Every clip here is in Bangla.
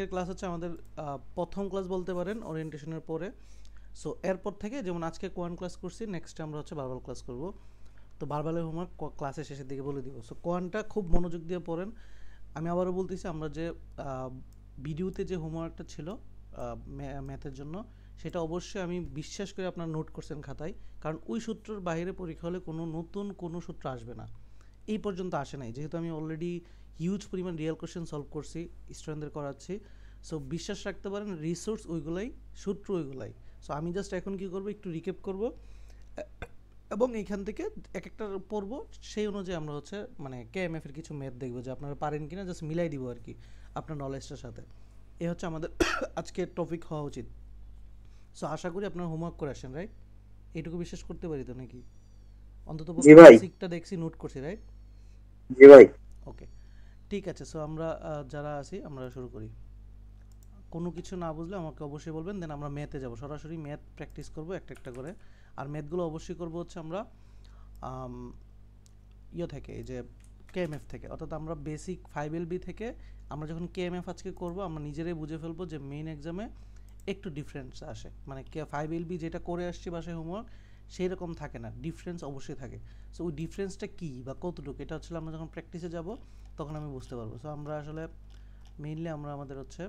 আজকের ক্লাস হচ্ছে আমাদের প্রথম ক্লাস বলতে পারেন ওরিয়েন্টেশনের পরে। সো এরপর থেকে যেমন আজকে কোয়ান ক্লাস করছি, নেক্সট আমরা হচ্ছে বারবাল ক্লাস করব। তো বারবালের হোমওয়ার্ক ক্লাসের শেষের দিকে বলে দিব। সো কোয়ানটা খুব মনোযোগ দিয়ে পড়েন। আমি আবারও বলতেছি, আমরা যে ভিডিওতে যে হোমওয়ার্কটা ছিল ম্যাথের জন্য, সেটা অবশ্যই আমি বিশ্বাস করে আপনারা নোট করছেন খাতায়, কারণ ওই সূত্রের বাইরে পরীক্ষা হলে কোনো নতুন কোনো সূত্র আসবে না। এই পর্যন্ত আসে নাই, যেহেতু আমি অলরেডি হিউজ পরিমাণ রিয়েল কোশ্চেন সলভ করছি, স্টুডেন্টদের করাচ্ছি। সো বিশ্বাস রাখতে পারেন, রিসোর্স ওইগুলাই, সূত্র ওইগুলাই। সো আমি জাস্ট এখন কী করবো, একটু রিক্যাপ করব এবং এইখান থেকে এক একটা পড়বো, সেই অনুযায়ী আমরা হচ্ছে মানে কেএমএফ এর কিছু ম্যাথ দেখবো যে আপনারা পারেন কিনা, জাস্ট মিলাই দিব আর কি আপনার নলেজটার সাথে। এ হচ্ছে আমাদের আজকের টপিক হওয়া উচিত। সো আশা করি আপনারা হোমওয়ার্ক করে আসেন, রাইট? এইটুকু বিশ্বাস করতে পারি তো নাকি? অন্তত জি ভাই। বেসিকটা দেখছি, নোট করছি, রাইট? জি ভাই। ওকে, ঠিক আছে। সো আমরা যারা আছি আমরা শুরু করি। কোনো কিছু না বুঝলে আমাকে অবশ্যই বলবেন, দেন আমরা ম্যাথে যাব, সরাসরি ম্যাথ প্র্যাকটিস করব একটা একটা করে। আর ম্যাথগুলো অবশ্যই করব হচ্ছে আমরা থেকে, এই যে কেএমএফ থেকে, অর্থাৎ আমরা বেসিক 5LB থেকে। আমরা যখন কেএমএফ আজকে করব, আমরা নিজেরাই বুঝে ফেলবো যে মেইন এক্সামে একটু ডিফারেন্স আসে, মানে 5LB যেটা করে আসছি বাসায় হোমওয়ার্ক সেই রকম থাকে না, ডিফারেন্স অবশ্যই থাকে। সো ওই ডিফারেন্সটা কী বা কতটুকু, এটা হচ্ছে আমরা যখন প্র্যাকটিসে যাব তখন আমি বুঝতে পারবো। সো আমরা আসলে মেইনলি আমরা আমাদের হচ্ছে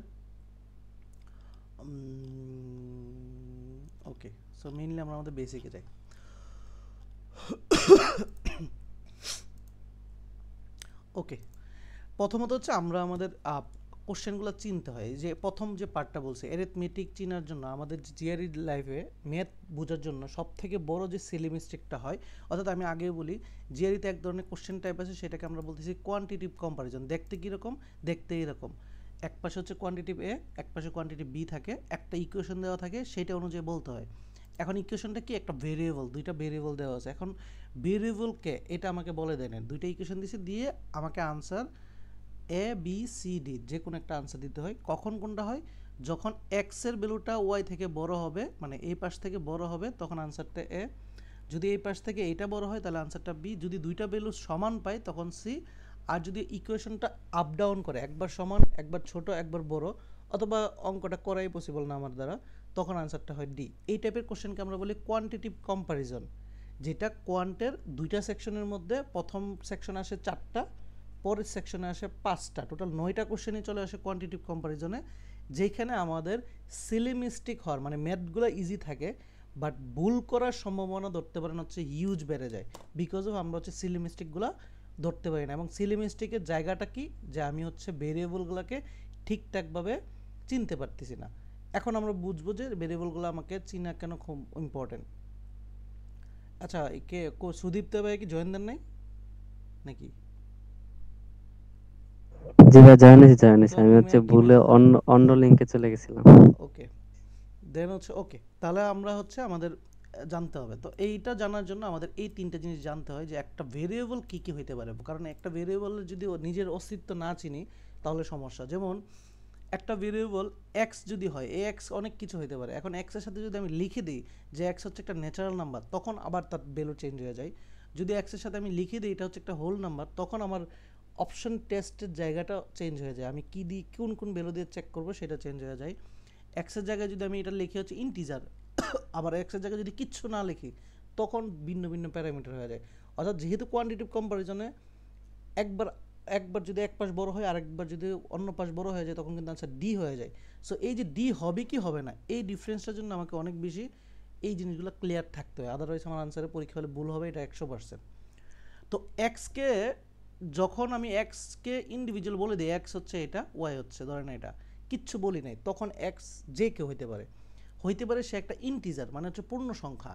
ওকে, সো মেইনলি আমরা আমাদের বেসিকে যাই। ওকে, প্রথমত হচ্ছে আমরা আমাদের কোশ্চেনগুলো চিনতে হয়। যে প্রথম যে পার্টটা বলছে, অ্যারিথমেটিক চেনার জন্য আমাদের জিআরই লাইফে ম্যাথ বোঝার জন্য সব থেকে বড় যে সিলি মিস্টেকটা হয়, অর্থাৎ আমি আগে বলি, জিআরইতে এক ধরনের কোশ্চেন টাইপ আছে, সেটাকে আমরা বলতেছি কোয়ান্টিটিভ কম্পারিজন। দেখতে কীরকম? দেখতে এরকম, এক পাশে হচ্ছে কোয়ান্টিটিভ এ, এক পাশে কোয়ান্টিটিভ বি থাকে, একটা ইকুয়েশন দেওয়া থাকে, সেটা অনুযায়ী বলতে হয়। এখন ইকুয়েশনটা কি? একটা ভেরিয়েবল, দুইটা ভেরিয়েবল দেওয়া আছে। এখন ভেরিয়েবলকে এটা আমাকে বলে দেন, দুইটা ইকুয়েশন দিছে, দিয়ে আমাকে আনসার এ বি সি ডি যে কোনো একটা আনসার দিতে হয়। কখন কোনটা হয়? যখন এক্সের ভ্যালুটা ওয়াই থেকে বড় হবে, মানে এই পাশ থেকে বড় হবে, তখন আনসারটা এ। যদি এই পাশ থেকে এইটা বড় হয় তাহলে আনসারটা বি। যদি দুইটা ভ্যালু সমান পাই তখন সি। আর যদি ইকুয়েশনটা আপ ডাউন করে, একবার সমান, একবার ছোট, একবার বড়, অথবা অঙ্কটা করাই পসিবল না আমার দ্বারা, তখন আনসারটা হয় ডি। এই টাইপের কোশ্চেনকে আমরা বলি কোয়ান্টিটিভ কম্পারিজন, যেটা কোয়ান্টের দুইটা সেকশনের মধ্যে প্রথম সেকশনে আসে 4টা, পরের সেকশনে আসে 5টা, টোটাল 9টা কোশ্চেনই চলে আসে কোয়ান্টিটিভ কম্পারিজনে। যেখানে আমাদের সিলিমিস্টিক হওয়ার মানে ম্যাথগুলো ইজি থাকে, বাট ভুল করার সম্ভাবনা ধরতে পারেন হচ্ছে হিউজ বেড়ে যায়, বিকজ অফ আমরা হচ্ছে সিলিমিস্টিকগুলো ধরতে পারি না। এবং সিলিমিস্টিকের জায়গাটা কি, যে আমি হচ্ছে ভেরিয়েবলগুলোকে ঠিকঠাকভাবে চিনতে পারতেছি না। এখন আমরা বুঝবো যে ভেরিয়েবলগুলো আমাকে চিনা কেন খুব ইম্পর্টেন্ট। আচ্ছা, কে সুদীপ্ত ভাই কি জয়েন দেন নাই নাকি? জি ভাই, জয়েন হয়েছি। তো আমি তুমি হচ্ছে আর কি ভুলে মেসেজ দাও। অন্য অন্য লিঙ্কে চলে গেছিলাম। ওকে, দেন হচ্ছে ওকে, তাহলে আমরা হচ্ছে আমাদের জানতে হবে। তো এইটা জানার জন্য আমাদের এই তিনটা জিনিস জানতে হয়, যে একটা ভেরিয়েবল কী কী হইতে পারে। কারণ একটা ভেরিয়েবলের যদি নিজের অস্তিত্ব না চিনি তাহলে সমস্যা। যেমন একটা ভেরিয়েবল এক্স যদি হয়, এ এক্স অনেক কিছু হইতে পারে। এখন এক্সের সাথে যদি আমি লিখে দিই যে এক্স হচ্ছে একটা ন্যাচারাল নাম্বার, তখন আবার তার ভ্যালু চেঞ্জ হয়ে যায়। যদি এক্সের সাথে আমি লিখে দিই এটা হচ্ছে একটা হোল নাম্বার, তখন আমার অপশন টেস্টের জায়গাটা চেঞ্জ হয়ে যায়। আমি কী দিই, কোন কোন ভ্যালু দিয়ে চেক করবো সেটা চেঞ্জ হয়ে যায়। এক্সের জায়গায় যদি আমি এটা লিখি হচ্ছে ইন্টিজার, আবার এক্সের জায়গায় যদি কিচ্ছু না লিখি তখন ভিন্ন ভিন্ন প্যারামিটার হয়ে যায়। অর্থাৎ যেহেতু কোয়ান্টিটিভ কম্পারিজনে একবার একবার যদি এক পাশ বড় হয়, আরেকবার যদি অন্য পাশ বড় হয়ে যায়, তখন কিন্তু আনসার ডি হয়ে যায়। সো এই যে ডি হবে কি হবে না, এই ডিফারেন্সটার জন্য আমাকে অনেক বেশি এই জিনিসগুলো ক্লিয়ার থাকতে হয়, আদারওয়াইজ আমার আনসারে পরীক্ষা হলে ভুল হবে, এটা 100%। তো এক্সকে, যখন আমি এক্সকে ইন্ডিভিজুয়াল বলে দিই, এক্স হচ্ছে এটা, ওয়াই হচ্ছে ধরেন এটা, কিচ্ছু বলি নাই, তখন এক্স যে কেউ হইতে পারে। হইতে পারে সে একটা ইন্টিজার, মানে হচ্ছে পূর্ণ সংখ্যা।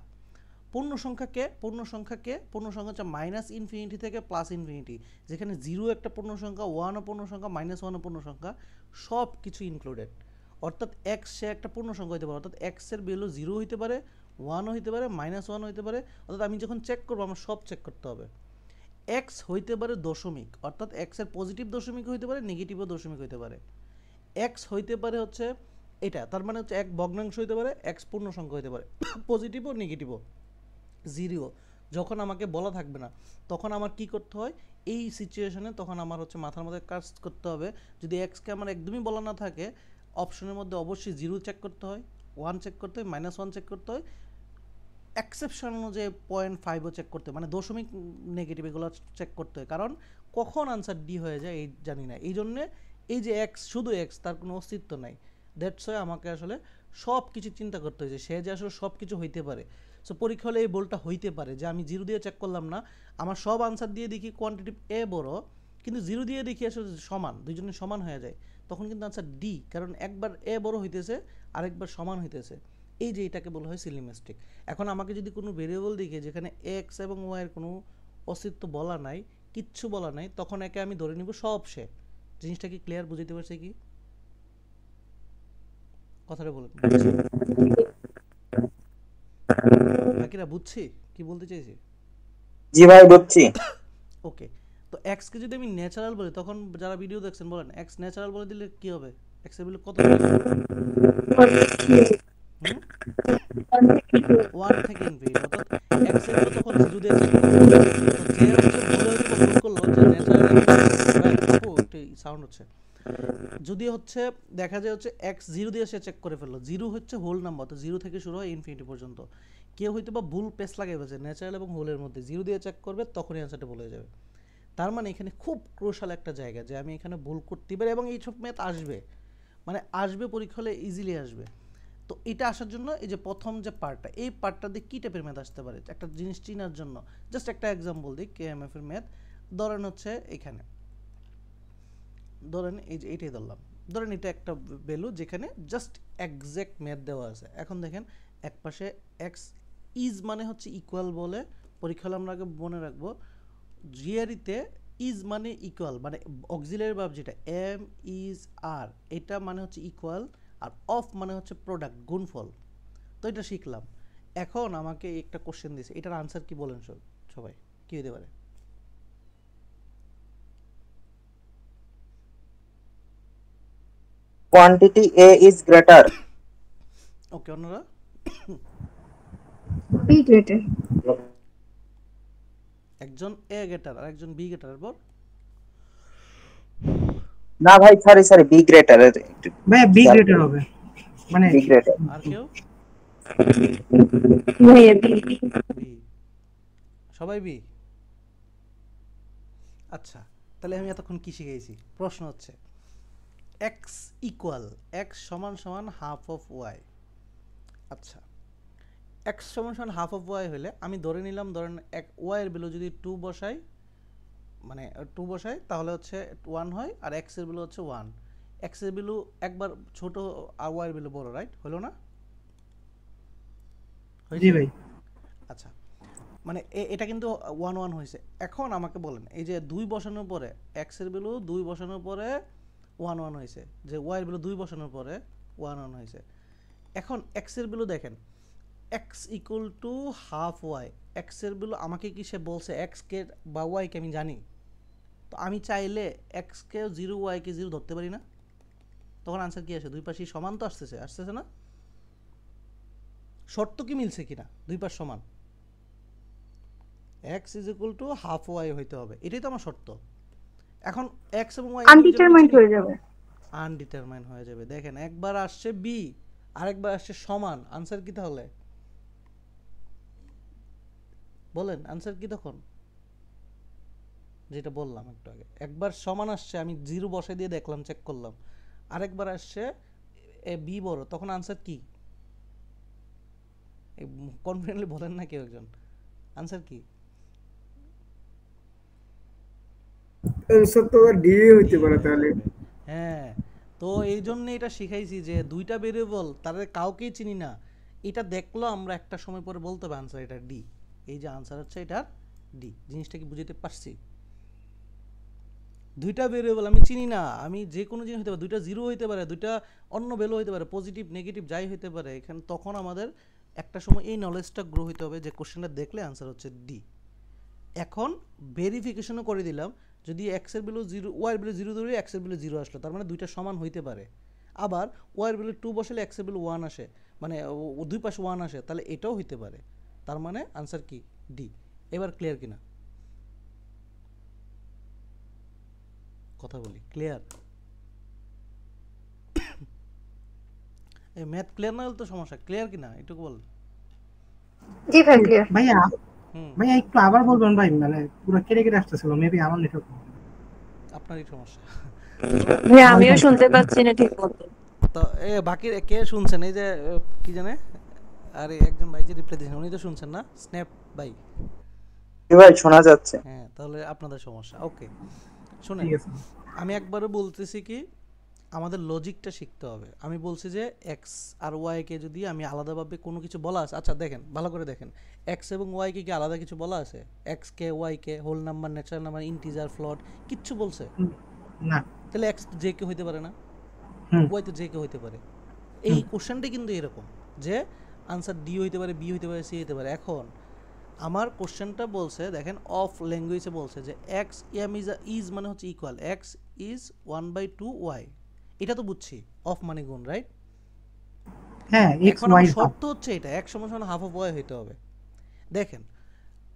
পূর্ণ সংখ্যা হচ্ছে মাইনাস ইনফিনিটি থেকে প্লাস ইনফিনিটি, যেখানে জিরো একটা পূর্ণ সংখ্যা, ওয়ানও পূর্ণ সংখ্যা, মাইনাস ওয়ানও পূর্ণ সংখ্যা, সব কিছু ইনক্লুডেড। অর্থাৎ এক্স সে একটা পূর্ণ সংখ্যা হতে পারে, অর্থাৎ এক্সের ভ্যালু জিরো হইতে পারে, ওয়ানও হইতে পারে, মাইনাস ওয়ানও হইতে পারে। অর্থাৎ আমি যখন চেক করবো আমার সব চেক করতে হবে। এক্স হইতে পারে দশমিক, অর্থাৎ এক্সের পজিটিভ দশমিক হইতে পারে, নেগেটিভও দশমিক হইতে পারে। এক্স হইতে পারে হচ্ছে এটা, তার মানে হচ্ছে এক ভগ্নাংশ হইতে পারে, এক্স পূর্ণ সংখ্যা হইতে পারে, পজিটিভও নেগেটিভও, জিরো। যখন আমাকে বলা থাকবে না তখন আমার কি করতে হয়, এই সিচুয়েশনে তখন আমার হচ্ছে মাথার মধ্যে কাজ করতে হবে, যদি এক্সকে আমার একদমই বলা না থাকে অপশনের মধ্যে অবশ্যই 0 চেক করতে হয়, 1 চেক করতে হয়, -1 চেক করতে হয়, এক্সেপশন অনুযায়ী 0.5ও চেক করতে হয়, মানে দশমিক নেগেটিভ এগুলো চেক করতে হয়, কারণ কখন আনসার ডি হয়ে যায় এই জানি না, এই জন্যে এই যে এক্স শুধু এক্স তার কোনো অস্তিত্ব নাই, দ্যাটস ওয়াই আমাকে আসলে সব কিছু চিন্তা করতে হয়েছে, সে যে আসলে সব কিছু হইতে পারে। সো পরীক্ষা হলে এই বলটা হইতে পারে যে আমি 0 দিয়ে চেক করলাম না, আমার সব আনসার দিয়ে দেখি কোয়ান্টিটিভ এ বড়, কিন্তু 0 দিয়ে দেখি আসলে সমান, দুইজনের সমান হয়ে যায়, তখন কিন্তু আনসার ডি, কারণ একবার এ বড় হইতেছে আরেকবার সমান হইতেছে। এই যে এটাকে বলা হয় সিলি মিস্টেক। এখন আমাকে যদি কোনো ভেরিয়েবল দেখে যেখানে এক্স এবং ওয়াই এর কোনো অস্তিত্ব বলা নাই, কিচ্ছু বলা নাই, তখন একে আমি ধরে নিব সব সে। জিনিসটা কি ক্লিয়ার, বুঝতে পারছে কি কথাটা বলেন? বুঝছি বাকিরা, বুঝছি কি বলতে চাইছি? জি ভাই বুঝছি। ওকে, তো এক্স কে যদি আমি ন্যাচারাল বলি, তখন যারা ভিডিও দেখছেন বলেন এক্স ন্যাচারাল বলে দিলে কি হবে? এক্স এর ভ্যালু কত হবে? হুম, 1 থেকে ইনফিনিটি, অর্থাৎ এক্স এর ভ্যালু তখন 0 দিয়ে চেক করতে হবে। তো যে হচ্ছে ভুল হয়তো ভুল করলো যে ন্যাচারাল আপু একটু সাউন্ড হচ্ছে, যদি হচ্ছে দেখা যায় হচ্ছে এক্স 0 দিয়ে সে চেক করে ফেললো, 0 হচ্ছে হোল নাম্বার, তো 0 থেকে শুরু হয় ইনফিনিটি পর্যন্ত, কেউ হয়তো বা ভুল পেস লাগাই ফেলছে ন্যাচারাল এবং হোলের মধ্যে, 0 দিয়ে চেক করবে তখনই অ্যান্সারটা বলে যাবে। তার মানে এখানে খুব ক্রুশাল একটা জায়গা যে আমি এখানে ভুল করতে পারি এবং এইসব ম্যাথ আসবে, মানে আসবে পরীক্ষা হলে ইজিলি আসবে। তো এটা আসার জন্য এই যে প্রথম যে পার্টটা, এই পার্টটা দিয়ে কী টাইপের ম্যাথ আসতে পারে একটা জিনিস চেনার জন্য, জাস্ট একটা এক্সাম্পল দিই কেএমএফ এর ম্যাথ। ধরেন হচ্ছে এখানে, ধরেন এই যে এটাই ধরলাম, ধরেন এটা একটা ভ্যালু যেখানে জাস্ট এক্সাক্ট ম্যাথ দেওয়া আছে। এখন দেখেন এক পাশে এক্স ইজ মানে হচ্ছে ইকুয়াল বলে, পরীক্ষা হলে আমরা আগে মনে রাখবো জিআরিতে ইজ মানে ইকুয়াল, মানে অক্সিলারি ভার্ব যেটা এম ইজ আর, এটা মানে হচ্ছে ইকুয়াল, আর অফ মানে হচ্ছে প্রোডাক্ট গুণফল। তো এটা শিখলাম। এখন আমাকে একটা কোশ্চেন দিয়েছে, এটার আনসার কি বলেন সবাই, কি হতে পারে? Quantity A is greater. Okay, অন্যরা? B greater. একজন এ গেটার আর একজন বি গেটারের পর না ভাই সরি বি গ্রেটার। ভাই বি গ্রেটার হবে, মানে বি গ্রেটার। আর কেউ? ভাইয়া বি। বি, সবাই বি। আচ্ছা, তাহলে আমি এতক্ষণ কি শিখেছি? প্রশ্ন হচ্ছে এক্স ইকুয়াল, এক্স সমান সমান হাফ অফ ওয়াই। আচ্ছা, এক্স সমান সমান হাফ অফ ওয়াই হলে আমি ধরে নিলাম, ধরেন এক ওয়াইয়ের ভ্যালু যদি 2 বসাই, মানে 2 বসাই তাহলে হচ্ছে 1 হয়, আর এক্স এর ভ্যালু হচ্ছে 1। এক্স এর ভ্যালু একবার ছোট আর ওয়াইয়ের ভ্যালু বড়, রাইট? হলো না? জি ভাই। আচ্ছা, মানে এটা কিন্তু 1 1 হয়েছে। এখন আমাকে বলেন এই যে 2 বসানোর পরে এক্স এর ভ্যালু 2 বসানোর পরে 1 1 হয়েছে, যে ওয়াই এর ভ্যালু 2 বসানোর পরে 1 1 হয়েছে। এখন এক্স এর ভ্যালু দেখেন, X equal to half Y, X এর ভ্যালু আমাকে কি সে বলছে এক্স কে বা ওয়াই কে আমি জানি, তো আমি চাইলে এক্স কে 0 ওয়াই কে 0 ধরতে পারি না? তখন আনসার কি আসে? দুই পাশেই সমান তো আসতেছে না? শর্ত কি মিলছে কিনা দুই পাশ সমান? X is equal to half Y হইতে হবে, এটাই তো আমার শর্ত। এখন এক্স এবং ওয়াই আনডিটারমাইন্ড হয়ে যাবে। আনডিটারমাইন্ড হয়ে যাবে। দেখেন একবার আসছে বি, আরেকবার আসছে সমান, আনসার কি তাহলে? বলেন আনসার কি তখন? যেটা বললাম একটু আগে, একবার সমান আসছে আমি 0 বসাই দিয়ে দেখলাম, চেক করলাম, আরেকবার আসছে এ বি বড়, তখন আনসার কি? কনফিডেন্টলি বলেন না কেউ একজন, আনসার কি? সত্য ডি হইতে পারে তাহলে। হ্যাঁ, তো এই জন্য এটা শিখাইছি যে দুইটা ভেরিয়েবল তাদের কাউকেই চিনি না, এটা দেখলো আমরা একটা সময় পরে বলতে হবে আনসার এটা ডি, এই যে আনসার হচ্ছে এটা ডি। জিনিসটা কি বুঝতে পারছি? দুইটা ভেরিয়েবল আমি চিনি না, আমি যে কোনো জিনিস হতে পারে, দুইটা 0 হইতে পারে, দুইটা অন্য ভ্যালু হইতে পারে, পজিটিভ নেগেটিভ যাই হইতে পারে, এখানে তখন আমাদের একটা সময় এই নলেজটা গ্রো হইতে হবে যে কোশ্চেনটা দেখলে আনসার হচ্ছে ডি। এখন ভেরিফিকেশনও করে দিলাম, যদি এক্স এর ভ্যালু 0 ওয়াই এর ভ্যালু 0 ধরে এক্স এর ভ্যালু 0 আসলো, তার মানে দুইটা সমান হইতে পারে। আবার ওয়াই এর ভ্যালু 2 বসালে এক্স এর ভ্যালু 1 আসে, মানে দুই পাশে 1 আসে, তাহলে এটাও হইতে পারে। তার মানে আনসার কি? ডি। এবার ক্লিয়ার কিনা কথা বলি, ক্লিয়ার? এই ম্যাথ ক্লিয়ার না হলে তো সমস্যা, ক্লিয়ার কিনা এটুকু বল। জি ভাই ক্লিয়ার। ভাইয়া হুম, ভাইয়া একটু আবার বলবেন ভাই, মানে পুরো কেটে কেটে আসতেছিল, মেবি আমার নেটওয়ার্ক। আপনারই সমস্যা। ভাই আমিও শুনতে পাচ্ছি না ঠিক মতো। তো বাকি কে শুনছেন? এই যে কি জানে, আরে একজন ভাই যে রিপ্লাই দিয়েছেন উনি তো শুনছেন না, স্ন্যাপ ভাই। জি ভাই শোনা যাচ্ছে। হ্যাঁ, তাহলে আপনাদের সমস্যা। ওকে, শুনেন, ঠিক আছে। আমি একবারও বলতেছি কি আমাদের লজিকটা শিখতে হবে। আমি বলছি যে এক্স আর ওয়াই কে যদি আমি আলাদাভাবে কোনো কিছু বলা আছে, আচ্ছা দেখেন ভালো করে দেখেন, এক্স এবং ওয়াই কে কি আলাদা কিছু বলা আছে? এক্স কে, ওয়াই কে, whole number, natural number, integer, float, কিচ্ছু বলছে? না। তাহলে এক্স যে কে হইতে পারে না, হুম। ওয়াই তো যে কে হইতে পারে। এই কোশ্চেনটা কিন্তু এরকম যে আনসার ডি হইতে পারে, বি হইতে পারে, সি হইতে পারে। এখন আমার কোশ্চেনটা বলছে দেখেন, অফ ল্যাঙ্গুয়েজে বলছে যে এক্স এম ইজ মানে হচ্ছে ইকুয়াল, এক্স ইজ 1/2 ওয়াই, এটা তো বুঝছি, অফ মানে গুণ, রাইট? হ্যাঁ, এক্স এখন ওয়াই আমার শর্ত হচ্ছে এটা এক্স সমান সমান হাফ অফ ওয়াই হইতে হবে। দেখেন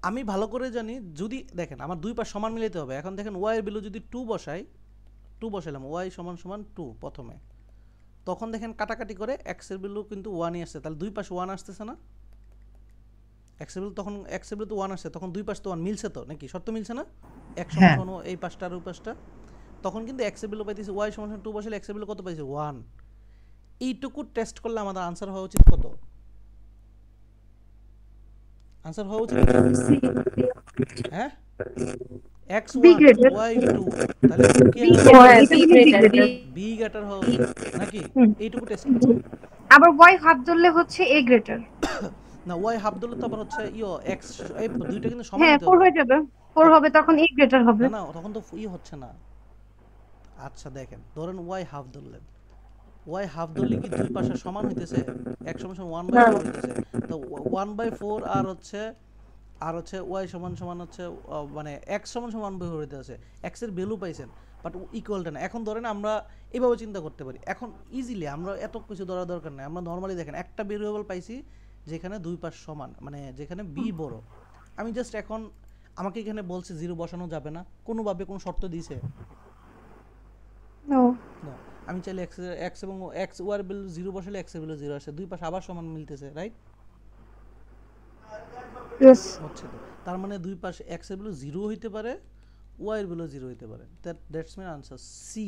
আমি ভালো করে জানি, যদি দেখেন আমার দুই পাশ সমান মিলাইতে হবে। এখন দেখেন ওয়াই এর ভ্যালু যদি 2 বসাই, 2 বসাইলাম, ওয়াই সমান সমান 2 প্রথমে, তখন দেখেন কাটাকাটি করে এক্স এর ভ্যালু কিন্তু 1ই আসছে, তাহলে দুই পাশে 1 আসতেছে না? এক্স এর ভ্যালু তখন এক্স এর ভ্যালু তো 1 আসছে, তখন দুই পাশ তো 1 মিলছে তো নাকি? শর্ত মিলছে না? এক সমান হ্যাঁ। সমান এই পাশটা আর ওই পাশটা, তখন কিন্তু এক্স এর ভ্যালু পাইতেছি ওয়াই সমান সমান 2 বসালে এক্স এর ভ্যালু কত পাইছি? 1। এইটুকু টেস্ট করলে আমাদের আনসার হওয়া উচিত কত? আনসার হওয়া উচিত কত? হ্যাঁ, এক্স B 1 greater। ওয়াই 2, তাহলে কে বি গ্রেটার হওয়া উচিত নাকি? এইটুকু টেস্ট করতে। আবার ওয়াই হাফ ধরলে হচ্ছে এ গ্রেটার। না, ওয়াই হাফ ধরলে তো আবার হচ্ছে এক্স, এই দুইটা কিন্তু সমান হ্যাঁ হতে 4 হবে। হয়ে যাবে, 4 হবে তখন এ গ্রেটার হবে। না না, তখন তো হচ্ছে না। আচ্ছা দেখেন, ধরেন ওয়াই হাফ ধরলেন, ওয়াই হাফ ধরলে কি দুই পাশে সমান হইতেছে? এক সমান সমান 1/4 হইতেছে, তো 1/4 আর হচ্ছে ওয়াই সমান সমান হচ্ছে মানে এক্স সমান সমান 1/4 হইতেছে। এক্স এর ভ্যালু পাইছেন বাট ইকুয়ালটা না। এখন ধরেন আমরা এভাবে চিন্তা করতে পারি, এখন ইজিলি আমরা এত কিছু ধরার দরকার নাই, আমরা নর্মালি দেখেন একটা ভেরিয়েবল পাইছি যেখানে দুই পাশ সমান, মানে যেখানে বি বড়। আমি জাস্ট এখন আমাকে এখানে বলছে 0 বসানো যাবে না, কোনোভাবে কোনো শর্ত দিয়েছে? নো। না, আমি চাইলে এক্স এবং এক্স ওয়ার ভ্যালু 0 বসালে এক্স এর ভ্যালু 0 আসে, দুই পাশে আবার সমান মিলতেছে, রাইট? ইয়েস। হচ্ছে তো, তার মানে দুই পাশে এক্স এর ভ্যালু 0 হইতে পারে, ওয়াই এর ভ্যালু 0 হইতে পারে। That's mean answer C.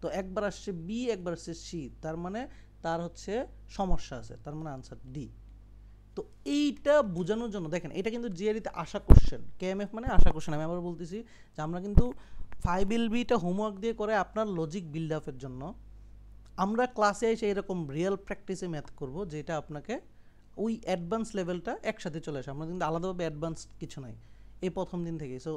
তো একবার আসছে বি, একবার আসছে সি, তার মানে তার হচ্ছে সমস্যা আছে, তার মানে আনসার ডি। তো এইটা বোঝানোর জন্য দেখেন, এটা কিন্তু জিআরইতে আসা কোশ্চেন, কেএমএফ মানে আসা কোশ্চেন। আমি আবার বলতেছি যে আমরা কিন্তু 5LBটা হোমওয়ার্ক দিয়ে করে আপনার লজিক বিল্ড আপের জন্য। আমরা ক্লাসে এসে এরকম রিয়েল প্র্যাকটিসে ম্যাথ করব, যেটা আপনাকে ওই অ্যাডভান্স লেভেলটা একসাথে চলে আসে। আমরা কিন্তু আলাদাভাবে অ্যাডভান্স কিছু নাই এই প্রথম দিন থেকে। সো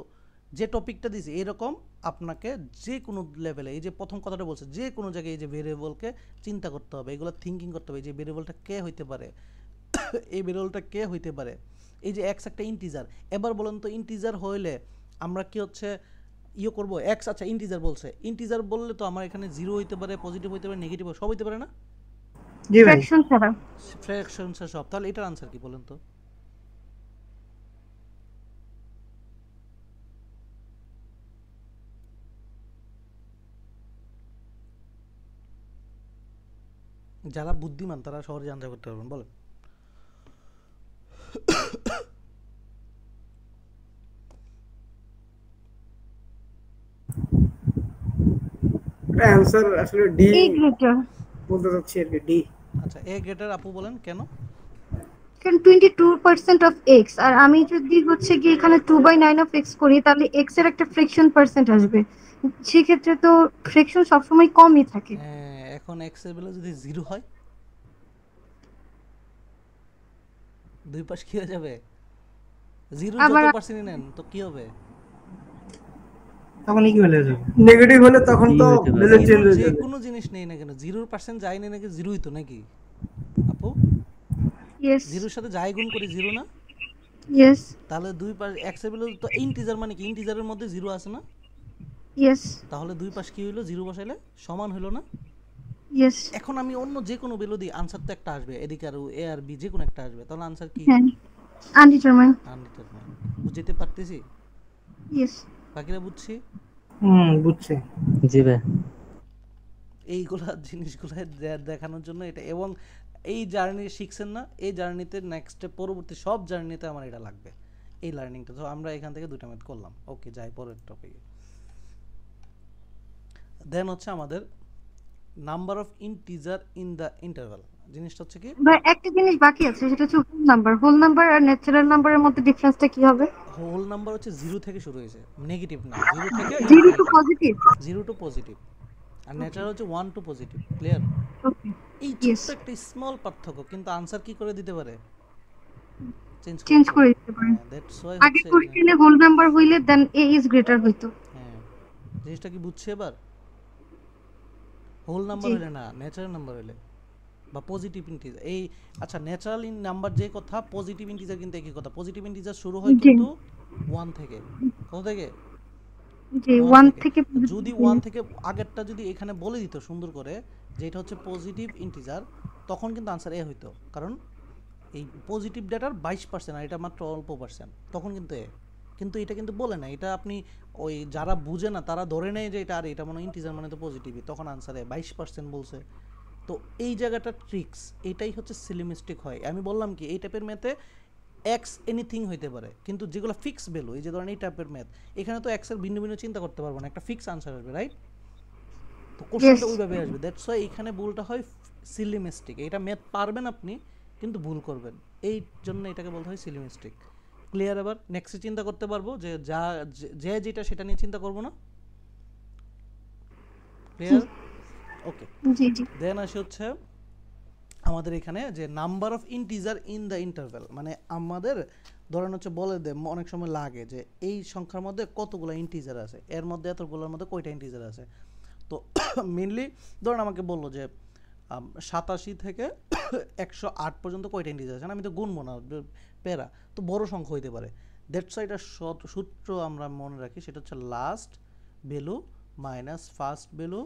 যে টপিকটা দিয়েছি এরকম আপনাকে যে কোনো লেভেলে, এই যে প্রথম কথাটা বলছে, যে কোনো জায়গায় এই যে ভেরিয়েবলকে চিন্তা করতে হবে, এগুলো থিঙ্কিং করতে হবে, যে ভেরিয়েবলটা কে হইতে পারে, এই ভেরিয়েবলটা কে হইতে পারে। এই যে এক্স একটা ইন্টিজার, এবার বলেন তো ইন্টিজার হইলে আমরা কি হচ্ছে ইয়ে করবো? এক্স আচ্ছা ইন্টিজার বলছে, ইন্টিজার বললে তো আমার এখানে 0 হইতে পারে, পজিটিভ হইতে পারে, নেগেটিভ সব হইতে পারে না? জি ভাই। ফ্র্যাকশন ছাড়া। ফ্র্যাকশন সব। তাহলে এটার আনসার কি বলেন তো? যারা বুদ্ধিমান তারা সহজে আনসার করতে পারবেন, বলেন। এটা অ্যানসার আসলে ডি এ গ্রেটার। বলতে চাচ্ছি আর কি, ডি। আচ্ছা, এ গ্রেটার আপু বলেন কেন? কারণ 22% অফ এক্স, আর আমি যদি হচ্ছে কি এখানে 2/9 অফ এক্স করি তাহলে এক্স এর একটা ফ্রিকশন পার্সেন্ট আসবে, সেক্ষেত্রে তো ফ্রিকশন সবসময় কমই থাকে। হ্যাঁ, এখন এক্স এর ভ্যালু যদি 0 হয়, দুই পাশ কি হয়ে যাবে? 0 যত আবার পার্সেন্টই নেন তো কি হবে? তখন কি হয়ে যাবে? নেগেটিভ হলে তখন তো হইতে পারে। রেজাল্ট চেঞ্জ হয়ে যে যাবে। কোনো জিনিস নেই না কেন 0% যাই নেই নাকি 0ই তো নাকি আপু? ইয়েস 0 সাথে যাই গুণ করি 0 না? ইয়েস তাহলে দুই পাশ এক্স এর ভ্যালু তো ইন্টিজার, মানে কি ইন্টিজারের মধ্যে 0 আছে না? ইয়েস তাহলে দুই পাশ কি হইলো? 0 বসাইলে সমান হইলো না? ইয়েস। এখন আমি অন্য যে কোনো ভ্যালু দিই, আনসার তো একটা আসবে, এদিকে আর এ আর বি যে কোনো একটা আসবে, তাহলে আনসার কি? হ্যাঁ, আনডিটারমাইন্ড। আনডিটারমাইন্ড। বুঝতে পারতেছি? ইয়েস। বাকিরা বুঝছি? বুঝছি। জি ভাই। এইগুলা জিনিসগুলো দেখানোর জন্য এটা, এবং এই জার্নি শিখছেন না, এই জার্নিতে নেক্সট পরবর্তী সব জার্নিতে আমার এটা লাগবে, এই লার্নিংটা। তো আমরা এখান থেকে দুইটা ম্যাথ করলাম। ওকে, যাই পরের টপিকে। দেন হচ্ছে আমাদের number of integer in the interval. জিনিসটা হচ্ছে কি, বা একটা জিনিস বাকি আছে, সেটা হচ্ছে হোল নাম্বার আর ন্যাচারাল নাম্বারের মধ্যে ডিফারেন্সটা কি হবে? হোল নাম্বার হচ্ছে 0 থেকে শুরু হয়েছে, নেগেটিভ না, 0 থেকে 0 to infinity, positive. 0 to positive. আর ন্যাচারাল হচ্ছে 1 টু পজিটিভ। ক্লিয়ার? ওকে, এই ইয়েস, ছোট্ট একটা স্মল পার্থক্য, কিন্তু আনসার কি করে দিতে পারে? চেঞ্জ করে দিতে পারেন। হ্যাঁ, দ্যাটস ওয়াই আগে হচ্ছে কোশ্চেনে হোল নাম্বার হইলে দেন a ইজ গ্রেটার হইতো। হ্যাঁ, জিনিসটা কি বুঝছে এবার? হোল নাম্বার জি। হলে না, ন্যাচারাল নাম্বার হলে বা পজিটিভ ইন্টিজার। এই আচ্ছা, ন্যাচারাল নাম্বার যে কথা, পজিটিভ ইন্টিজার কিন্তু একই কথা। পজিটিভ ইন্টিজার শুরু হয় জি। কিন্তু 1 থেকে। কত থেকে? জি, 1 1 থেকে। থেকে যদি 1 থেকে আগেরটা যদি এখানে বলে দিত সুন্দর করে যে এটা হচ্ছে পজিটিভ ইন্টিজার, তখন কিন্তু আনসার এ হইতো, কারণ এই পজিটিভ ডেটার 22% আর এটা মাত্র অল্প পার্সেন্ট, তখন কিন্তু এ। কিন্তু এটা কিন্তু বলে না, এটা আপনি ওই যারা বুঝে না তারা ধরে নেয় যে এটা, আর এটা মনে ইন্টিজার মানে তো পজিটিভই, তখন আনসারে 22% বলছে। তো এই জায়গাটা ট্রিক্স, এটাই হচ্ছে সিলি মিস্টেক হয়। আমি বললাম কি, এই টাইপের ম্যাথে এক্স এনিথিং হইতে পারে, কিন্তু যেগুলো ফিক্স ভ্যালু, এই যে ধরেন এই টাইপের ম্যাথ, এখানে তো এক্স এর ভিন্ন ভিন্ন চিন্তা করতে পারবো না, একটা ফিক্স আনসার আসবে, রাইট? তো কোশ্চেনটা ওইভাবে আসবে। দ্যাটস ওয়াই এখানে ভুলটা হয় সিলি মিস্টেক। এটা ম্যাথ পারবেন আপনি, কিন্তু ভুল করবেন, এই জন্য এটাকে বলতে হয় সিলি মিস্টেক। ক্লিয়ার? এবার নেক্সটে চিন্তা করতে পারবো যে যা যে যেটা সেটা নিয়ে চিন্তা করবো না। ক্লিয়ার? ওকে, জি জি। দেন আসে হচ্ছে আমাদের এখানে যে number of integer in the interval, মানে আমাদের ধরেন হচ্ছে বলে দে অনেক সময় লাগে যে এই সংখ্যার মধ্যে কতগুলো ইন্টিজার আছে, এর মধ্যে এতগুলোর মধ্যে কয়টা ইন্টিজার আছে। তো মেনলি ধরেন আমাকে বললো যে 87 থেকে 108 পর্যন্ত কয়টা ইন্টিজার আছে, আমি তো গুনবো না, প্যারা তো বড় সংখ্যা হইতে পারে। দ্যাটস ওয়াই এটা সূত্র আমরা মনে রাখি, সেটা হচ্ছে last value minus first value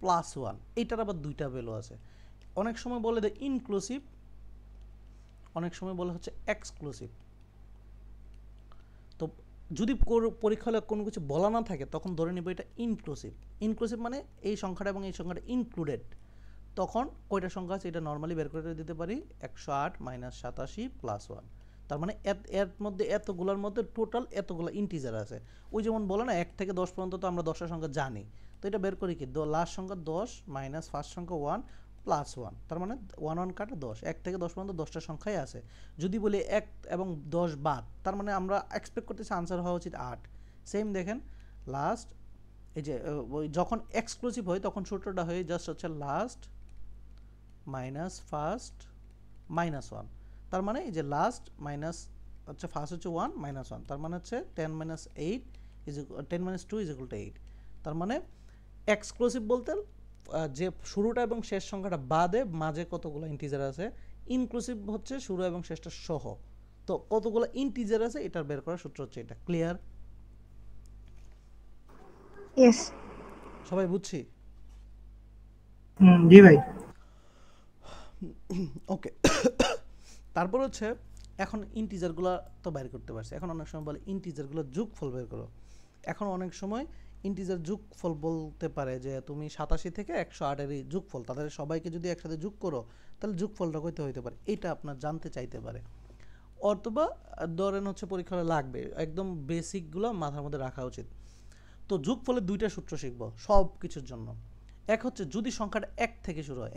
plus 1। এইটার আবার দুইটা ভ্যালু আছে। অনেক সময় বলে দেয় ইনক্লুসিভ, অনেক সময় বলে হচ্ছে এক্সক্লুসিভ। তো যদি পরীক্ষা হলে কোনো কিছু বলা না থাকে, তখন ধরে নিব এটা ইনক্লুসিভ। ইনক্লুসিভ মানে এই সংখ্যাটা এবং এই সংখ্যাটা ইনক্লুডেড। তখন কয়টা সংখ্যা আছে এটা নর্মালি বের করে দিতে পারি, 108 মাইনাস 87 প্লাস 1। তার মানে এর মধ্যে এতগুলোর মধ্যে টোটাল এতগুলো ইন্টিজার আছে। ওই যেমন বলে না 1 থেকে 10 পর্যন্ত তো আমরা 10টা সংখ্যা জানি, তো এটা বের করি কি, লাস্ট সংখ্যা 10 মাইনাস ফার্স্ট সংখ্যা 1 প্লাস 1, তার মানে 1 1 কাটে 10। 1 থেকে 10 পর্যন্ত 10টা সংখ্যাই আছে। যদি বলি 1 এবং 10 বাদ, তার মানে আমরা এক্সপেক্ট করতেছি আনসার হওয়া উচিত 8। সেম দেখেন লাস্ট, এই যে ওই যখন এক্সক্লুসিভ হয় তখন সূত্রটা হয় জাস্ট হচ্ছে লাস্ট মাইনাস ফার্স্ট মাইনাস 1। তার মানে এই যে লাস্ট মাইনাস হচ্ছে ফার্স্ট হচ্ছে 1 মাইনাস 1, তার মানে হচ্ছে 10 minus 8 is 10 minus 2 is equal two 8। তার মানে এক্সক্লুসিভ বলতে যে শুরুটা এবং শেষ সংখ্যাটা বাদে মাঝে কতগুলো ইন্টিজার আছে। ইনক্লুসিভ হচ্ছে শুরু এবং শেষটা সহ। তো কতগুলো ইন্টিজার আছে এটার বের করার সূত্র হচ্ছে এটা। ক্লিয়ার? ইয়েস। সবাই বুঝছি? জি ভাই। ওকে, তারপর হচ্ছে এখন ইন্টিজারগুলো তো বের করতে পারছি, এখন অনেক সময় বলে ইন্টিজারগুলো যোগফল বের করো। এখন অনেক সময় ইন্টিজার যোগফল বলতে পারে যে তুমি 87 থেকে 108-এরই যোগফল, তাদের সবাইকে যদি একসাথে যোগ করো তাহলে যোগফলটা কত হইতে পারে, এটা আপনার জানতে চাইতে পারে। অথবা ধরেন হচ্ছে পরীক্ষা লাগবে, একদম বেসিকগুলো মাথার মধ্যে রাখা উচিত। তো যোগফলের দুইটা সূত্র শিখবো সব কিছুর জন্য। এক হচ্ছে যদি সংখ্যাটা 1 থেকে শুরু হয়,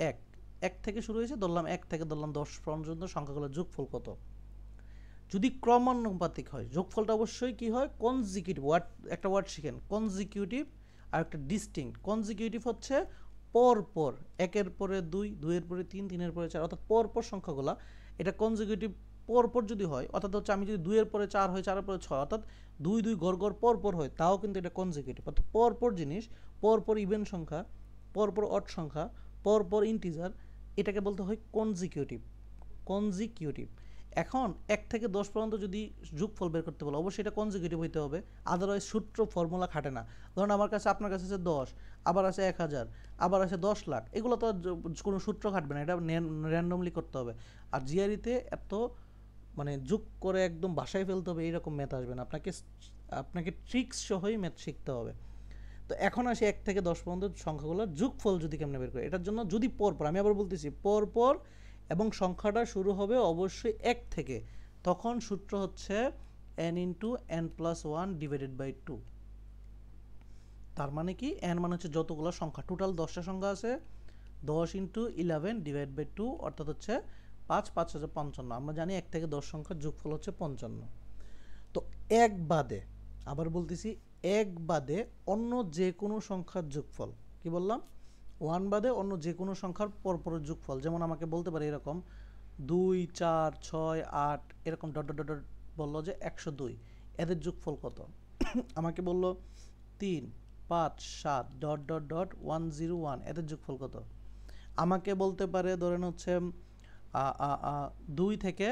1 থেকে শুরু হয়েছে, ধরলাম 1 থেকে ধরলাম 10 পর্যন্ত সংখ্যাগুলোর যোগফল কত। যদি ক্রমানুপাতিক হয় যোগফলটা অবশ্যই কি হয়, কনজিকিউটিভ। একটা ওয়ার্ড শিখেন, কনজিকিউটিভ আর একটা ডিস্টিংক্ট। কনজিকিউটিভ হচ্ছে পরপর, 1-এর পরে 2, 2-এর পরে 3, 3-এর পরে 4, অর্থাৎ পরপর সংখ্যাগুলো। এটা কনজিকিউটিভ পরপর যদি হয়, অর্থাৎ হচ্ছে আমি যদি 2-এর পরে 4 হয়, 4-এর পরে 6, অর্থাৎ 2 2 গড় গড় পরপর হয়, তাও কিন্তু এটা কনজিকিউটিভ। অর্থাৎ পরপর জিনিস, পরপর ইভেন সংখ্যা, পরপর অড সংখ্যা, পরপর ইন্টিজার, এটাকে বলতে হয় কনজিকিউটিভ। কনজিকিউটিভ। এখন 1 থেকে 10 পর্যন্ত যদি যোগফল বের করতে বলো, অবশ্যই এটা কনজিকিউটিভ হইতে হবে, আদারওয়াইজ সূত্র ফর্মুলা খাটে না। ধরুন আমার কাছে, আপনার কাছে আছে 10, আবার আছে 1000, আবার আছে 10 লাখ, এগুলো তো কোনো সূত্র খাটবে না, এটা র্যান্ডমলি করতে হবে। আর জিআরইতে এত মানে যোগ করে একদম বাসায় ফেলতে হবে এইরকম ম্যাথ আসবে না, আপনাকে ট্রিক্স সহই ম্যাথ শিখতে হবে। তো এখন আসি 1 থেকে 10 পর্যন্ত সংখ্যাগুলোর যোগফল যদি কেমনে বের করে, এটার জন্য যদি পরপর, আমি আবার বলতেছি পরপর, এবং সংখ্যাটা শুরু হবে অবশ্যই 1 থেকে, তখন সূত্র হচ্ছে n into n plus 1 divided by 2। তার মানে কি, n মানে হচ্ছে যতগুলো সংখ্যা, টোটাল 10টা সংখ্যা আছে, 10 ইন্টু 11 ডিভাইড বাই 2 অর্থাৎ হচ্ছে 5, 5 হাজার 55। আমরা জানি 1 থেকে 10 সংখ্যার যোগফল হচ্ছে 55। তো এক বাদে, আবার বলতেছি এক বাদে অন্য যে কোনো সংখ্যার যোগফল, কি বললাম, 1 বাদে অন্য যে কোনো সংখ্যার পরপরের যোগফল, যেমন আমাকে বলতে পারে এরকম 2, 4, 6, 8 এরকম ডট ডট ডট বললো যে 102, এদের যোগফল কত? আমাকে বললো 3, 5, 7 ডট ডট ডট 101, এদের যোগফল কত? আমাকে বলতে পারে ধরেন হচ্ছে 2 থেকে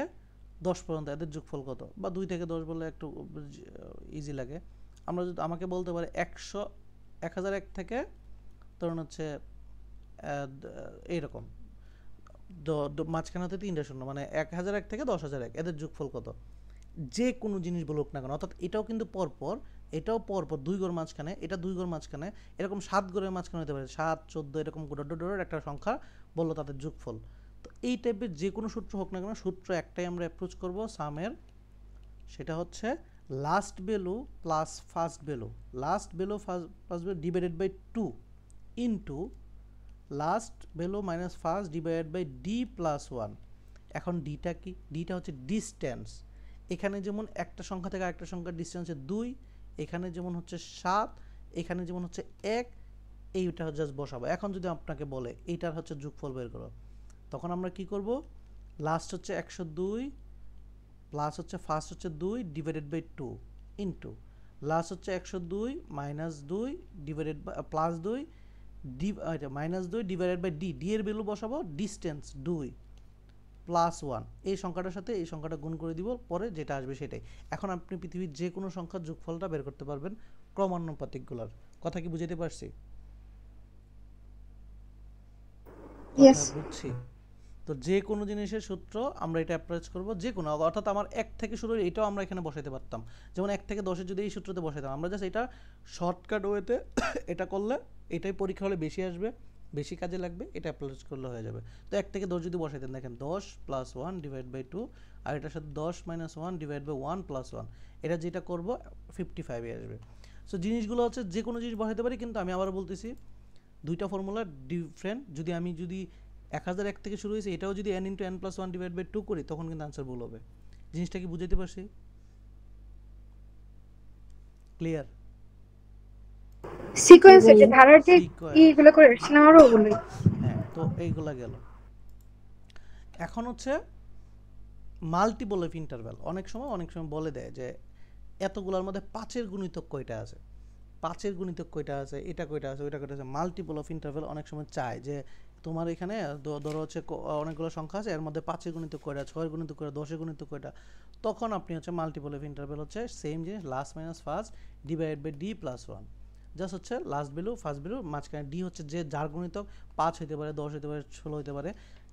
10 পর্যন্ত, এদের যোগফল কত? বা 2 থেকে 10 বললে একটু ইজি লাগে। আমরা যদি, আমাকে বলতে পারে 1001 থেকে ধরুন হচ্ছে এইরকম মাঝখানে হতে 3টা শূন্য, মানে 1001 থেকে 10001, এদের যোগফল কত? যে কোনো জিনিস বলুক না কেন, অর্থাৎ এটাও কিন্তু পরপর, এটাও পরপর 2 ঘর মাঝখানে, এটা 2 ঘর মাঝখানে, এরকম 7 ঘরের মাঝখানে হতে পারে, 7, 14 এরকম একটা সংখ্যা বললো তাদের যোগফল। তো এই টাইপের যে কোনো সূত্র হোক না কেন, সূত্র একটাই আমরা অ্যাপ্রোচ করব সামের, সেটা হচ্ছে last value plus first value, last value first value divided by 2 into last value minus first divided by D plus 1। এখন ডিটা কি? ডিটা হচ্ছে ডিস্টেন্স। এখানে যেমন একটা সংখ্যা থেকে আরেকটা সংখ্যার ডিস্টেন্স হচ্ছে 2, এখানে যেমন হচ্ছে 7, এখানে যেমন হচ্ছে 1, এইটা জাস্ট বসাবো। এখন যদি আপনাকে বলে এইটার হচ্ছে যোগফল বের করো, তখন আমরা কি করব? লাস্ট হচ্ছে 102 প্লাস হচ্ছে ফার্স্ট হচ্ছে 2 ডিভাইডেড বাই 2 ইন্টু লাস্ট হচ্ছে 102 minus 2 divided by plus 2 minus 2 divided by D, D এর ভ্যালু বসাবো, ডিস্টেন্স 2 প্লাস 1, এই সংখ্যাটার সাথে এই সংখ্যাটা গুণ করে দিব, পরে যেটা আসবে সেটাই। এখন আপনি পৃথিবীর যে কোনো সংখ্যার যোগফলটা বের করতে পারবেন ক্রমানুপাতিকগুলোর। কথা কি বুঝাতে পারছি? কথা বুঝছি? তো যে কোনো জিনিসের সূত্র আমরা এটা অ্যাপ্রোচ করব, যে কোনো, অর্থাৎ আমার 1 থেকে শুরু হয়ে এটাও আমরা এখানে বসাইতে পারতাম, যেমন 1 থেকে 10 যদি এই সূত্রতে বসাইতাম, আমরা জাস্ট এটা শর্টকাট ওয়েতে এটা করলে এটাই পরীক্ষা হলে বেশি আসবে, বেশি কাজে লাগবে, এটা অ্যাপ্রোচ করলে হয়ে যাবে। তো 1 থেকে 10 যদি বসাইতেন, দেখেন 10 প্লাস 1 ডিভাইড বাই 2, আর এটার সাথে 10 মাইনাস 1 ডিভাইড বাই 1 প্লাস 1, এটা যেটা করব 55 এ আসবে। সো জিনিসগুলো হচ্ছে যে কোনো জিনিস বসাইতে পারি, কিন্তু আমি আবার বলতেছি দুইটা ফর্মুলা ডিফারেন্ট। যদি 1001 থেকে শুরু হয়েছে, এটাও যদি n into n plus 1 divide by 2 করি, তখন কিন্তু আনসার ভুল হবে। জিনিসটা কি বুঝাইতে পারছি? ক্লিয়ার? সিকোয়েন্স যে ধারার যে এইগুলো করে সিনারও বলি। হ্যাঁ, তো এইগুলা গেল। এখন হচ্ছে মাল্টিপল অফ ইন্টারভ্যাল। অনেক সময় বলে দেয় যে এতগুলোর মধ্যে 5-এর গুণিতক কয়টা আছে, 5-এর গুণিতক কয়টা আছে, এটা কয়টা আছে, ওইটা কয়টা আছে। মাল্টিপল অফ ইন্টারভ্যাল অনেক সময় চায় যে তোমার এখানে ধরো হচ্ছে অনেকগুলো সংখ্যা আছে, এর মধ্যে 5-এর গুণিতক কয়টা, 6-এর গুণিতক কয়টা, 10-এর গুণিতক কয়টা, তখন আপনি হচ্ছে মাল্টিপল অফ ইন্টারভ্যাল হচ্ছে সেম জিনিস, last minus first divide by D plus 1, just হচ্ছে লাস্ট ভ্যালু ফার্স্ট ভ্যালু মাঝখানে ডি হচ্ছে যে যার গুণিতক 5 হতে পারে, 10 হতে পারে, 16 হতে পারে,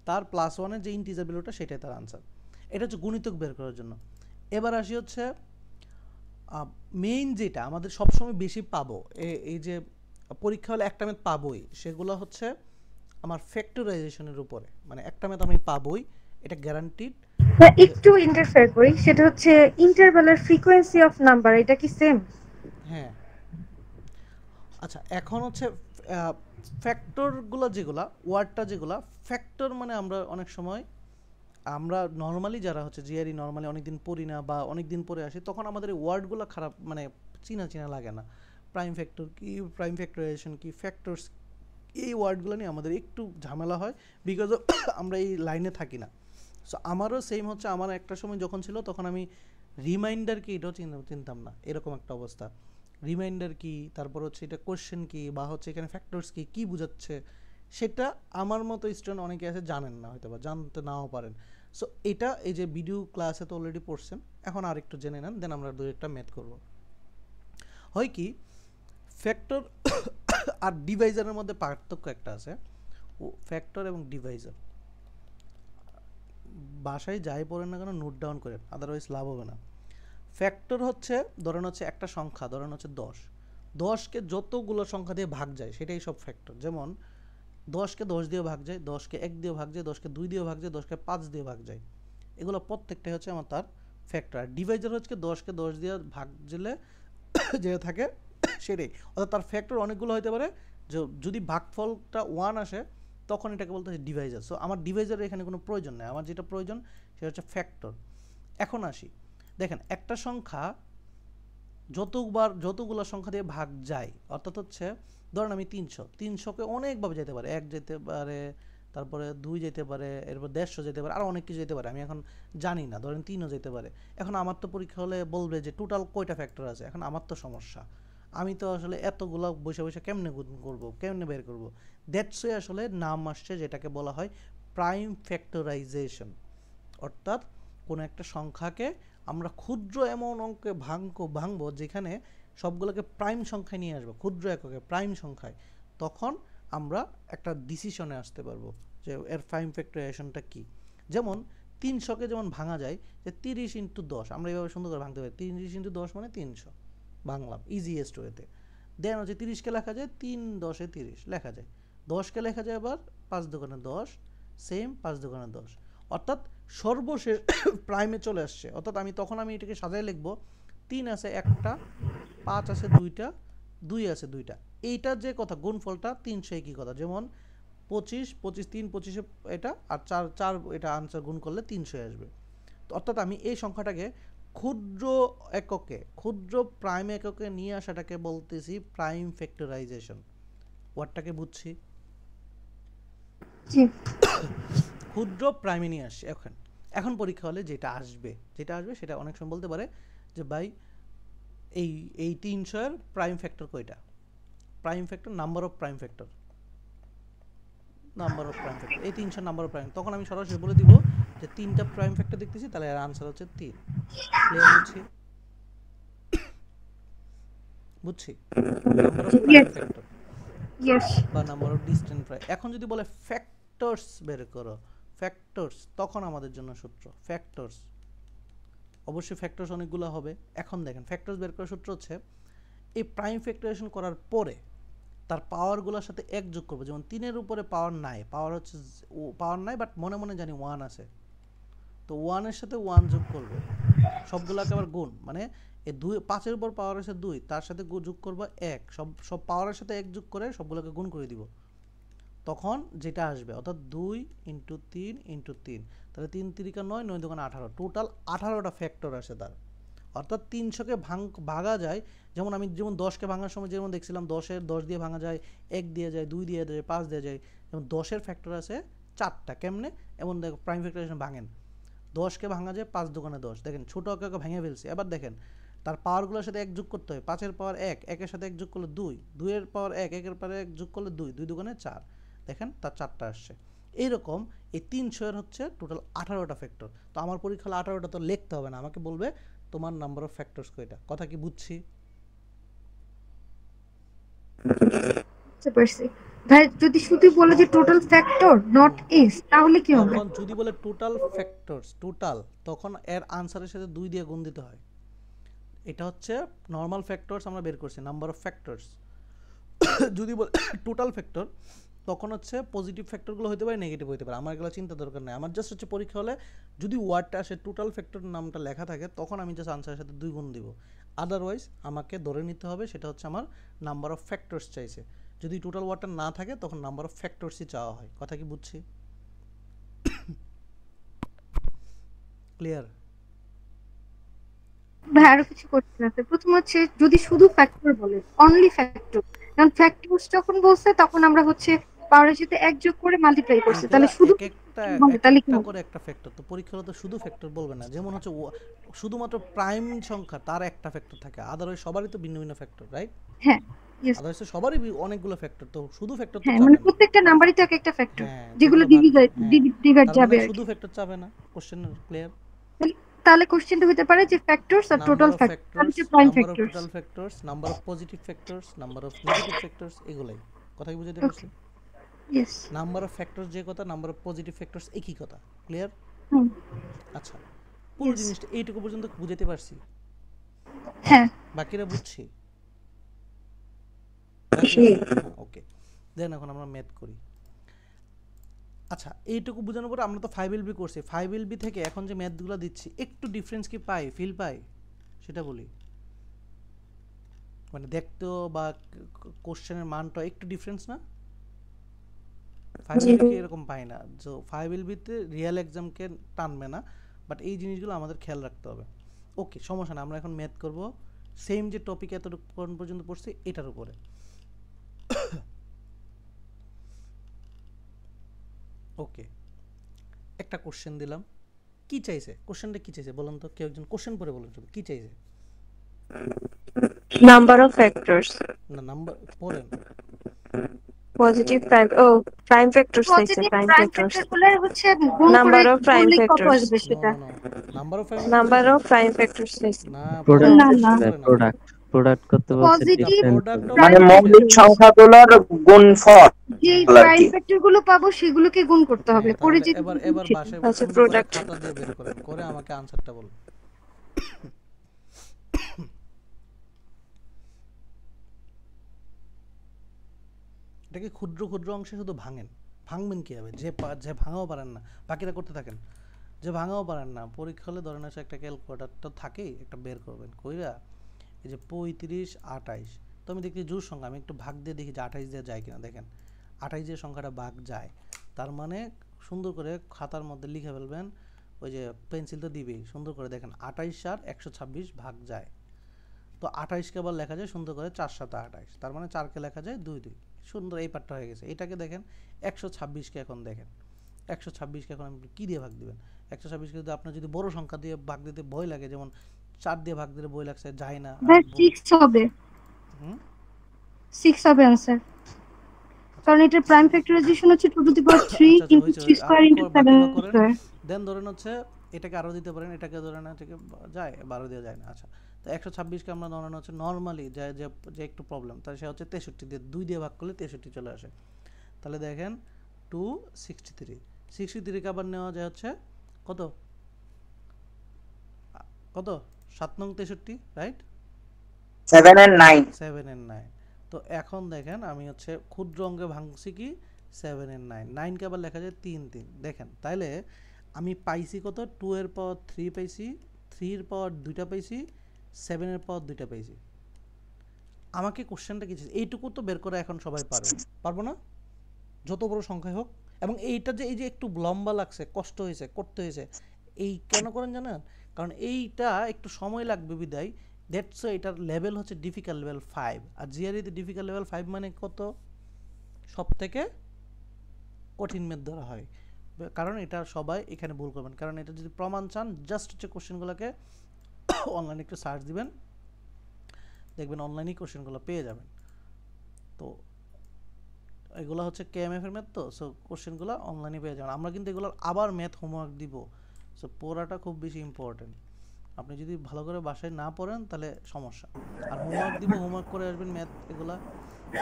তার প্লাস 1-এর যে ইন্টিজার ভ্যালুটা সেটাই তার আনসার। এটা হচ্ছে গুণিতক বের করার জন্য। এবার আসি হচ্ছে মেইন যেটা আমাদের সবসময় বেশি পাবো, এই যে পরীক্ষা হলে একটা ম্যাথ পাবোই, সেগুলো হচ্ছে আমার ফ্যাক্টরাইজেশনের উপরে, মানে একটা ম্যাথ আমি পাবোই, এটা গ্যারান্টিড। একটু ইন্টারফেয়ার করি, সেটা হচ্ছে ইন্টারভ্যালের ফ্রিকোয়েন্সি অফ নাম্বার, এটা কি সেম? হ্যাঁ, আচ্ছা, এখন হচ্ছে ফ্যাক্টরগুলো যেগুলা, ওয়ার্ডটা যেগুলা ফ্যাক্টর, মানে আমরা অনেক সময় আমরা নর্মালি যারা হচ্ছে জিআরই নর্মালি অনেকদিন পড়ি না বা অনেকদিন পরে আসি, তখন আমাদের এই ওয়ার্ডগুলো খারাপ, মানে চিনা লাগে না। প্রাইম ফ্যাক্টর কি, প্রাইম ফ্যাক্টরাইজেশন কি, ফ্যাক্টরস, এই ওয়ার্ডগুলো নিয়ে আমাদের একটু ঝামেলা হয়, বিকজ আমরা এই লাইনে থাকি না। সো আমারও সেম হচ্ছে, আমার একটা সময় যখন ছিল তখন আমি রিমাইন্ডার কি এটাও চিনতাম না, এরকম একটা অবস্থা। রিমাইন্ডার কি, তারপর হচ্ছে এটা কোশ্চেন কি, বা হচ্ছে এখানে ফ্যাক্টরস কি, কী বোঝাচ্ছে, সেটা আমার মতো স্টুডেন্ট অনেকে আছে জানেন না, হয়তো বা জানতে নাও পারেন। সো এটা এই যে ভিডিও ক্লাসে তো অলরেডি পড়ছেন, এখন আর একটু জেনে নেন, দেন আমরা 2-একটা ম্যাথ করব। হয় কি, ফ্যাক্টর আর ডিভাইজারের মধ্যে পার্থক্য একটা আছে, ও ফ্যাক্টর এবং ডিভাইজার। বাসায় যাই পড়েন না কেন নোট ডাউন করেন, আদারওয়াইজ লাভ হবে না। ফ্যাক্টর হচ্ছে ধরেন হচ্ছে একটা সংখ্যা, ধরেন হচ্ছে 10, 10কে যতগুলো সংখ্যা দিয়ে ভাগ যায় সেটাই সব ফ্যাক্টর। যেমন 10কে 10 দিয়ে ভাগ যায়, 10কে 1 দিয়ে ভাগ যায়, 10কে 2 দিয়ে ভাগ যায়, 10কে 5 দিয়ে ভাগ যায়, এগুলো প্রত্যেকটাই হচ্ছে আমার তার ফ্যাক্টর। আর ডিভাইজার হচ্ছে 10কে 10 দিয়ে ভাগ দিলে যে থাকে সেটাই, অর্থাৎ তার ফ্যাক্টর অনেকগুলো হতে পারে। যদি ভাগফলটা 1 আসে তখন এটাকে বলতে হয় ডিভাইজার। সো আমার ডিভাইজারের এখানে কোনো প্রয়োজন নেই, আমার যেটা প্রয়োজন সেটা হচ্ছে ফ্যাক্টর। এখন আসি, দেখেন একটা সংখ্যা যতগুলো সংখ্যা দিয়ে ভাগ যায়, অর্থাৎ হচ্ছে ধরেন আমি 300কে অনেকভাবে যেতে পারে, 1 যেতে পারে, তারপরে 2 যেতে পারে, এরপর 150 যেতে পারে, আর অনেক কিছু যেতে পারে, আমি এখন জানি না, ধরেন 3ও যেতে পারে। এখন আমার তো পরীক্ষা হলে বলবে যে টোটাল কয়টা ফ্যাক্টর আছে, এখন আমার তো সমস্যা, আমি তো আসলে এতগুলো বসে বসে কেমনে গুণ করব, কেমনে বের করব। দ্যাটস ওয়ে আসলে নাম আসছে যেটাকে বলা হয় প্রাইম ফ্যাক্টরাইজেশন, অর্থাৎ কোনো একটা সংখ্যাকে আমরা ক্ষুদ্র এমন অঙ্কে ভাঙবো যেখানে সবগুলোকে প্রাইম সংখ্যায় নিয়ে আসবো, ক্ষুদ্র এককে প্রাইম সংখ্যায়, তখন আমরা একটা ডিসিশনে আসতে পারবো যে এর প্রাইম ফ্যাক্টরাইজেশনটা কি। যেমন 300কে যেমন ভাঙা যায় যে 30 × 10, আমরা এইভাবে সুন্দর করে ভাঙতে পারি, 30 × 10 মানে 300, বাংলা ইজিয়েস্ট ওয়েতে। দেন হচ্ছে 30কে লেখা যায় 3 10 এ 30 লেখা যায়, 10কে লেখা যায় আবার 5 দোকানে 10, সেম 5 দোকানে 10, অর্থাৎ সর্বশেষ প্রাইমে চলে আসছে। অর্থাৎ আমি এটাকে সাজায় লিখবো 3 আছে একটা, 5 আছে দুইটা, 2 আছে দুইটা, এইটা যে কথা গুণফলটা 300 একই কথা। যেমন 25 25 3 25 এটা, আর 4 4 এটা আনসার গুণ করলে 300 আসবে। তো অর্থাৎ আমি এই সংখ্যাটাকে ক্ষুদ্র এককে, ক্ষুদ্র প্রাইম এককে নিয়ে আসাটাকে বলতেছি প্রাইম ফ্যাক্টরাইজেশন। ওয়ার্ডটাকে বুঝছি? জি ক্ষুদ্র প্রাইমে নিয়ে আসছে। এখন পরীক্ষা হলে যেটা আসবে সেটা অনেক সময় বলতে পারে যে ভাই এই 300 এর প্রাইম ফ্যাক্টর কয়টা, prime factor number of prime factor, এই 300 নাম্বার অফ প্রাইম, তখন আমি সরাসরি বলে দিব যে 3টা প্রাইম ফ্যাক্টর দেখতেছি, তাহলে এর আনসার হচ্ছে 3। ক্লিয়ার? বুঝছি number of prime factor yes বা নাম্বার অফ ডিসটেন্ট প্রাইম। এখন যদি বলে ফ্যাক্টরস বের করো, ফ্যাক্টরস, তখন আমাদের জন্য সূত্র ফ্যাক্টরস, অবশ্যই ফ্যাক্টরস অনেকগুলো হবে। এখন দেখেন ফ্যাক্টরস বের করার সূত্র হচ্ছে এই প্রাইম ফ্যাক্টরাইজেশন করার পরে তার পাওয়ারগুলোর সাথে 1 যোগ করব। যেমন 3 এর উপরে পাওয়ার নাই, পাওয়ার নাই বাট মনে মনে জানি 1 আছে, তো 1 এর সাথে 1 যোগ করব, সবগুলোকে আবার গুণ, মানে এই 5 এর উপর পাওয়ার আছে 2, তার সাথে যোগ করব 1, সব পাওয়ারের সাথে 1 যোগ করে সবগুলোকে গুণ করে দিব, তখন যেটা আসবে অর্থাৎ 2 × 3 × 3, তাহলে 3 3 9 9 2 18, টোটাল 18টা ফ্যাক্টর আসে তার। অর্থাৎ 300কে ভাঙা যায়, যেমন 10কে ভাঙার সময় যেমন দেখছিলাম 10 দিয়ে ভাঙা যায়, 1 দিয়ে যায়, 2 দিয়ে যায়, 5 দিয়ে যায়, যেমন 10-এর ফ্যাক্টর আছে 4টা। কেমনে? এমন দেখো প্রাইম ফ্যাক্টরাইজেশন ভাঙেন, 10কে ভাঙা যায় 5 দোকানে 10, দেখেন ছোট অঙ্ককে ভেঙে ফেলছে। এবার দেখেন তার পাওয়ারগুলোর সাথে 1 যোগ করতে হয়, 5-এর পাওয়ার 1, 1-এর সাথে 1 যোগ করলে 2, 2-এর পাওয়ার 1, 1-এর পাওয়ার 1 যোগ করলে 2, 2 দোকানে 4, দেখেন তার 4টা আসছে। এইরকম এই 300-এর হচ্ছে টোটাল 18টা ফ্যাক্টর। তো আমার পরীক্ষা হলে 18টা তো লিখতে হবে না, আমাকে বলবে তোমার নাম্বার অফ ফ্যাক্টরস কয়টা। কথা কি বুঝছি? বুঝতে পারছি ভাই। যদি শুধু বলে যে টোটাল ফ্যাক্টর নট এক্স, তাহলে কি হবে? এখন যদি বলে টোটাল ফ্যাক্টরস, টোটাল, তখন এর আনসারের সাথে 2 দিয়ে গুণ দিতে হয়। এটা হচ্ছে নরমাল ফ্যাক্টরস আমরা বের করছি, নাম্বার অফ ফ্যাক্টরস। যদি বলে টোটাল ফ্যাক্টর, তখন হচ্ছে পজিটিভ ফ্যাক্টরগুলো হতে পারে, নেগেটিভ হতে পারে, আমার এগুলো চিন্তা দরকার নেই। আমার জাস্ট হচ্ছে পরীক্ষা হলে যদি ওয়ার্ডটা আসে টোটাল ফ্যাক্টর নামটা লেখা থাকে, তখন আমি জাস্ট আনসারের সাথে 2 গুণ দিব। আদারওয়াইজ আমাকে ধরে নিতে হবে সেটা হচ্ছে আমার নাম্বার অফ ফ্যাক্টরস চাইছে। যদি টোটাল ওয়ার্ডটা না থাকে তখন নাম্বার অফ ফ্যাক্টরসই চাওয়া হয়। কথা কি বুঝছি? ক্লিয়ার? ভাই আরো কিছু করতে আছে। প্রথম হচ্ছে যদি শুধু ফ্যাক্টর বলে, অনলি ফ্যাক্টর, কারণ ফ্যাক্টরস যখন বলছে তখন আমরা হচ্ছে পাওয়ারের সাথে 1 যোগ করে মাল্টিপ্লাই করছি, তাহলে শুধু তাহলে কি করে একটা ফ্যাক্টর, তো পরীক্ষায় তো শুধু ফ্যাক্টর বলবে না। যেমন হচ্ছে শুধুমাত্র প্রাইম সংখ্যা তার একটা ফ্যাক্টর থাকে, আদারওয়াইজ সবারই তো ভিন্ন ভিন্ন ফ্যাক্টর, রাইট? হ্যাঁ আদারওয়াইজ সবারই অনেকগুলো ফ্যাক্টর, তো শুধু ফ্যাক্টর তো হ্যাঁ, চাবে মানে না। প্রত্যেকটা নাম্বারই তো একটা ফ্যাক্টর, হ্যাঁ, যেগুলো ডিভাইড যাবে আর শুধু ফ্যাক্টর চাবে না। Question clear? তাহলে কোশ্চেনটা হতে পারে যে ফ্যাক্টরস আর total factor, prime factors, total factors, number of positive factors, number of negative factors, এগুলাই। কথা কি বুঝাতে পারছি? ইয়েস। নাম্বার অফ ফ্যাক্টরস যে কথা, নাম্বার অফ পজিটিভ ফ্যাক্টরস একই কথা। ক্লিয়ার? হুম, আচ্ছা, পুরো Yes. জিনিসটা এইটুকু পর্যন্ত বুঝাতে পারছি, হ্যাঁ বাকিরা বুঝছি? জি। হ্যাঁ, ওকে। দেন এখন আমরা ম্যাথ করি। আচ্ছা, এইটুকু বোঝানোর পর আমরা তো 5LB করছি, 5LB থেকে এখন যে ম্যাথগুলো দিচ্ছি একটু ডিফারেন্স কি পাই, ফিল পাই, সেটা বলি। মানে দেখতেও বা কোশ্চেনের মানটা একটু ডিফারেন্স না? 5LB কে এরকম পাই না, তো 5LB তে রিয়েল এক্সামকে টানবে না, বাট এই জিনিসগুলো আমাদের খেয়াল রাখতে হবে। ওকে, সমস্যা না, আমরা এখন ম্যাথ করব সেম যে টপিক এতটুকু পর্যন্ত পড়ছি এটার উপরে। ওকে, একটা কোশ্চেন দিলাম, কি চাইছে, কোশ্চেনটা কি চাইছে বলুন তো, কেউ একজন কোশ্চেন পড়ে বলুন শুধু কি চাইছে। Number of factors. না, নাম্বার পড়েন। Positive prime. Oh, prime factors চাইছে positive prime prime factors. Factor গুলো হচ্ছে গুণ করে Number of prime করলে কত factors. আসবে নো সেটা? No no, number of family Number of prime factors চাইছে। না, প্রোডাক্ট না, পড়েন, না। কোশ্চেন পড়েন। প্রোডাক্ট প্রোডাক্ট করতে বলছে পজিটিভ ডিফারেন্ট প্রোডাক্ট অফ মানে prime মৌলিক factor। সংখ্যাগুলোর গুণফল যে আর প্রাইম কি। ফ্যাক্টর গুলো পাবো সেগুলোকে গুণ করতে হবে, হ্যাঁ, পরে তাহলে যেটা এবার বলবো এবার সেটা। বাসায় আচ্ছা, সুন্দর করে product. খাতা দিয়ে বের করেন, করে আমাকে আনসারটা বলুন। এটাকে ক্ষুদ্র ক্ষুদ্র অংশে শুধু ভাঙবেন কিভাবে, যে ভাঙাও পারেন না, বাকিরা করতে থাকেন, যে ভাঙাও পারেন না, পরীক্ষা হলে ধরেন আছে একটা ক্যালকুলেটার তো থাকেই, একটা বের করবেন, কইরা এই যে 35 28, তো আমি দেখি জোর সংখ্যা, আমি একটু ভাগ দিয়ে দেখি যে 28 দিয়ে যায় কিনা, দেখেন 28 যে সংখ্যাটা ভাগ যায়, তার মানে সুন্দর করে খাতার মধ্যে লিখে ফেলবেন, ওই যে পেন্সিল তো দিবেই, সুন্দর করে দেখেন 28 আর 126 ভাগ যায়, তো 28কে আবার লেখা যায় সুন্দর করে 4 7 28, তার মানে 4কে লেখা যায় 2 2, সুন্দর, এই পার্টটা হয়ে গেছে। এটাকে দেখেন 126কে এখন দেখেন 126কে এখন আপনি কী দিয়ে ভাগ দিবেন, 126কে যদি আপনার যদি বড় সংখ্যা দিয়ে ভাগ দিতে ভয় লাগে, যেমন 4 দিয়ে ভাগ দিলে ভয় লাগছে, যায় না, দ্যাট 6 হবে, হুম, 6 হবে आंसर, কারণ এটার প্রাইম ফ্যাক্টরাইজেশন হচ্ছে 2 টু দি পাওয়ার 3 আচ্ছা আচ্ছা, ইনটু হয়েছে, 3 স্কয়ার আপনি ইনটু 7 বাকিগুলো করেন। স্কয়ার। দেন ধরেন হচ্ছে এটাকে আরও দিতে পারেন, এটাকে ধরেন থেকে যায় 12 দিয়ে যায় না। আচ্ছা, তো 126কে আমরা ধরেন হচ্ছে নর্মালি যে যে যে একটু প্রবলেম, তাহলে সে হচ্ছে 63 দিয়ে 2 দিয়ে ভাগ করলে 63 চলে আসে, তাহলে দেখেন 263, 63কে আবার নেওয়া যায় হচ্ছে কত কত 7 নং 63, রাইট, 7 and 9। 7 and 9। তো এখন দেখেন আমি হচ্ছে ক্ষুদ্র অঙ্কে ভাঙছি কি 7 and 9, 9কে আবার লেখা যায় 3 3, দেখেন তাইলে আমি পাইছি কত, 2 এর পাওয়ার 3 পাইছি, 3 এর পাওয়ার 2টা পাইছি, 7 এর পাওয়ার 2টা পাইছি। আমাকে কোশ্চেনটা কি, এইটুকু তো বের করে এখন সবাই পারবে, পারবো না, যত বড় সংখ্যাই হোক। এবং এইটা যে এই যে একটু লম্বা লাগছে, কষ্ট হয়েছে, করতে হয়েছে, এই কেন করেন জানেন, কারণ এইটা একটু সময় লাগবে বিদায়, দ্যাটস এটার লেভেল হচ্ছে ডিফিকাল্ট লেভেল 5, আর জিআরইতে ডিফিকাল্ট লেভেল 5 মানে কত, সব থেকে কঠিন ম্যাথ ধরা হয়, কারণ এটা সবাই এখানে ভুল করবেন, কারণ এটা যদি প্রমাণ চান জাস্ট হচ্ছে কোশ্চেনগুলোকে অনলাইনে একটু সার্চ দিবেন, দেখবেন অনলাইনেই কোশ্চেনগুলো পেয়ে যাবেন। তো এগুলো হচ্ছে কেএমএফ এর ম্যাথ, তো সো কোশ্চেনগুলো অনলাইনে পেয়ে যাবেন। আমরা কিন্তু এগুলোর আবার ম্যাথ হোমওয়ার্ক দিব, সো পড়াটা খুব বেশি ইম্পর্টেন্ট, আপনি যদি ভালো করে বাসায় না পড়েন তাহলে সমস্যা। আর হোমওয়ার্ক দিব, হোমওয়ার্ক করে আসবেন ম্যাথ, এগুলা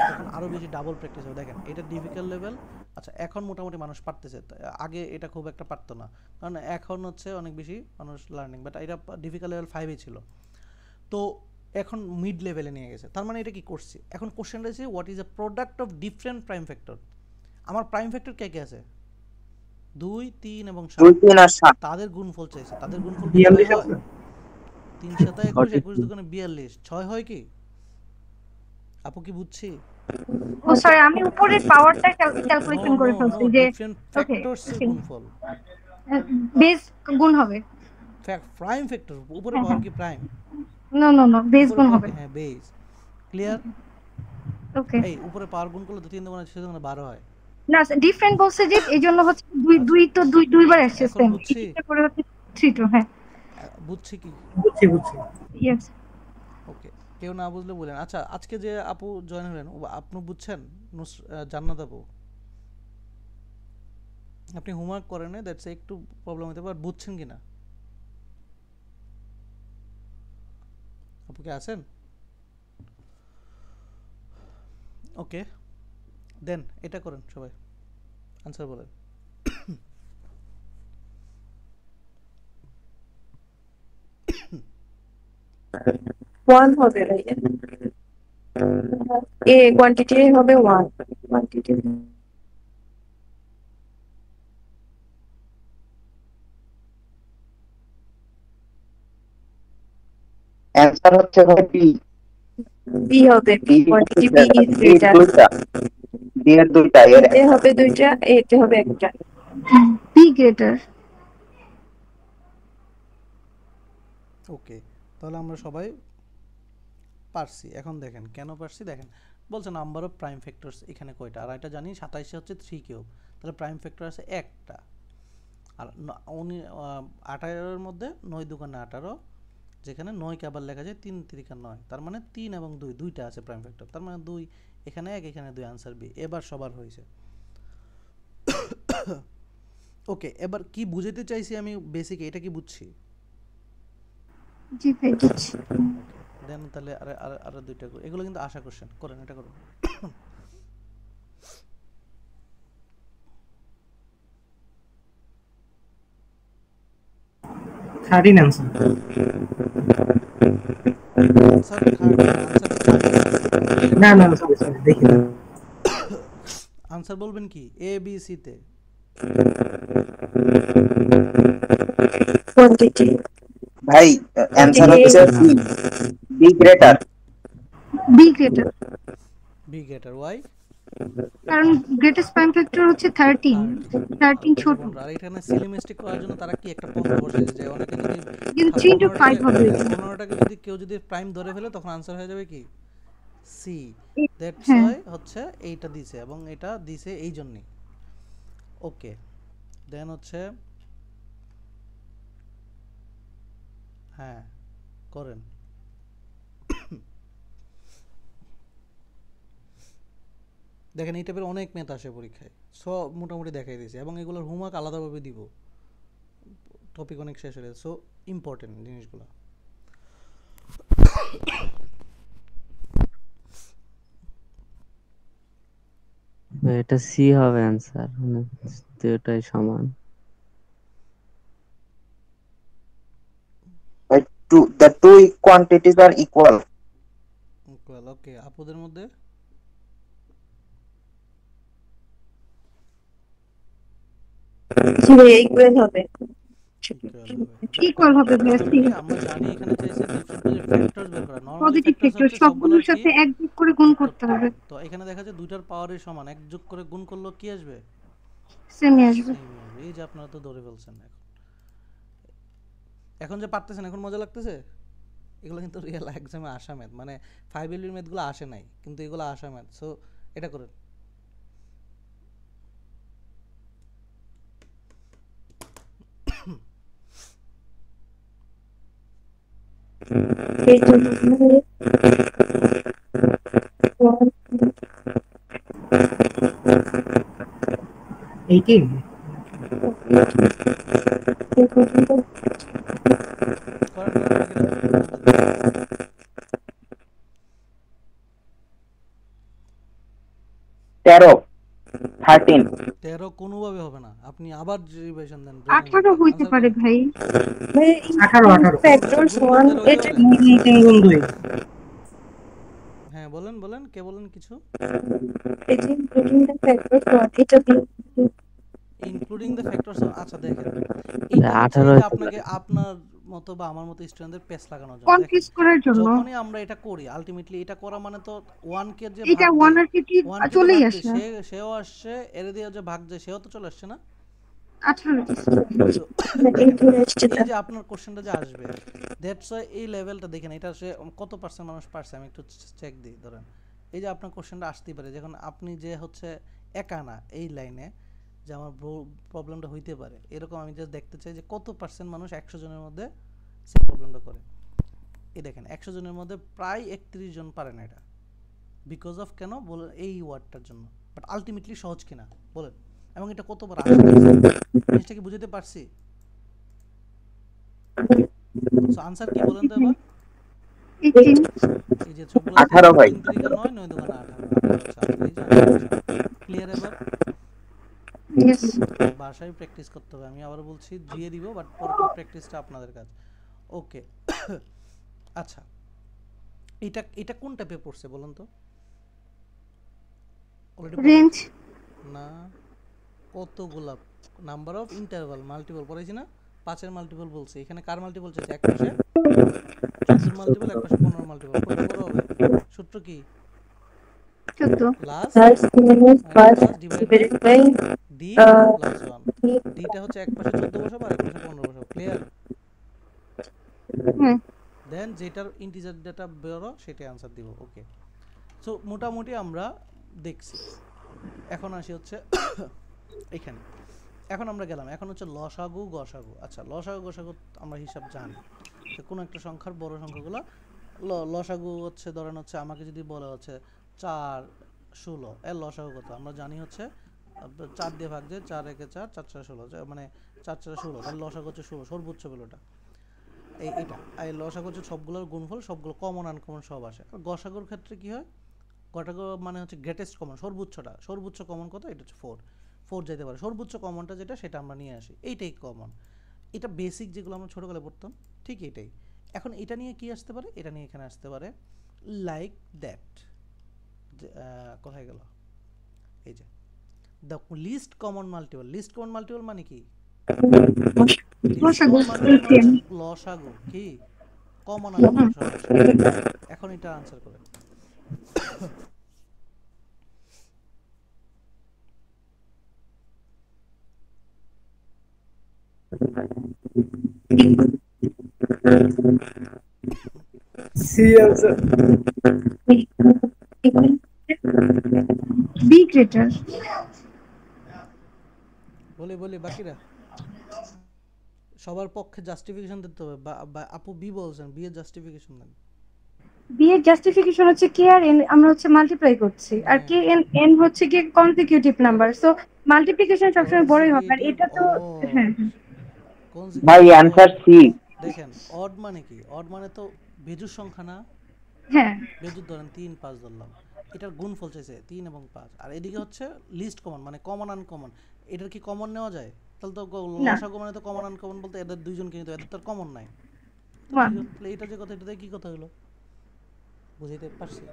তখন আরও বেশি ডাবল প্র্যাকটিস হবে। দেখেন এটা ডিফিকাল্ট লেভেল, আচ্ছা এখন মোটামুটি মানুষ পারতেছে, আগে এটা খুব একটা পারতো না, কারণ এখন হচ্ছে অনেক বেশি মানুষ লার্নিং, বাট এটা ডিফিকাল্ট লেভেল 5-এ ছিল, তো এখন মিড লেভেলে নিয়ে গেছে, তার মানে এটা কি করছে, এখন কোশ্চেন রয়েছে what is a product of different prime factor. আমার প্রাইম ফ্যাক্টর কে কে আছে, 2 3 এবং 2 7, 3 আর 7। তাদের গুণফল চাইছে, তাদের গুণফল কি 42 6 হয়, আছে। 3 7 21, 21 42 দুগুণে 42, 6 হয় কি, আপু কি বুঝছি? ও সরি, আমি উপরের পাওয়ারটা ক্যালকুলেশন করে ফেলছি যে ডিফারেন্ট ফ্যাক্টরস এর ওকে গুণফল, বেস গুণ হবে। প্রাইম ফ্যাক্টর, উপরে হ্যাঁ, পাওয়ার হ্যাঁ। কি prime, no no no, base গুণ হবে। হ্যাঁ বেস, ক্লিয়ার। ওকে, এই উপরে পাওয়ার গুণ করলে তো 3 দুগুণে 6 দুগুণে 12 হয়। না ডিফারেন্ট বলছে যে এই জন্য হচ্ছে দুই দুই তো দুইবার আসছে এখন সেম, বুঝছি, এটা করে হচ্ছে 3 টু। হ্যাঁ, বুঝছি কি, বুঝছি। ইয়েস। ওকে, কেউ না বুঝলে বলেন। আচ্ছা, আজকে যে আপু জয়েন হলেন, আপনি বুঝছেন, জান্নাত আপু আপনি হোমওয়ার্ক করেন না, দ্যাটস একটু প্রবলেম হতে পারে, বুঝছেন কিনা, আপু কি আছেন? ওকে, দেন এটা করেন সবাই, আনসার বলেন। 1 হবে ভাইয়া। এ কোয়ান্টিটি হবে 1 কোয়ান্টিটি। অ্যান্সার হচ্ছে ভাই বি। বি হবে, B quantity B is B এর গ্রেটার। দুইটা, বি এর দুইটা, এর এতে হবে দুইটা, এতে হবে একটা। B greater. ওকে, তাহলে আমরা সবাই পারছি। এখন দেখেন কেন পারছি, দেখেন বলছে নাম্বার অফ প্রাইম ফ্যাক্টরস এখানে কয়টা, আর এটা জানি 27 হচ্ছে 3 কিউব, তাহলে প্রাইম ফ্যাক্টর আছে একটা। আর 18 এর মধ্যে 9 দুগুণে 18, যেখানে 9 কে আবার লেখা যায় 3 3 9, তার মানে 3 এবং 2 দুইটা আছে প্রাইম ফ্যাক্টর, তার মানে 2 এখানে 1 এখানে 2, আনসার বি। এবার সবার হয়েছে। ওকে, এবার কি বুঝাতে চাইছি আমি বেসিক, এটা কি বুঝছি? জি ভাই বুঝছি। দেন তাহলে আর দুইটা এগুলো কিন্তু আশা কোশ্চেন করেন, এটা করুন। 13 অ্যান্সার। আনসার 30, না না সরি সরি দেখি না। আনসার বলবেন কি এ বি সি তে? কোয়ান্টিটি ভাই অ্যান্সার হচ্ছে B, B greater. B greater, B greater, why? কারণ গ্রেটেস্ট প্রাইম ফ্যাক্টর হচ্ছে 13, 13 ছোট, আর এখানে সিলিমিস্টিক করার জন্য তারা কি একটা পন্থা বসাইছে যে অনেকে যদি কিন্তু 3 into 5 হবে। 15টাকে যদি কেউ যদি প্রাইম ধরে ফেলে তখন আনসার হয়ে যাবে কি সি। দ্যাটস হ্যাঁ। ওয়াই হচ্ছে এইটা দিছে, এবং এটা দিছে এই জন্যই। ওকে, দেন হচ্ছে হ্যাঁ করেন। দেখেন এই টাইপের অনেক ম্যাথ আসে পরীক্ষায়, সব মোটামুটি দেখাই দিয়েছে, এবং এগুলোর হোমওয়ার্ক আলাদাভাবে দিব, টপিক অনেক শেষ হয়ে গেছে, সো ইম্পর্টেন্ট জিনিসগুলো। এটা সি হবে অ্যান্সার, মানে দুটোই সমান। ভাই the two quantities are equal. ওকে, আপুদের মধ্যে জি ভাইয়া ইকুয়াল হবে। ইকুয়াল হবে ভাই, সি। আমরা জানি এখানে চাইছে ডিফারেন্ট ফ্যাক্টরস বের করা, নরমালি পজিটিভ ফ্যাক্টরস ফ্যাক্টর হচ্ছে সবগুলোর সবগুলোর কি সাথে এক যোগ করে গুণ করতে হবে, তো এখানে দেখা যায় দুইটার পাওয়ারই সমান, এক যোগ করে গুণ করলে কি আসবে? সেমই আসবে। Same আসবে। এই যে আপনারা তো ধরে ফেলছেন। এখন যে পারতেছেন, এখন মজা লাগতেছে? এগুলো কিন্তু রিয়েল এক্সামে আসা ম্যাথ, মানে 5 ভ্যালুর ম্যাথগুলো আসে নাই, কিন্তু এগুলো আসা ম্যাথ, সো এটা করেন। এই জন্য 18 13 কোনোভাবে হবে না, আপনি আবার রিভিশন দেন। 18 হইতে পারে ভাই। 18 ফ্যাক্টরস 1 এটা 3 গুণ 2। হ্যাঁ বলেন বলেন, কে বলেন কিছু? এটা ইনক্লুডিং দ্য ফ্যাক্টরস 1 এটা ইনক্লুডিং দ্য ফ্যাক্টরস। আচ্ছা দেখেন, এটা হচ্ছে 18 যে আপনাকে আপনার মতো বা আমার মতো স্টুডেন্টদের পেস লাগানোর জন্য। কনফিউজ করার জন্য যখনই আমরা এটা করি, আলটিমেটলি এটা করা মানে তো 1 কে যে এটা ভাগ 1 দেয়, আর কি 1 কে চলেই ভাগ আসে। দেয়, সেও আসছে, এর দিয়ে যে ভাগ দেয় সেও তো চলে আসছে না? 18 এই যে আপনার কোশ্চেনটা যে আসবে, দ্যাটস ওয়াই এই লেভেলটা দেখেন, এটা সে কত পার্সেন্ট মানুষ পারছে আমি একটু চেক দিই। ধরেন এই যে আপনার কোশ্চেনটা আসতেই পারে, যখন আপনি যে হচ্ছে একা না এই লাইনে, যে আমার প্রবলেমটা হইতে পারে, এরকম আমি জাস্ট দেখতে চাই যে কত পার্সেন্ট মানুষ 100 জনের মধ্যে সেম প্রবলেমটা করে। এই দেখেন 100 জনের মধ্যে প্রায় 31 জন পারে না এটা, বিকজ অফ কেন বলেন, এই ওয়ার্ডটার জন্য। বাট আলটিমেটলি সহজ কিনা বলেন, এবং এটা কতবার আসে, জিনিসটা কি বুঝতে পারছি? সো আনসার কি বলেন তো এবার? 18 এই যে সবগুলো 18 ভাই। 3 3 9 9 2 18 ক্লিয়ার? এবার ইয়েস। বাসায় প্র্যাকটিস করতে হবে, আমি আবার বলছি দিয়ে দিব, বাট পরে প্র্যাকটিসটা আপনাদের কাজ। ওকে, আচ্ছা, এটা এটা কোন টাইপে পড়ছে বলুন তো? অলরেডি রেঞ্জ না, কতগুলা নাম্বার অফ ইন্টারভাল মাল্টিপল পড়েছি না? 5 এর মাল্টিপল বলছি, এখানে কার মাল্টিপল চাইছে? এক পাশে 14 মাল্টিপল, এক পাশে 15 মাল্টিপল, কোনটা বড় হবে? সূত্র কি? 14 last Plus minus plus 1 divide by divided by D uh, plus 1। ডিটা হচ্ছে এক পাশে 14 বসাবো আর এক পাশে 15 বসাবো, ক্লিয়ার? হুম দেন যেটার ইন্টিজার ডেটা বেরো সেটাই আনসার দিব। ওকে, সো মোটামুটি আমরা দেখছি। এখন আসি হচ্ছে এখানে, এখন আমরা গেলাম, এখন হচ্ছে লসাগু গসাগু। আচ্ছা, লসাগু গসাগু আমরা হিসাব জানি, তো কোনো একটা সংখ্যার বড় সংখ্যাগুলো লসাগু হচ্ছে, ধরেন হচ্ছে আমাকে যদি বলে হচ্ছে 4 16, এর লসাগু কত আমরা জানি হচ্ছে 4 দিয়ে ভাগ যে 4 একে 4, 4 4 16, মানে 4 4 16, তাহলে লসাগু হচ্ছে 16, সর্বোচ্চ ভ্যালুটা এটা। এই লসাগু হচ্ছে সবগুলোর গুণফল, সবগুলো কমন আনকমন সব আসে। আর গসাগুর ক্ষেত্রে কি হয়? গসাগু মানে হচ্ছে গ্রেটেস্ট কমন, সর্বোচ্চটা, সর্বোচ্চ কমন কত? এটা হচ্ছে 4 যেতে পারে, সর্বোচ্চ কমনটা যেটা সেটা আমরা নিয়ে আসি, এইটাই কমন। এটা বেসিক যেগুলো আমরা ছোটবেলায় পড়তাম, ঠিক এটাই। এখন এটা নিয়ে কি আসতে পারে? এটা নিয়ে এখানে আসতে পারে লাইক দ্যাট। কোথায় গেল? এই যে the list common multiple. List common multiple মানে কি? লিস্ট লসাগু কমন মাল্টিপল মানে 10 হচ্ছে লসাগু কি কমন আনকমন সব আসে। এখন এটা আনসার করে। C answer. বি গ্রেটার বলি বাকিরা সবার পক্ষে জাস্টিফিকেশন দিতে হবে। আপু বি বলছেন, বি এর জাস্টিফিকেশন দেন। বি এর জাস্টিফিকেশন হচ্ছে কে আর এন আমরা হচ্ছে মাল্টিপ্লাই করছি, আর কে এন এন হচ্ছে কি কনসিকিউটিভ নাম্বার, সো মাল্টিপ্লিকেশন সবসময় বড়ই হবে। আর এটা তো হ্যাঁ ভাই অ্যান্সার সি। দেখেন, অড মানে কি? অড মানে তো বেজুর সংখ্যা না? হ্যাঁ বেজুর ধরেন 3 5 ধরলাম, এটার গুণফল চাইছে 3 এবং 5। আর এদিকে হচ্ছে লিস্ট কমন মানে কমন আনকমন, এটার কি কমন নেওয়া যায়? তাহলে তো না লসাগু মানে তো কমন আনকমন বলতে এদের দুইজনকে নিতে, এদের তো কমন নাই, তো 1 দুইজন। তাহলে এটা যে কথা, এটাতে কি কথা হলো? বুঝাইতে পারছি?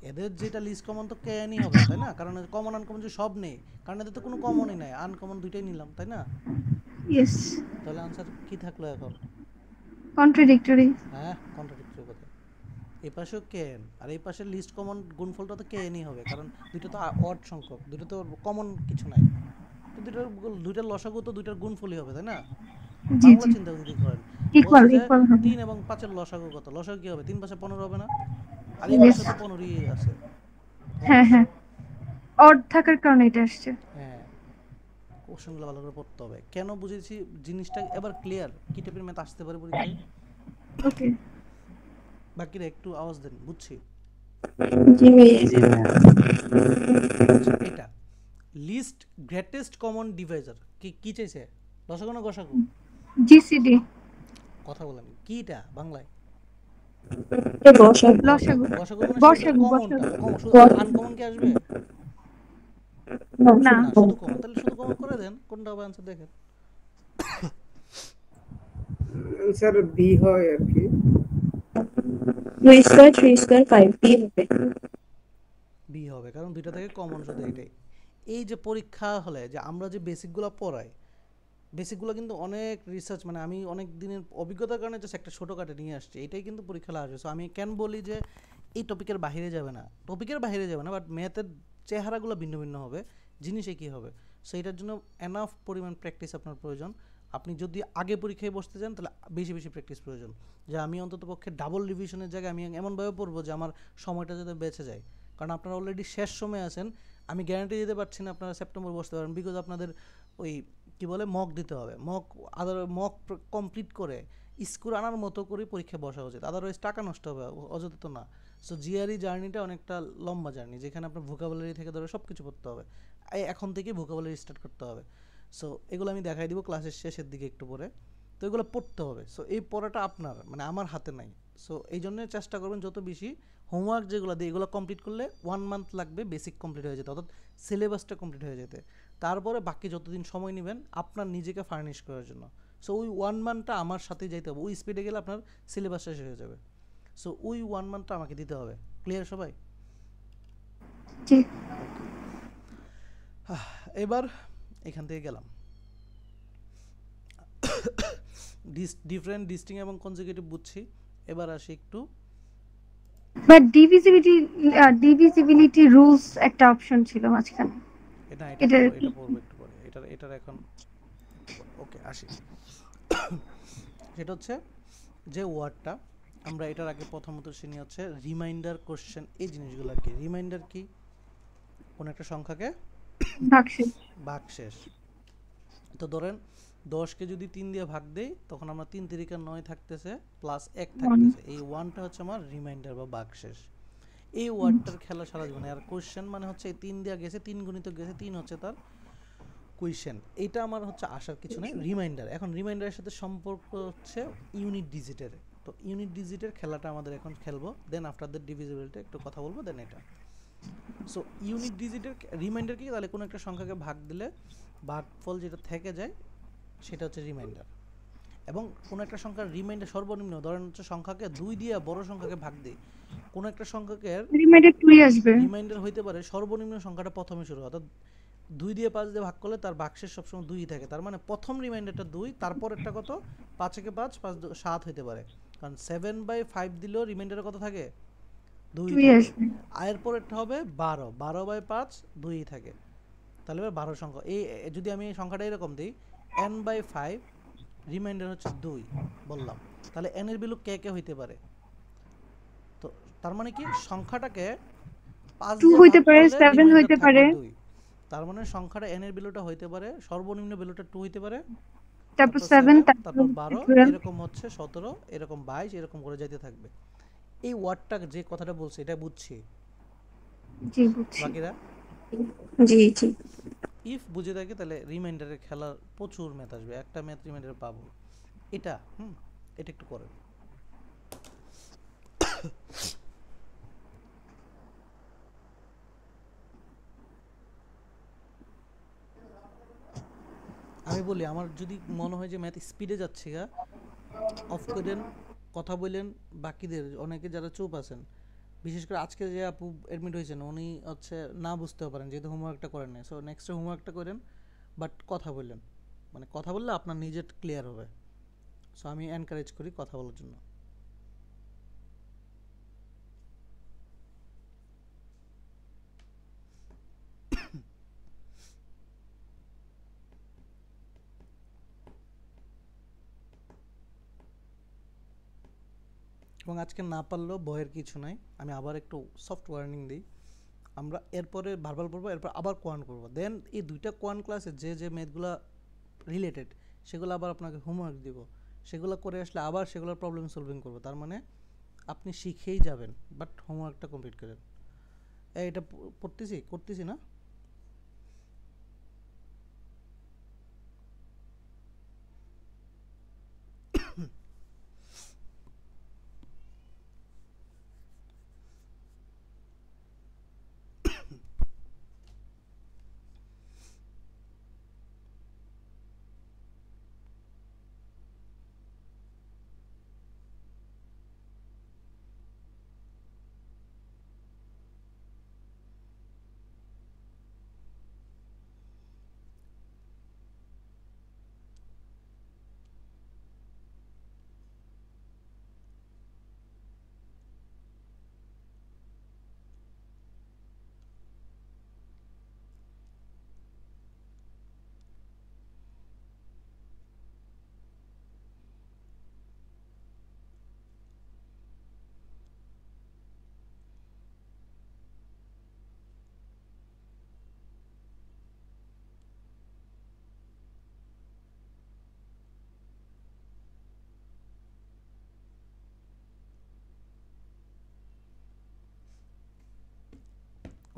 এদের যেটা লিস্ট কমন তো কেনই হবে, তাই না? কারণ কমন আনকমন যে সব নেই, কারণ এদের তো কোনো কমনই নাই, আনকমন দুইটাই নিলাম, তাই না? ইয়েস তাহলে আনসার কি থাকলো এখন? কন্ট্রাডিক্টরি হ্যাঁ, কন্ট্রাডিক্টরি কথা। এই পাশেও কেন, আর এই পাশের লিস্ট কমন গুণফলটা তো কেনই হবে, কারণ দুইটা তো অড সংখ্যক, দুইটা তো কমন কিছু নাই, তো দুইটার লসাগু তো দুইটার গুণফলই হবে, তাই না? জি বাংলা জি চিন্তা যদি করেন, ইকুয়াল বলছে যে ইকুয়াল হবে 3 এবং 5 এর লসাগু কত? লসাগু কি হবে? 3 5 15 হবে না? আর এই ইয়েস পাশে তো 15ই আছে, হ্যাঁ অবশ্যই। হ্যাঁ অড থাকার কারণে এটা আসছে। হ্যাঁ, কোশ্চেনগুলো ভালো করে পড়তে হবে। কেন বুঝেছি জিনিসটা এবার ক্লিয়ার? কি টাইপের ম্যাথ আসতে পারে পরীক্ষায়? ওকে বাকিরা একটু আওয়াজ দেন, বুঝছি। জি ভাইয়া। জি ভাইয়া। আচ্ছা, এটা লিস্ট গ্রেটেস্ট কমন ডিভাইজার কি কি চাইছে? লসাগু না গসাগু? জিসিডি কথা বলেন কি এটা বাংলায়? এটা লসাগু। লসাগু গসাগু মানে গসাগু কমনটা, গসাগু কমন, শুধু গসাগু। আনকমন কি আসবে? না না না, শুধু কমন। তাহলে শুধু কমন করে দেন, কোনটা হবে আনসার দেখেন। আনসার বি হয় আর কি। 2 স্কয়ার 3 স্কয়ার 5 বি হবে। বি হবে, কারণ দুইটা থেকে কমন শুধু এটাই। এই যে পরীক্ষা হলে যে আমরা যে বেসিকগুলো পড়াই, বেসিকগুলো কিন্তু অনেক রিসার্চ, মানে আমি অনেক দিনের অভিজ্ঞতার কারণে জাস্ট একটা ছোটোখাটো নিয়ে আসছি, এটাই কিন্তু পরীক্ষা আসবে। সো আমি কেন বলি যে এই টপিকের বাইরে যাবে না, টপিকের বাইরে যাবে না, বাট ম্যাথের চেহারাগুলো ভিন্ন ভিন্ন হবে, জিনিসে কী হবে। সো এটার জন্য এনাফ পরিমাণ প্র্যাকটিস আপনার প্রয়োজন। আপনি যদি আগে পরীক্ষায় বসতে চান তাহলে বেশি বেশি প্র্যাকটিস প্রয়োজন, যে আমি অন্তত পক্ষে ডাবল রিভিশনের জায়গায় আমি এমনভাবে পড়বো যে আমার সময়টা যাতে বেঁচে যায়। কারণ আপনারা অলরেডি শেষ সময় আছেন, আমি গ্যারান্টি দিতে পারছি না আপনারা সেপ্টেম্বর বসতে পারেন, বিকজ আপনাদের ওই কি বলে মক দিতে হবে, মক কমপ্লিট করে স্কোর আনার মতো করে পরীক্ষা বসা উচিত, আদারওয়াইজ টাকা নষ্ট হবে, অযথা তো না। সো জিআরই জার্নিটা অনেকটা লম্বা জার্নি, যেখানে আপনার ভোকাবুলারি থেকে ধরে সব কিছু পড়তে হবে, এখন থেকেই ভোকাবুলারি স্টার্ট করতে হবে। সো এগুলো আমি দেখাই দিব ক্লাসের শেষের দিকে একটু পরে, তো এগুলো পড়তে হবে। সো এই পড়াটা আপনার, মানে আমার হাতে নাই। সো এই জন্য চেষ্টা করবেন যত বেশি হোমওয়ার্ক যেগুলো দিয়ে এগুলো কমপ্লিট করলে 1 মান্থ লাগবে বেসিক কমপ্লিট হয়ে যেতে, অর্থাৎ সিলেবাসটা কমপ্লিট হয়ে যেতে। তারপরে বাকি যতদিন সময় নেবেন আপনার নিজেকে ফার্নিশ করার জন্য। সো ওই 1 মানটা আমার সাথে যাইতে হবে, ওই স্পিডে গেলে আপনার সিলেবাস শেষ হয়ে যাবে। সো ওই 1 মানটা আমাকে দিতে হবে। ক্লিয়ার সবাই? জি। এবার এখান থেকে গেলাম ডিফারেন্ট, ডিস্টিং এবং কনজিকিউটিভ বুঝছি। এবার আসি একটু বাট ডিভিজিবিলিটি রুলস একটা অপশন ছিল মাঝখানে। এটা এটা পড়বো একটু পরে, এটার এখন ওকে আসি। সেটা হচ্ছে যে ওয়ার্ডটা আমরা এটার আগে প্রথমত শ্রেণী হচ্ছে রিমাইন্ডার, কোশ্চেন, এই জিনিসগুলো কি। রিমাইন্ডার কি? কোন একটা সংখ্যাকে ভাগশেষ। তো ধরেন 10কে যদি 3 দিয়ে ভাগ দেই তখন আমরা 3 তিরিকা 9 থাকতেছে প্লাস 1 থাকতেছে, এই 1টা হচ্ছে আমার রিমাইন্ডার বা ভাগশেষ। এই ওয়ার্ডটার খেলা সারা জীবন। আর কোশ্চেন মানে হচ্ছে 3 দেয়া গেছে, 3 গুণিত গেছে, 3 হচ্ছে তার কোয়েশ্চেন। এটা আমার হচ্ছে আসার কিছু নেই। রিমাইন্ডার, এখন রিমাইন্ডারের সাথে সম্পর্ক হচ্ছে ইউনিট ডিজিটের। তো ইউনিট ডিজিটের খেলাটা আমাদের এখন খেলবো, দেন আফটার দ্যাট ডিভিজিবিলিটি একটু কথা বলবো, দেন এটা। সো ইউনিট ডিজিটের রিমাইন্ডার কি? তাহলে কোনো একটা সংখ্যাকে ভাগ দিলে ভাগফল যেটা থেকে যায় সেটা হচ্ছে রিমাইন্ডার। এবং কোনো একটা সংখ্যার রিমাইন্ডার সর্বনিম্ন, ধরেন হচ্ছে সংখ্যাকে 2 দিয়ে বড় সংখ্যাকে ভাগ দিই, কোনো একটা সংখ্যাকে রিমাইন্ডার 2 আসবে। রিমাইন্ডার হইতে পারে সর্বনিম্ন সংখ্যাটা প্রথমে শুরু, অর্থাৎ 2 দিয়ে 5 দিয়ে ভাগ করলে তার ভাগশেষ সবসময় 2ই থাকে। তার মানে প্রথম রিমাইন্ডারটা 2, তারপরেরটা কত? 5 একে 5, 5 7 হইতে পারে, কারণ 7/5 দিলেও রিমাইন্ডারে কত থাকে? 2 আসবে। এর পরেরটা হবে 12, 12/5 2ই থাকে। তাহলে 12 সংখ্যা। এই যদি আমি এই সংখ্যাটা এরকম দিই n/5, রিমাইন্ডার হচ্ছে 2 বললাম, তাহলে n এর ভ্যালু কে কে হইতে পারে? তো তার মানে কি সংখ্যাটাকে 5 2 দিয়ে হইতে ভাগ পারে, করলে 7 রিমাইন্ডার হইতে থাকবে পারে, 2। তার মানে সংখ্যাটা n এর ভ্যালুটা হইতে পারে, সর্বনিম্ন ভ্যালুটা 2 হইতে পারে, তারপর তারপর 7, 7, তারপর 12, 12, এরকম হচ্ছে 17, এরকম 22, এরকম করে যাইতে থাকবে। এই ওয়ার্ডটা যে কথাটা বলছে এটা বুঝছি? জি বুঝছি। বাকিরা জি জি। ইফ বুঝে থাকে তাহলে রিমাইন্ডারের খেলার প্রচুর ম্যাথ আসবে, একটা ম্যাথ রিমাইন্ডার পাবো। এটা এটা একটু করেন। আমি বলি আমার যদি মনে হয় যে ম্যাথ স্পিডে যাচ্ছে গা, অফ করেন, কথা বলেন। বাকিদের অনেকে যারা চুপ আছেন, বিশেষ করে আজকে যে আপু অ্যাডমিট হয়েছেন উনি হচ্ছে না বুঝতেও পারেন যেহেতু হোমওয়ার্কটা করেন নাই। সো নেক্সট হোমওয়ার্কটা করেন, বাট কথা বললেন, মানে কথা বললে আপনার নিজের ক্লিয়ার হবে। সো আমি এনকারেজ করি কথা বলার জন্য। এবং আজকে না পারলেও ভয়ের কিছু নাই, আমি আবার একটু সফট ওয়ার্নিং দিই। আমরা এরপরে ভার্বাল পড়বো, এরপর আবার কোয়ান করবো, দেন এই দুইটা কোয়ান ক্লাসে যে যে ম্যাথগুলো রিলেটেড সেগুলো আবার আপনাকে হোমওয়ার্ক দিব, সেগুলো করে আসলে আবার সেগুলোর প্রবলেম সলভিং করবো। তার মানে আপনি শিখেই যাবেন, বাট হোমওয়ার্কটা কমপ্লিট করেন। এটা করতেছি না?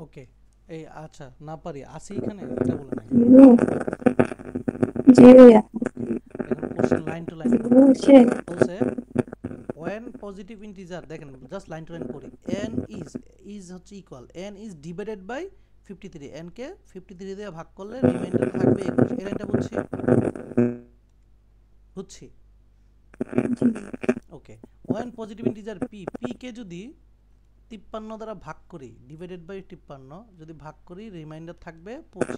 ওকে, এই আচ্ছা না পারি আসি এখানে, এটা বলে নাই। জি ভাইয়া। এখন কোশ্চেন লাইন টু লাইন বলছে বলছে when positive integer, দেখেন জাস্ট লাইন টু লাইন পড়ি। n is হচ্ছে equal, n is divided by 53, n কে 53 দিয়ে ভাগ করলে রিমাইন্ডার থাকবে 21। এই লাইনটা বুঝছি? বুঝছি? Okay, one positive integer P, P কে যদি 53 দ্বারা ভাগ করি, ডিভাইডেড বাই 53 যদি ভাগ করি, রিমাইন্ডার থাকবে 25।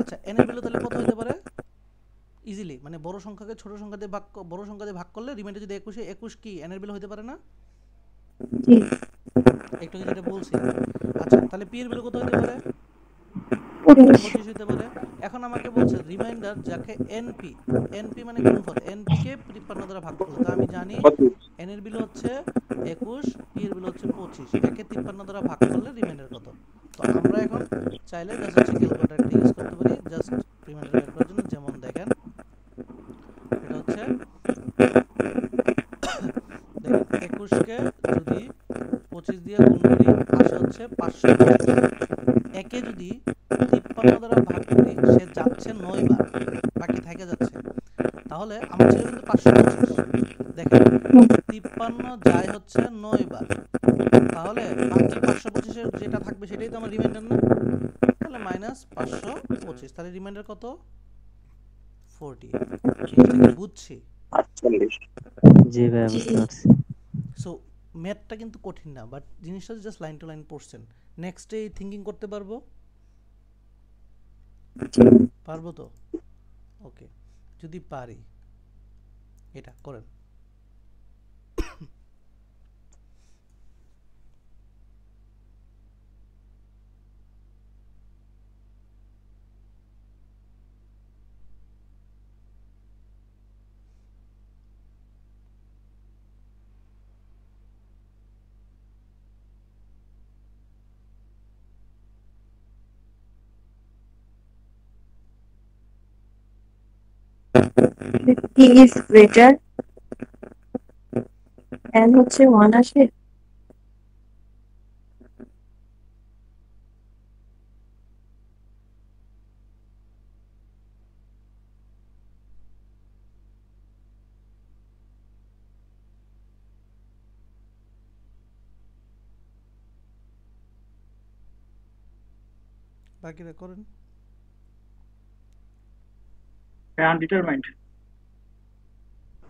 আচ্ছা, এন এর ভ্যালু তাহলে কত হতে পারে? ইজিলি, মানে বড় সংখ্যাকে ছোট সংখ্যা দিয়ে বড় সংখ্যা দিয়ে ভাগ করলে রিমাইন্ডার যদি 21 21 কি এন এর ভ্যালু হতে পারে না? একটু আগে যেটা বলছি। আচ্ছা, তাহলে পি এর ভ্যালু কত হতে পারে? 25 হতে পারে। এখন আমাকে বলছে রিমাইন্ডার যাকে এনপি, এনপি মানে গুণফল, এনপি কে 53 দ্বারা ভাগ করলে, তো আমি জানি এন এর ভ্যালু হচ্ছে 21, পি এর ভ্যালু হচ্ছে 25, একে 53 দ্বারা ভাগ করলে রিমাইন্ডার কত? তো আমরা এখন চাইলে জাস্ট হচ্ছে ক্যালকুলেটরটা ইউজ করতে পারি জাস্ট রিমাইন্ডার বের করার জন্য। যেমন দেখেন, এটা হচ্ছে দেখেন 21 কে যদি 25 দিয়ে গুণ করি আসে হচ্ছে 525, একে যদি 53 দ্বারা ভাগ করি সে যাচ্ছে 9 বার, বাকি থেকে যাচ্ছে, তাহলে আমার ছিল কিন্তু 525। দেখেন 53 যায় হচ্ছে 9 বার, তাহলে বাকি 525 এর যেটা থাকবে সেটাই তো আমার রিমাইন্ডার না? তাহলে মাইনাস 525, তাহলে রিমাইন্ডার কত? 48। জিনিসটা কি বুঝছি? 48। জি ভাই বুঝতে পারছি। সো ম্যাথটা কিন্তু কঠিন না, বাট জিনিসটা জাস্ট লাইন টু লাইন পড়ছেন। নেক্সট ডে থিঙ্কিং করতে পারবো? পারবো তো? ওকে, যদি পারি এটা করেন। P is greater and হচ্ছে 1 আসে। বাকিটা করেন। আনডিটারমাইন্ড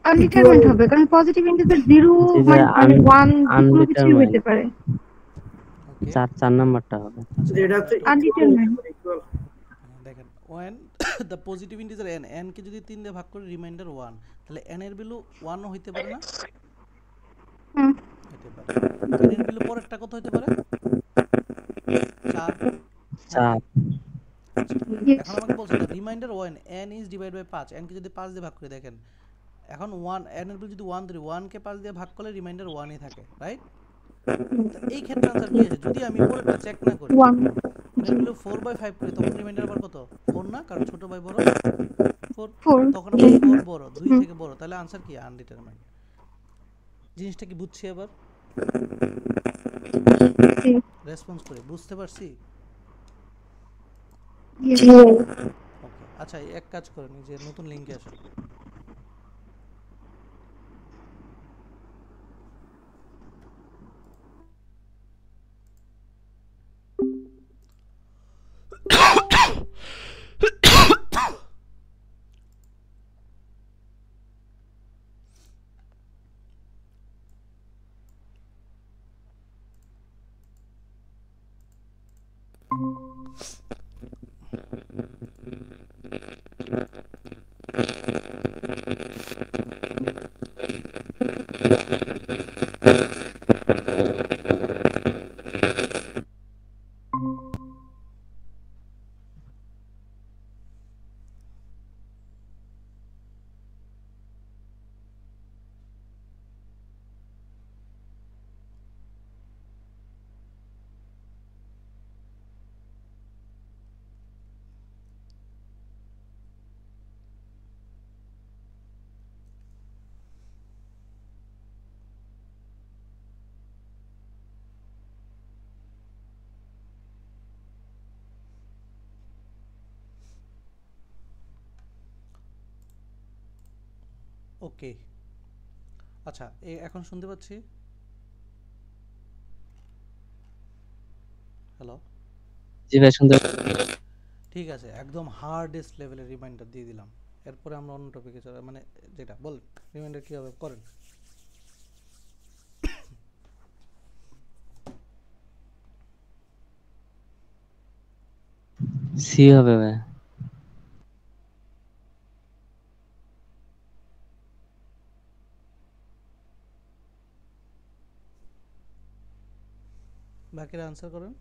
আনডিটারমাইন্ড হবে, কারণ পজিটিভ ইন্টিজার 0 জি ভাই মানে 1 যেকোনো কিছুই আনডিটারমাইন্ড, হতে পারে। ওকে, 4 নাম্বারটা হবে। আচ্ছা যেটা হচ্ছে আনডিটারমাইন্ড। দেখেন when the positive integer N, N কে যদি 3 দিয়ে ভাগ করি রিমাইন্ডার 1, তাহলে এন এর ভ্যালু 1 ও হইতে পারে না? হুম, হতে পারে। এন এর ভ্যালু পরেরটা কত হতে পারে? 4। 4। এখন আমাকে বলছে না remainder 1 n is divide by 5, n কে যদি 5 দিয়ে ভাগ করে দেখেন, এখন 1 n এর ভ্যালু যদি 1 ধরি, 1 কে 5 দিয়ে ভাগ করলে রিমাইন্ডার 1 ই থাকে, রাইট? তো এই ক্ষেত্রে आंसर কি আসে? যদি আমি পরেরটা চেক না করি, 1 n এর ভ্যালু 4/5 করি, তখন রিমাইন্ডার আবার কত? 4 না, কারণ ছোট বাই বড় 4, 4 তখন আবার 4 বড়, 2 থেকে বড়, তাহলে आंसर কি? আনডিটারমাইন্ড। জিনিসটা কি বুঝছি এবার? রেসপন্স করে বুঝতে পারছি? ওকে, আচ্ছা এক কাজ করেন, এই যে নতুন লিংকে আসেন। ওকে, আচ্ছা এখন শুনতে পাচ্ছি? হ্যালো, জি ভাই শুনতে ঠিক আছে, একদম হার্ডেস্ট লেভেলের রিমাইন্ডার দিয়ে দিলাম। এরপরে আমরা অন্য টপিকে চলে, মানে যেটা বলেন রিমাইন্ডার কীভাবে করেন। সি হবে ভাই। বাকিরা আনসার করেন।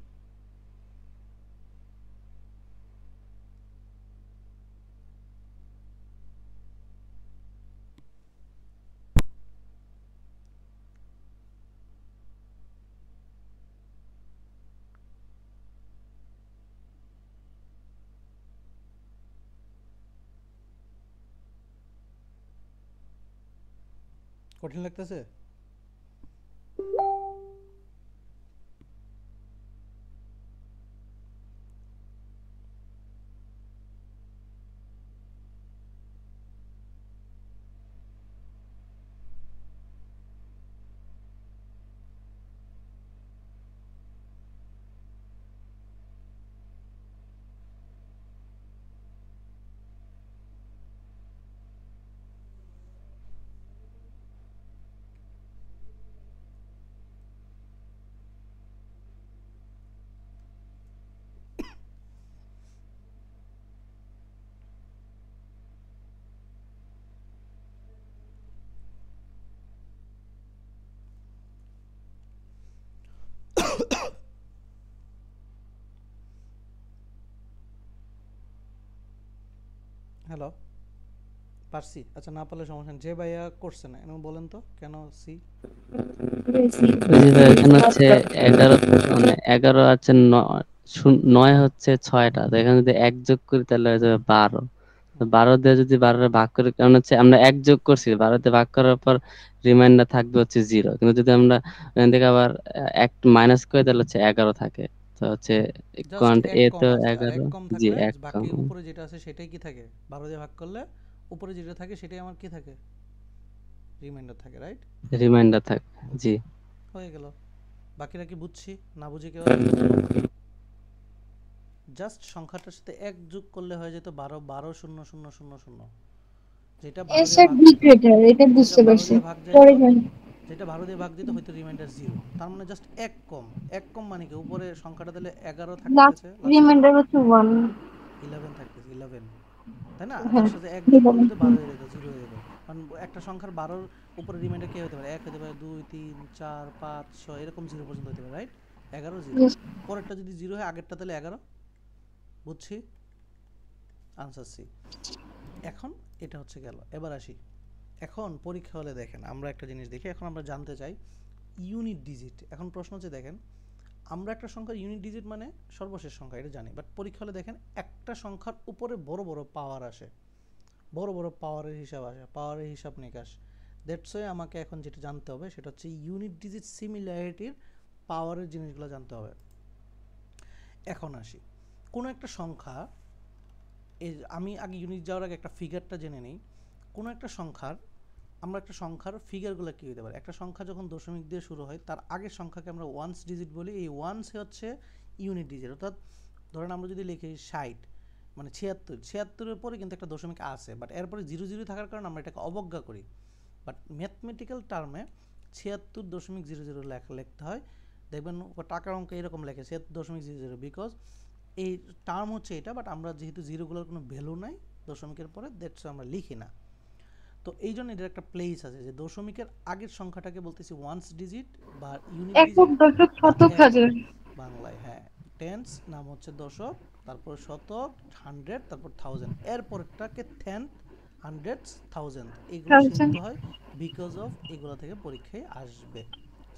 কঠিন লাগতেছে? হ্যালো, পারছি। আচ্ছা না পারলে সমস্যা নেই, যে ভাইয়া করছে না এরকম বলেন তো কেন সি। ওই যে ভাই এখানে হচ্ছে 11, মানে 11 আছে 9 হচ্ছে 6টা, তো এখানে যদি 1 যোগ করি তাহলে হয়ে যাবে 12। তো 12 দিয়ে যদি 12 ভাগ করি, কারণ হচ্ছে আমরা 1 যোগ করছি, 12 দিয়ে ভাগ করার পর রিমাইন্ডার থাকবে হচ্ছে 0, কিন্তু যদি আমরা এখান থেকে আবার 1 মাইনাস করি তাহলে হচ্ছে 11 থাকে। তো হচ্ছে জাস্ট কোয়ান্ট এক এ কম তো আছে, আর 11, এক কম জি থাকলে 1 বাকি কম। উপরে যেটা আছে সেটাই কি থাকে, 12 দিয়ে ভাগ করলে উপরে যেটা থাকে সেটাই আমার কি থাকে, রিমাইন্ডার থাকে, রাইট? রিমাইন্ডার থাকে, জি। হয়ে গেল। বাকিরা কি বুঝছি না বুঝি কেউ আছে কিছু বলো? জাস্ট সংখ্যাটার সাথে 1 যোগ করলে হয়ে যেত 12, 12 0 0 0 0, যেটা 12 দিয়ে ভাগ, এটা যেটা বুঝতে 12 পারছি। দিয়ে ভাগ পরে যাইতো, জানি। যেটা 12 দিয়ে ভাগ দিত হয়তো রিমাইন্ডার 0, তার মানে জাস্ট 1 কম। 1 কম মানে কি, উপরে সংখ্যাটা তাহলে 11 লাস্ট থাকতেছে, লাস্টে রিমাইন্ডার হচ্ছে 1। 11 থাকতেছে, 11, তাই না? হ্যাঁ, যার সাথে 1 যোগ করলে তো 12 11। হয়ে যেত, 0 হয়ে যেত। কারণ একটা সংখ্যার 12-র উপরে রিমাইন্ডার কি হতে পারে, 1 হতে পারে, 2 3 4 5 6 এরকম 0 পর্যন্ত হতে পারে, রাইট? 11 0, পরেরটা যদি 0 হয় আগেরটা তাহলে 11। বুঝছি, আনসার সি। এখন এটা হচ্ছে গেল। এবার আসি, এখন পরীক্ষা হলে দেখেন আমরা একটা জিনিস দেখি, এখন আমরা জানতে চাই ইউনিট ডিজিট। এখন প্রশ্ন হচ্ছে দেখেন, আমরা একটা সংখ্যার ইউনিট ডিজিট মানে সর্বশেষ সংখ্যা, এটা জানি, বাট পরীক্ষা হলে দেখেন একটা সংখ্যার উপরে বড় বড় পাওয়ার আসে, বড় বড় পাওয়ারের হিসাব আসে, পাওয়ারের হিসাব নিকাশ। দ্যাটস ওয়াই আমাকে এখন যেটা জানতে হবে সেটা হচ্ছে ইউনিট ডিজিট সিমিলারিটির পাওয়ারের জিনিসগুলো জানতে হবে। এখন আসি, কোনো একটা সংখ্যা, আমি আগে ইউনিট যাওয়ার আগে একটা ফিগারটা জেনে নিই। কোনো একটা সংখ্যার, আমরা একটা সংখ্যার ফিগারগুলো কী হতে পারে, একটা সংখ্যা যখন দশমিক দিয়ে শুরু হয় তার আগের সংখ্যাকে আমরা ওয়ান্স ডিজিট বলি। এই ওয়ান্সে হচ্ছে ইউনিট ডিজিট, অর্থাৎ ধরেন আমরা যদি লিখি 60, মানে 76, 76-এর পরে কিন্তু একটা দশমিক আছে, বাট এরপরে 0 0 থাকার কারণে আমরা এটাকে অবজ্ঞা করি, বাট ম্যাথমেটিক্যাল টার্মে 76.00 লিখতে হয়। দেখবেন টাকার অঙ্ক এরকম লেখে 76.00, বিকজ এই টার্ম হচ্ছে এটা, বাট আমরা যেহেতু জিরোগুলোর কোনো ভ্যালু নাই দশমিকের পরে, দ্যাটস আমরা লিখি না। তো এই জন্য এটার একটা প্লেস আছে যে দশমিকের আগের সংখ্যাটাকে বলতেছি ওয়ান্স ডিজিট বা ইউনিট একক, ডিজিট দশক, বা শতক, হাজার। বাংলায়, হ্যাঁ, টেন্স নাম হচ্ছে দশক, তারপর শতক, হান্ড্রেড, তারপর থাউজেন্ড, এরপরটাকে টেন্থ, হান্ড্রেড, থাউজেন্ড, এগুলো শিখতে হয় বিকজ অফ এগুলো থেকে পরীক্ষায় আসবে।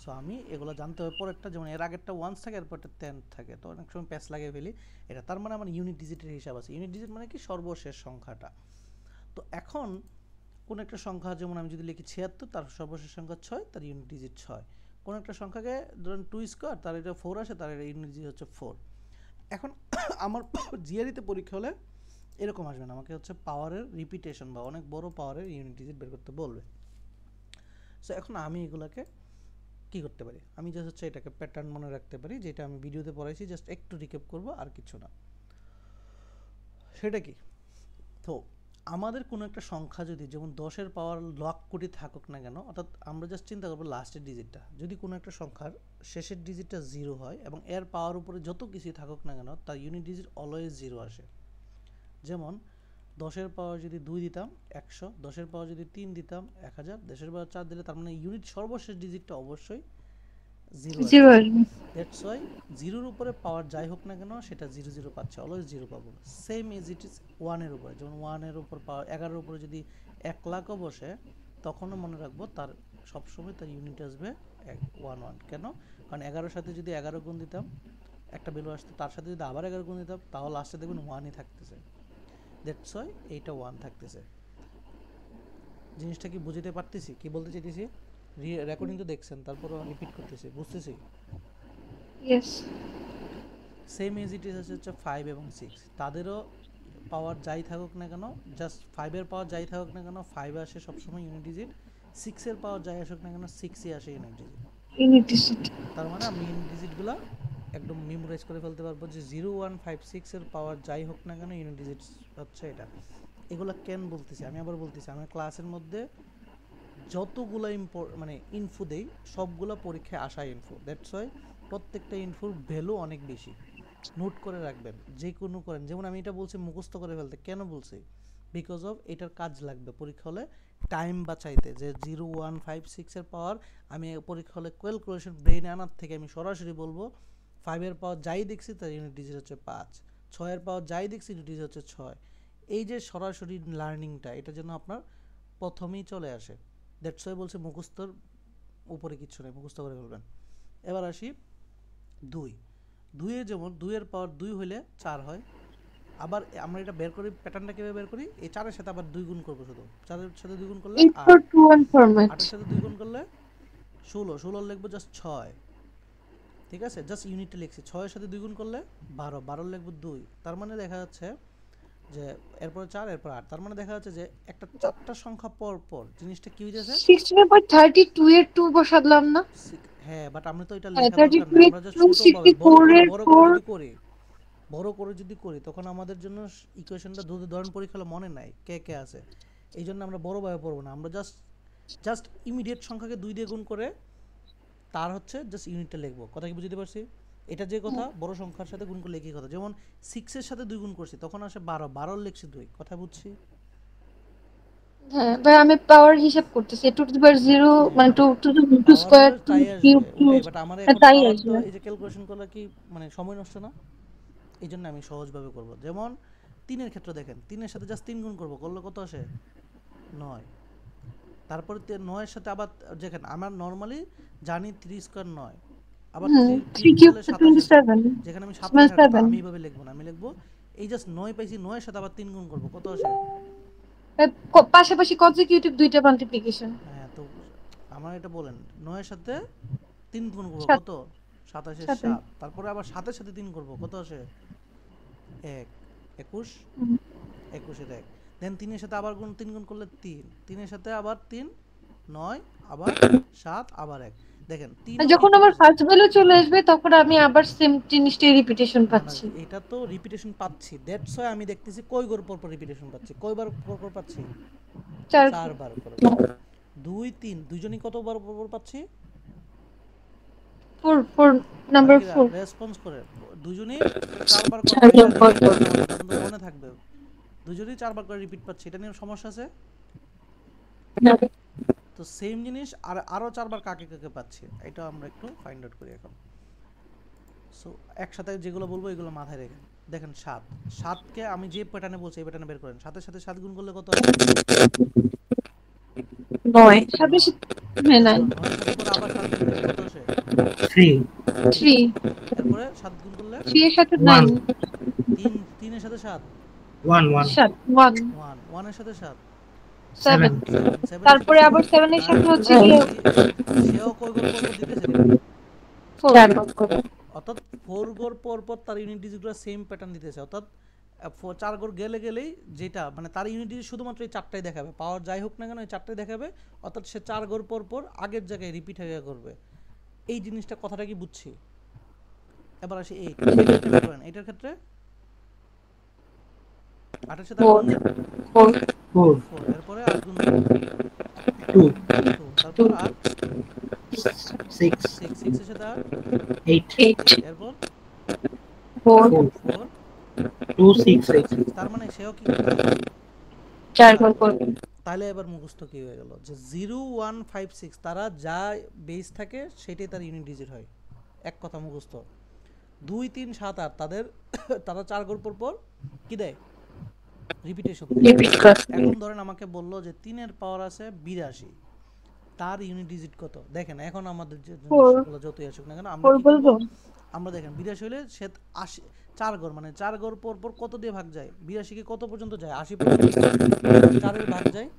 সো আমি এগুলো জানতে হবে। পরেরটা যেমন এর আগেরটা ওয়ান্স থাকে, এরপরটা টেন্থ থাকে, তো অনেক সময় প্যাচ লাগিয়ে ফেলি এটা, তার মানে আমার ইউনিট ডিজিটের হিসাব আছে। ইউনিট ডিজিট মানে কি, সর্বশেষ সংখ্যাটা। তো এখন কোন একটা সংখ্যা, যেমন আমি যদি লিখি 76, তার সর্বশেষ সংখ্যা 6, তার ইউনিট ডিজিট 6। কোন একটা সংখ্যাকে ধরুন 2 স্কোয়ার, তার এটা 4 আসে, তার এটা ইউনিট ডিজিট হচ্ছে 4। এখন আমার জিআরইতে পরীক্ষা হলে এরকম আসবে না, আমাকে হচ্ছে পাওয়ারের রিপিটেশন বা অনেক বড় পাওয়ারের ইউনিট ডিজিট বের করতে বলবে। সো এখন আমি এগুলাকে কি করতে পারি, আমি জাস্ট হচ্ছে এটাকে প্যাটার্ন মনে রাখতে পারি, যেটা আমি ভিডিওতে পড়াইছি, জাস্ট একটু রিক্যাপ করব আর কিছু না। সেটা কি, তো আমাদের কোনো একটা সংখ্যা যদি যেমন 10-এর পাওয়ার লাখ কোটি থাকুক না কেন, অর্থাৎ আমরা জাস্ট চিন্তা করবো লাস্টের ডিজিটটা, যদি কোনো একটা সংখ্যার শেষের ডিজিটটা 0 হয় এবং এর পাওয়ার উপরে যত কিছুই থাকুক না কেন তার ইউনিট ডিজিট অলওয়েজ 0 আসে। যেমন 10-এর পাওয়ার যদি 2 দিতাম 100, 10-এর পাওয়ার যদি 3 দিতাম 1000, 10-এর পাওয়ার 4 দিলে তার মানে ইউনিট সর্বশেষ ডিজিটটা অবশ্যই 0 আসে। জিরো আসবে। দ্যাটস ওয়াই 0-এর উপরে পাওয়ার যাই হোক না কেন সেটা 0 0 পাচ্ছে, অলওয়েজ 0 পাবো। সেম এজ ইট ইজ 1-এর উপরে, যেমন 1-এর উপর পাওয়ার 11-এর উপরে যদি 1 লাখও বসে তখনও মনে রাখবো তার সবসময় তার ইউনিট আসবে 1 কেন? কারণ 11-এর সাথে যদি 11 গুণ দিতাম একটা ভ্যালু আসতো, তার সাথে যদি আবার 11 গুণ দিতাম তাহলে লাস্টে দেখবেন 1ই থাকতেছে। দ্যাটস ওয়াই এইটা 1 থাকতেছে। জিনিসটা কি বুঝতে পারতেছি কি বলতে চাইতেছি? রেকর্ডিং তো দেখছেন, তারপরও রিপিট করতেছি, বুঝতেছি। Yes. Same as it is হচ্ছে 5 এবং 6, তাদেরও পাওয়ার যাই থাকুক না কেন, জাস্ট 5-এর পাওয়ার যাই থাকুক না কেন 5 আসে সবসময় ইউনিট ডিজিট, 6-এর পাওয়ার যাই আসুক না কেন 6ই আসে ইউনিট ডিজিট। Unit digit. তার মানে আমি ইউনিট ডিজিটগুলো একদম মেমোরাইজ করে ফেলতে পারবো যে 0 1 5 6-এর পাওয়ার যাই হোক না কেন ইউনিট ডিজিট হচ্ছে এটা। এগুলো কেন বলতেছি আমি, আবার বলতেছি আমার ক্লাসের মধ্যে যতগুলো মানে ইনফো দেই সবগুলো পরীক্ষায় আসা ইনফো। দ্যাটস ওয়াই প্রত্যেকটা ইনফোর ভ্যালু অনেক বেশি, নোট করে রাখবেন যে কোনো করেন। যেমন আমি এটা বলছি মুখস্থ করে ফেলতে, কেন বলছি? বিকজ অফ এটার কাজ লাগবে পরীক্ষা হলে টাইম বাঁচাইতে, যে 0 1 5 6-এর পাওয়ার আমি পরীক্ষা হলে ক্যালকুলেশন ব্রেইনে আনার থেকে আমি সরাসরি বলবো 5-এর পাওয়ার যাই দেখছি তার ইউনিট ডিজিট হচ্ছে 5, 6-এর পাওয়ার যাই দেখছি ইউনিট ডিজিট হচ্ছে 6। এই যে সরাসরি লার্নিংটা এটা যেন আপনার প্রথমেই চলে আসে। দ্যাটস ওয়াই বলছে মুখস্থর উপরে কিচ্ছু নেই, মুখস্থ করে ফেলবেন। এবার আসি 2-এ যেমন 2-এর পাওয়ার 2 হলে 4 হয়। আবার আমরা এটা বের করি, প্যাটার্নটা কিভাবে বের করি? এই 4-এর সাথে আবার 2 গুণ করব, শুধু 4-এর সাথে 2 গুণ করলে 8 ফরম্যাট। 8-এর সাথে 2 গুণ করলে 16, 16 লিখবো জাস্ট 6, ঠিক আছে? জাস্ট ইউনিটটা লিখছি। 6-এর সাথে 2 গুণ করলে 12, 12 লিখবো 2। তার মানে দেখা যাচ্ছে যে এরপর 4 এরপর 8, তার মানে দেখা যাচ্ছে যে একটা 4টা সংখ্যা পর পর জিনিসটা কি হইতেছে 16/32 এর 2 বসালাম না? হ্যাঁ, বাট আমরা তো এটা হ্যাঁ, লেখা দরকার 32 না, এর আমরা জাস্ট 2, ছোট ভাবে 64 এর বড় 4। করে যদি করি তখন আমাদের জন্য ইকুয়েশনটা ধরেন পরীক্ষা হলে মনে নাই কে আছে, এই জন্য আমরা বড় ভাবে পড়বো না। আমরা জাস্ট ইমিডিয়েট সংখ্যাকে 2 দিয়ে গুণ করে তার হচ্ছে জাস্ট ইউনিটটা লিখবো। কথা কি বুঝতে পারছি? এটা যে কথা বড় সংখ্যার সাথে গুণ করলে একই কথা। যেমন 6-এর সাথে 2 গুণ করছি তখন আসে 12, 12 লিখছি 2, কথা বুঝছি? হ্যাঁ ভাই, আমি পাওয়ার হিসাব করতেছি 2^0 মানে 2 স্কয়ার পাওয়ার 2 তাই আসবে কিউব 2। ওটাই, বাট আমার এখন তাই পাওয়ার তো আসবে। এই যে ক্যালকুলেশন করলে কি মানে সময় নষ্ট না, এই জন্য আমি সহজভাবে করব। যেমন 3-এর ক্ষেত্রে দেখেন, 3-এর সাথে জাস্ট 3 গুণ করব, করলে কত আসে? 9। তারপরে 9-এর সাথে আবার দেখেন আমার নরমালি জানি 3 স্কয়ার 9, আবার 3 3 গুণ কিউব করলে 27। 27, যেখানে আমি 7 লেখার কথা 7। আমি এইভাবে লিখব না, আমি লিখব এই জাস্ট 9 পাইছি, 9-এর সাথে আবার 3 গুণ করব, কত আসে? পাশাপাশি কনজিকিউটিভ দুইটা মাল্টিপ্লিকেশন। হ্যাঁ, তো আমার এটা বলেন 9-এর সাথে 3 গুণ করব, কত? 27 এর 7। তারপরে আবার 7-এর সাথে 3 করব, কত আসে? 1 21, 21 এর 1। দেন 3-এর সাথে আবার 3 গুণ করলে 3, 3-এর সাথে আবার 3 9, আবার 7, আবার 1। দেখেন 3 যখন আমার ফার্স্ট ভ্যালু চলে আসবে তখন আমি আবার সেম জিনিসটাই রিপিটেশন পাচ্ছি। এটা তো রিপিটেশন পাচ্ছি, দ্যাটস ওয়াই আমি দেখতেছি কয় ঘর পর পর রিপিটেশন পাচ্ছি, কয়বার পর পর পাচ্ছি? 4 বার পর পর। 2 3 দুইজনই কতবার পর পর পাচ্ছি? 4 নাম্বার 4। রেসপন্স করে দুইজনই 4 বার করে মনে থাকবে, দুইজনই 4 বার করে রিপিট পাচ্ছি, এটা নিয়ে সমস্যা আছে? তো সেম জিনিস আরো 4 বার কাকে কাকে পাচ্ছি এটা আমরা একটু ফাইন্ড আউট করি এখন। সো একসাথে যেগুলো বলবো এগুলো মাথায় রেখে দেখেন 7 কে আমি যে প্যাটার্নে বলছি এই প্যাটার্নে বের করেন। 7-এর সাথে 7 গুণ করলে কত আসে? 9 সাথে হ্যাঁ 9 9-এর সাথে করে আবার 7 গুণ করলে কত আসে? 3 তারপরে 7 গুণ করলে 3 এর সাথে 9 3 এর সাথে 7 1 1 1 এর সাথে 7 7। তারপরে আবার 7 এর সাথে হচ্ছে কি সেও কয় ঘর পর পর দিতেছে, 4। অর্থাৎ 4 ঘর পর পর তার ইউনিট ডিজিটগুলো সেম প্যাটার্ন দিতেছে। অর্থাৎ 4 ঘর গেলেই যেটা মানে তার ইউনিট ডিজিট শুধুমাত্র এই 4টাই দেখাবে, পাওয়ার যাই হোক না কেন এই 4টাই দেখাবে। অর্থাৎ সে 4 ঘর পর পর আগের জায়গায় রিপিট হয়ে করবে। এই জিনিসটা কথাটা কি বুঝছি? এবার আসি এটার ক্ষেত্রে 8 এর সাথে 8 4 গুণ দেন 4 4 4, এরপরে 8 গুণ দেন 2 2, তারপর 8 6 6, 6 এর সাথে 8 8 8 8, এরপর 4 4 4 2 6 2 8 6, তার মানে সেও কি করবে 4 4 গুণ করবে। করবেন। তাহলে এবার মুখস্থ কি হয়ে গেল যে 0 1 5 6 তারা যা বেস থাকে সেটাই তার ইউনিট ডিজিট হয়, এক কথা মুখস্থ। 2 3 7 8 তাদের তারা 4 ঘর পর পর কি দেয়, রিপিটেশন দেয়। রিপিট করবেন। এখন ধরেন আমাকে বললো যে 3 এর পাওয়ার আছে 82, তার ইউনিট ডিজিট কত? দেখেন এখন আমাদের যে 4 জিনিসগুলো যতই আসুক না কেন আমরা 4 কি করব, বলবো। আমরা দেখেন 82 হলে সে 80 4 ঘর মানে 4 ঘর পর পর কত দিয়ে ভাগ যায়, 82 কে কত পর্যন্ত যায়, 80 পর্যন্ত যায়, 4 এর ভাগ যায়,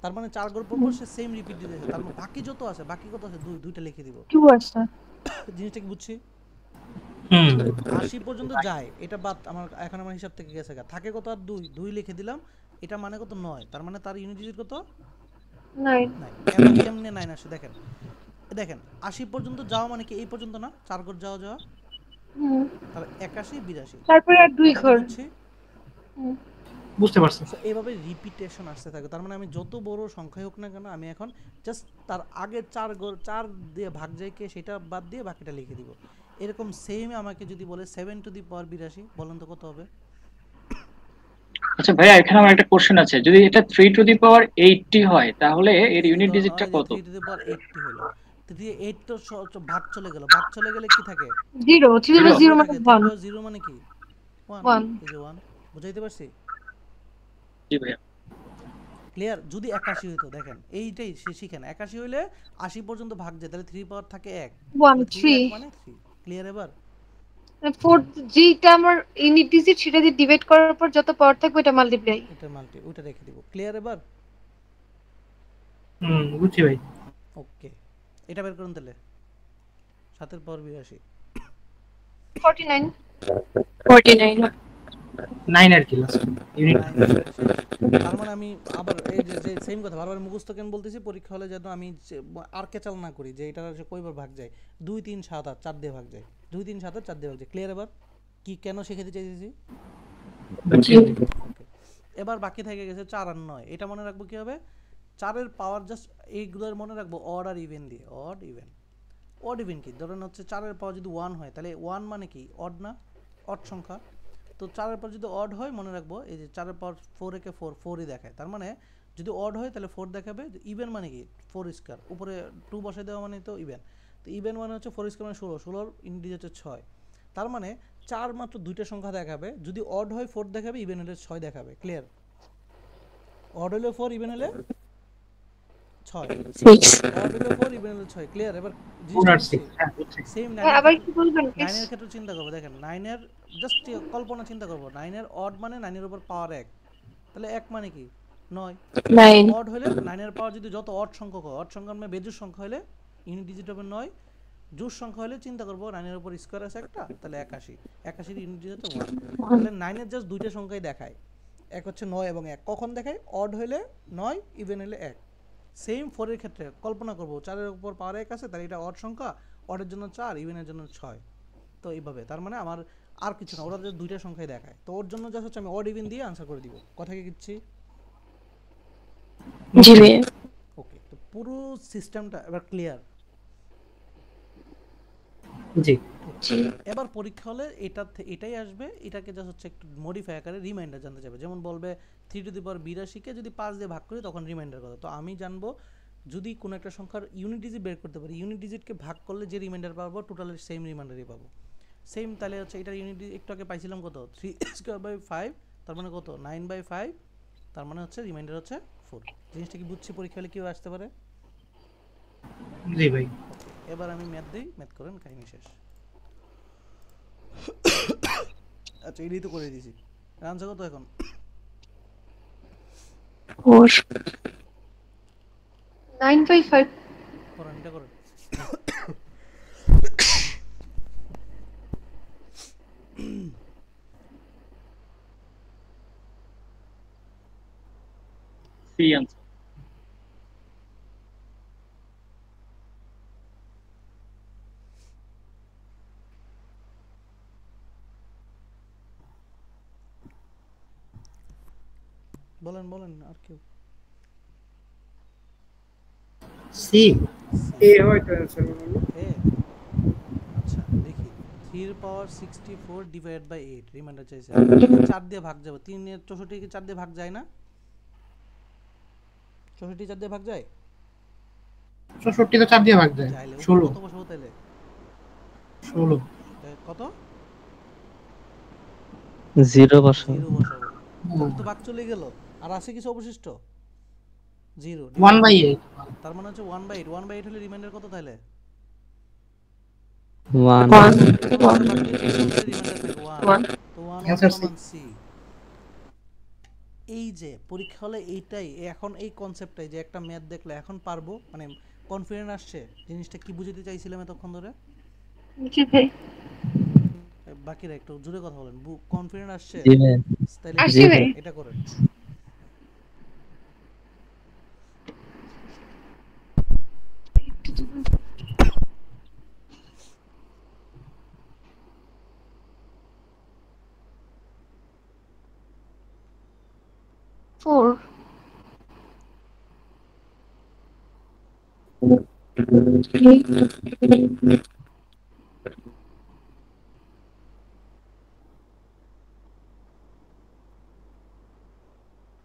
তার মানে 4 ঘর পর পর সে সেম রিপিট দিতেছে, তার মানে বাকি যত আছে, বাকি কত আছে 2, দুইটা লিখে দিব। 2 আছে। জিনিসটা কি বুঝছি? হুম 80 পর্যন্ত যায়, এটা বাদ আমার এখন আমার হিসাব থেকে গেছে গা, থাকে কত আর 2, 2 লিখে দিলাম, এটা মানে কত 9, তার মানে তার ইউনিট ডিজিট কত 9 9। এবার কেমনে 9 আসে দেখেন, দেখেন 80 পর্যন্ত যাওয়া মানে কি এই পর্যন্ত না, 4 ঘর যাওয়া যাওয়া, তাহলে 81 82, তারপরে আর 2 কথা কি ঘর। বুঝছি? বুঝতে পারছি সো এইভাবে রিপিটেশন আসতে থাকে, তার মানে আমি যত বড় সংখ্যাই হোক না কেন আমি এখন জাস্ট তার আগের 4 দিয়ে ভাগ যায় কে সেটা বাদ দিয়ে বাকিটা লিখে দিব। এরকম সেম আমাকে যদি বলে 7 টু দি পাওয়ার 82, বলেন তো কত হবে? আচ্ছা ভাইয়া, এখানে আমার একটা কোশ্চেন আছে, যদি এটা 3 টু দি পাওয়ার 80 হয় তাহলে এর এই যে ইউনিট ধরেন ডিজিটটা যে কত? 3 টু দি পাওয়ার 80 হলো, 3 8 তো ভাগ চলে গেল, ভাগ চলে গেলে কি থাকে, 0 3 জিরো। 0 মানে থাকে। 3 1 পাওয়ার 0 মানে কি 1, 1 এই যে 1, বুঝাইতে পারছি? জি ভাইয়া। ক্লিয়ার? যদি 81 হইতো, দেখেন এইটাই সে শিখেন, 81 হইলে 80 পর্যন্ত ভাগ যায়, তাহলে 3 পাওয়ার থাকে 1, 1 তাহলে 3 1 3 মানে 3। ক্লিয়ার এবার? 4 যেটা আমার ইউনিট ডিজিট সেটা দিয়ে ডিভাইড করার পর যত পাওয়ার থাকবে এটা মাল্টিপ্লাই। এটা মাল্টি ওইটা রেখে দিব। ক্লিয়ার এবার? বুঝছি ভাই ওকে, এটা বের করুন তাহলে, 7 এর পাওয়ার 82, 49 49 9 আর কি লাস্ট ইউনিট 9 এর শেষ। তার মানে আমি আবার এই যে সেম কথা বারবার মুখস্থ কেন বলতেছি, পরীক্ষা হলে যেন আমি আর কেচাল না করি যে এটা হচ্ছে কয়বার ভাগ যায়, 2 3 7 8 4 দিয়ে ভাগ যায়, 2 3 7 8 4 দিয়ে ভাগ যায়। ক্লিয়ার এবার? কি কেন শিখাতে চাইতেছি? বুঝছি ওকে, এবার বাকি থেকে গেছে 4 আর 9, এটা মনে রাখবো কি হবে, 4 এর পাওয়ার জাস্ট এইগুলোর মনে রাখবো অড আর ইভেন দিয়ে, অড ইভেন। অড ইভেন কি, ধরেন হচ্ছে 4 এর পাওয়ার যদি 1 হয় তাহলে 1 মানে কি অড না, অড সংখ্যা। তো 4 এর পাওয়ার যদি অড হয় মনে রাখবো এই যে 4 এর পাওয়ার 4 একে 4 4ই দেখায়, তার মানে যদি অড হয় তাহলে 4 দেখাবে। ইভেন মানে কি 4 স্কয়ার, উপরে 2 বসাই দেওয়া মানে তো ইভেন, তো ইভেন মানে হচ্ছে 4 স্কয়ার মানে 16, 16 ইন্টিজার হচ্ছে 6, তার মানে 4 মাত্র দুইটা সংখ্যা দেখাবে, যদি অড হয় 4 দেখাবে, ইভেন হলে 6 দেখাবে। ক্লিয়ার? অড হলে 4, ইভেন হলে 6, 6 অড হলে 4, ইভেন হলে 6। ক্লিয়ার? এবার 4 জিনিসটা আর বুঝছি? 6 হ্যাঁ বুঝছি সেম আবার কি বলবেন 9 এর ক্ষেত্রে চিন্তা করবো, দেখেন 9 এর জাস্ট কল্পনা চিন্তা করবো, 9 এর অড মানে 9 এর উপর পাওয়ার 1, তাহলে 1 মানে কি 9, 9 অড হলে 9 এর পাওয়ার যদি যত অড সংখ্যক হয়, অড সংখ্যা মানে বেজোড় সংখ্যা হলে ইউনিট ডিজিট হবে 9, জোড় সংখ্যা হলে চিন্তা করবো 9 এর উপর স্কয়ার আছে একটা, তাহলে 81, 81 এর ইউনিট ডিজিট হচ্ছে 1। তাহলে 9 এর জাস্ট দুইটা সংখ্যাই দেখায়, এক হচ্ছে 9 এবং 1, কখন দেখায়, অড হলে 9, ইভেন হলে 1। সেম 4 এর ক্ষেত্রে কল্পনা করবো 4 এর উপর পাওয়ার 1 আছে, তাহলে এটা অড সংখ্যা, অডের জন্য 4, ইভেনের জন্য 6। তো এইভাবে তার মানে আমার আর কিছু না, ওরা যে দুইটা সংখ্যাই দেখায়, তো ওর জন্য জাস্ট হচ্ছে আমি অড ইভেন দিয়ে আনসার করে দিব। কথা কি দিচ্ছি? জি ভাইয়া। ওকে, তো পুরো সিস্টেমটা এবার ক্লিয়ার? জি জি এবার পরীক্ষা হলে এটাই আসবে, এটাকে জাস্ট হচ্ছে একটু মডিফাই আকারে রিমাইন্ডার জানতে চাইবে, যেমন বলবে 3 টু দি পাওয়ার 82 কে যদি 5 দিয়ে ভাগ করি তখন রিমাইন্ডার কত। তো আমি জানবো যদি কোনো একটা সংখ্যার ইউনিট ডিজিট বের করতে পারি, ইউনিট ডিজিটকে ভাগ করলে যে রিমাইন্ডার পাবো টোটালের সেম রিমাইন্ডারই পাবো। সেম তাহলে হচ্ছে এটার ইউনিট একটু আগে পাইছিলাম কত, 3 স্কয়ার বাই 5, তার মানে কত 9 বাই 5, তার মানে হচ্ছে রিমাইন্ডার হচ্ছে 4। জিনিসটা কি বুঝছি? পরীক্ষা হলে কেউ আসতে পারে? জি ভাই ওকে, এবার আমি ম্যাথ দিই, ম্যাথ করেন, কাহিনী শেষ। আচ্ছা এটাই তো করে দিয়েছি, আনসার কত এখন? 4 9/5 করেন, এটা করেন। C answer. বলেন বলেন আর কেউ? সি সি, এ হয়তো অ্যান্সার বলুন। এ। আচ্ছা দেখি, 3 এর পাওয়ার 64 ডিভাইড বাই 8 রিমাইন্ডার চাইছে। 4 দিয়ে ভাগ যাবে, 3 এর 64 কে 4 দিয়ে ভাগ যায় না? 64 4 দিয়ে ভাগ যায়? 64 তো 4 দিয়ে ভাগ যায়, যাইলে উপরে 16 কত বসাবো তাইলে? 16 কত? 0 বসাও। 0 বসাবো। হুম, তাহলে তো ভাগ চলে গেল, আর আছে কিছু অবশিষ্ট? 0 1/8 তার মানে হচ্ছে 1/8, 1/8 হলে রিমাইন্ডার কত তাহলে? 1 1 1 দ্বারা ভাগ দিলে টোটাল করে রিমাইন্ডার থাকে 1। 1 তো 1 1 অ্যান্সার সি। সমান সি। এই যে পরীক্ষা হলে এইটাই, এখন এই কনসেপ্টটাই যে একটা ম্যাথ দেখলে এখন পারবো, মানে কনফিডেন্ট আসছে জিনিসটা কি বুঝাতে চাইছিলাম এতক্ষণ ধরে। জি ভাই বাকিরা একটু জোরে কথা বলেন, কনফিডেন্ট আসছে? জি ভাই। তাহলে জি আসছে ভাই। ভাই। এটা করেন। Four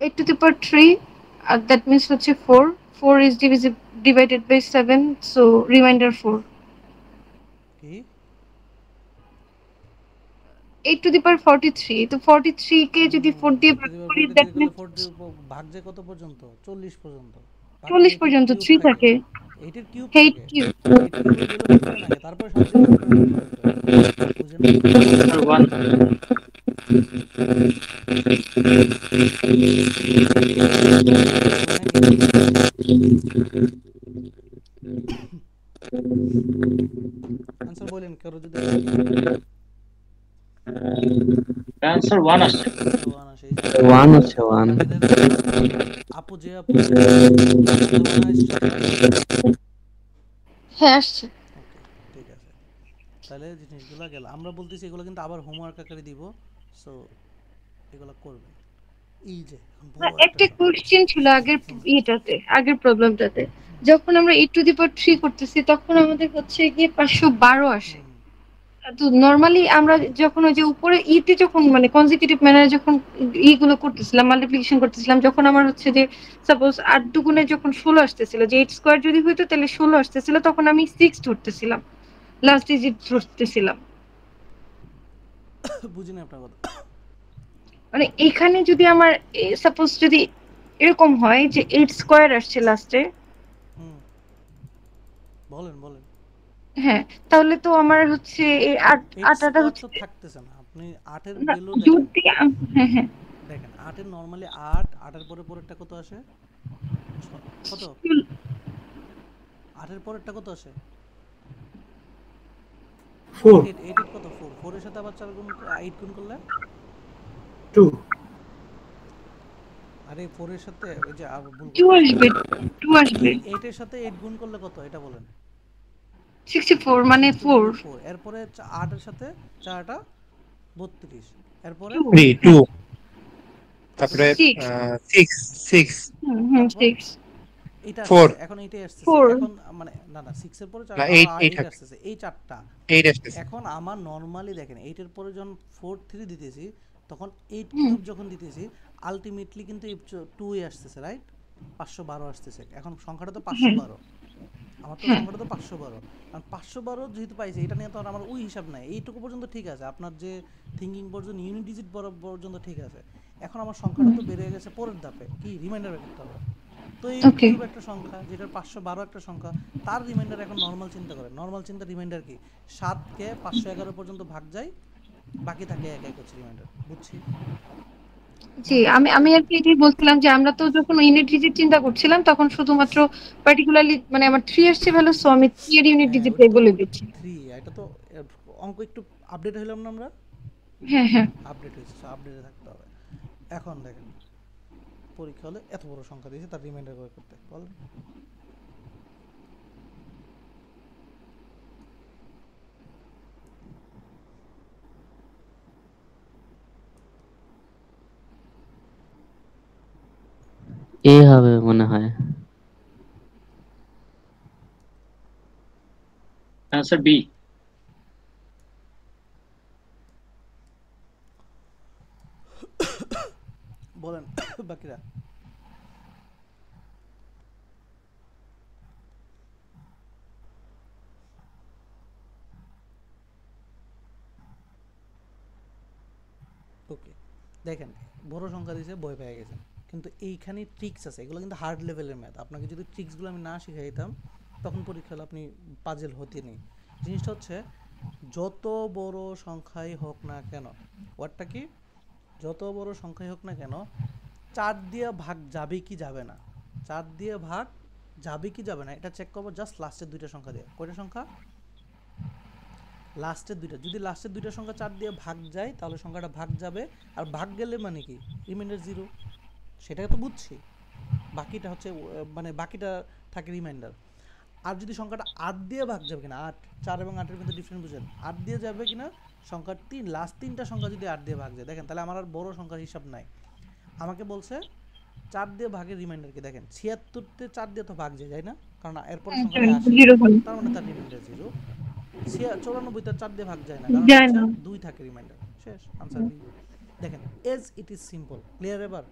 8 to the power 3 that means হচ্ছে 4 4 is divided by 7 so remainder 4 কি 8 to the power 43 তো 43 কে যদি 4 দিয়ে 8 টু ভাগ দি করি পাওয়ার 43 that করলে means 4 দিয়ে ভাগ যায় কত পর্যন্ত? 40 পর্যন্ত। ভাগ 40 করলে 8 এর পর্যন্ত কিউব 3 থাকে, থাকে 8 এর কিউব 8 থাকে, কিউব 8 কিউবের ভ্যালু ঠিক করেন আগে, তারপরে 7 দিয়ে ভাগ করেন, পরে তো বুঝেন নাই? আনসার 1। আনসার 1 নাকি? আনসার বলেন কারো যদি আসে। আনসার 1 আসছে। আনসার 1 আসে, এই যে 1 হচ্ছে 1। বাকিদের আপু যে আপু আনসার 1 আসছে সবার? হ্যাঁ আসছে ওকে, ঠিক আছে। তাহলে জিনিসগুলো গেল, আমরা বলতেছি এগুলো কিন্তু আবার হোমওয়ার্ক আকারে দিব, সো এগুলো করবেন। এই যে এখন না বড় একটা একটা সংখ্যা। কোশ্চেন ছিল আগের হুম ইয়েটাতে আগের প্রবলেমটাতে যখন আমরা 8 to the power 3 করতেছি তখন আমাদের হচ্ছে গিয়ে 512 আসে হুম তো নরমালি আমরা যখন ওই যে উপরে ইতে যখন মানে কনজিকিউটিভ ম্যানারে যখন ইগুলো করতেছিলাম মাল্টিপ্লিকেশন করতেছিলাম যখন আমার হচ্ছে যে সাপোজ 8 দুগুণে যখন 16 আসতেছিল যে 8 স্কয়ার যদি হইতো তাহলে 16 আসতেছিল তখন আমি 6 ধরতেছিলাম লাস্ট ডিজিট ধরতেছিলাম বুঝিনি আপনার কথা। মানে এখানে যদি আমার সাপোজ যদি এরকম হয় যে 8 স্কয়ার আসছে লাস্টে হুম বলেন বলেন। হ্যাঁ তাহলে তো আমার হচ্ছে এই আট 8 আটাটা স্কোয়ার হচ্ছে তো থাকতেছে না, আপনি 8 এর না, ভ্যালু দেখেন। যদি হ্যাঁ হ্যাঁ দেখেন 8 এর নরমালি 8, 8 এর পরে পরেরটা কত আসে? কত? 8 এর পরেরটা কত আসে? 4 8 8 8 কত? 4 4 এর সাথে আবার 4 গুণ 8 গুণ করলে? 2 আরে 4 এর সাথে ওই যে ভুল 2 করতেছি। আসবে 2 আসবে 8 এর সাথে 8 গুণ করলে কত এটা বলেন? 64 মানে 6 টু দি 4 পাওয়ার 4, এরপরে 8 এর সাথে 4টা 32, এরপরে 2 3 2 তারপরে তারপরে 6 6 6 তারপর 6 এটা 4 আসতেছে, এখন এইটাই আসতেছে 4 এখন, মানে না না 6 এর পরে না আবার 8 8 8 থাকে, আসতেছে, এই চারটা। 8 আসতেছে। এখন আমার নরমালি দেখেন 8 এর পরে যখন 4 3 দিতেছি তখন 8 হুম কিউব যখন দিতেছি আলটিমেটলি কিন্তু এই 2 এ আসতেছে, রাইট? 512 আসতেছে, এখন সংখ্যাটা তো হ্যাঁ 512, আমার তো হ্যাঁ সংখ্যাটা তো 512, কারণ 512 যেহেতু পাইছি এটা নিয়ে তো আর আমার ওই হিসাব নাই, এইটুকু পর্যন্ত ঠিক আছে, আপনার যে থিঙ্কিং পর্যন্ত ইউনিট ডিজিট পর্যন্ত ঠিক আছে। এখন আমার সংখ্যাটা তো বেড়ে গেছে পরের ধাপে, কি রিমাইন্ডার করতে হবে। তো 8 ওকে কিউব একটা সংখ্যা, যেটার 512 একটা সংখ্যা, তার রিমাইন্ডার এখন নর্মাল চিন্তা করেন, নর্মাল চিন্তা রিমাইন্ডার কি? 7 কে 511 পর্যন্ত ভাগ যায়, বাকি থাকে এক এক হচ্ছে রিমাইন্ডার, বুঝছি? জি বুঝতেছেন আমি আমি বিষয়টা? আর কি এটাই বলছিলাম যে আমরা তো যখন ইউনিট ডিজিট চিন্তা করছিলাম তখন শুধুমাত্র পার্টিকুলারলি মানে আমার 3 আসছে ভ্যালু সো আমি 3 এর ইউনিট হ্যাঁ ডিজিট ওইটা তো বলে দিচ্ছি 3, এটা তো অঙ্ক একটু আপডেট হইলাম না আমরা? হ্যাঁ হ্যাঁ আপডেট হয়েছে, আপডেটে থাকতে হবে। এখন দেখেন পরীক্ষা হলে এত বড় সংখ্যা দিয়েছে তার রিমাইন্ডার করে করতে বলেন। এ হবে মনে হয়। Answer B. বলেন বাকিরা। ওকে, দেখেন বড় সংখ্যা দিয়েছে, বই পেয়ে গেছেন, কিন্তু এইখানে ট্রিক্স আছে, এগুলো কিন্তু হার্ড লেভেলের ম্যাথ। আপনাকে যদি ট্রিক্সগুলো আমি না শিখাই দিতাম তখন পরীক্ষা হলে আপনি পাজেল হতেনি। জিনিসটা হচ্ছে যত বড় সংখ্যাই হোক না কেন, ওয়ার্ডটা কি, যত বড় সংখ্যাই হোক না কেন 4 দিয়ে ভাগ যাবে কি যাবে না, 4 দিয়ে ভাগ যাবে কি যাবে না এটা চেক করবো জাস্ট লাস্টের দুইটা সংখ্যা দিয়ে। কয়টা সংখ্যা? লাস্টের দুইটা। যদি লাস্টের দুইটা সংখ্যা 4 দিয়ে ভাগ যায় তাহলে সংখ্যাটা ভাগ যাবে, আর ভাগ গেলে মানে কি রিমাইন্ডার 0, সেটাকে তো বুঝছি। বাকিটা হচ্ছে মানে বাকিটা থাকে রিমাইন্ডার। আর যদি সংখ্যাটা 8 দিয়ে ভাগ যাবে কিনা, 8, 4 এবং 8 এর মধ্যে ডিফারেন্স বুঝেন, 8 দিয়ে যাবে কিনা সংখ্যা 3, লাস্ট তিনটা সংখ্যা যদি 8 দিয়ে ভাগ যায়, দেখেন তাহলে আমার আর বড় সংখ্যার হিসাব নাই। আমাকে বলছে 4 দিয়ে ভাগের রিমাইন্ডার কি, দেখেন 76 তে 4 দিয়ে তো ভাগ যায়, তাই না? কারণ এরপর সংখ্যাটা আসে, তার মানে তার রিমাইন্ডার 0। 94 তে 4 দিয়ে ভাগ যায় না, কারণ হচ্ছে 2 থাকে রিমাইন্ডার। শেষ, আনসার বি। দেখেন as it is simple, clear? এবার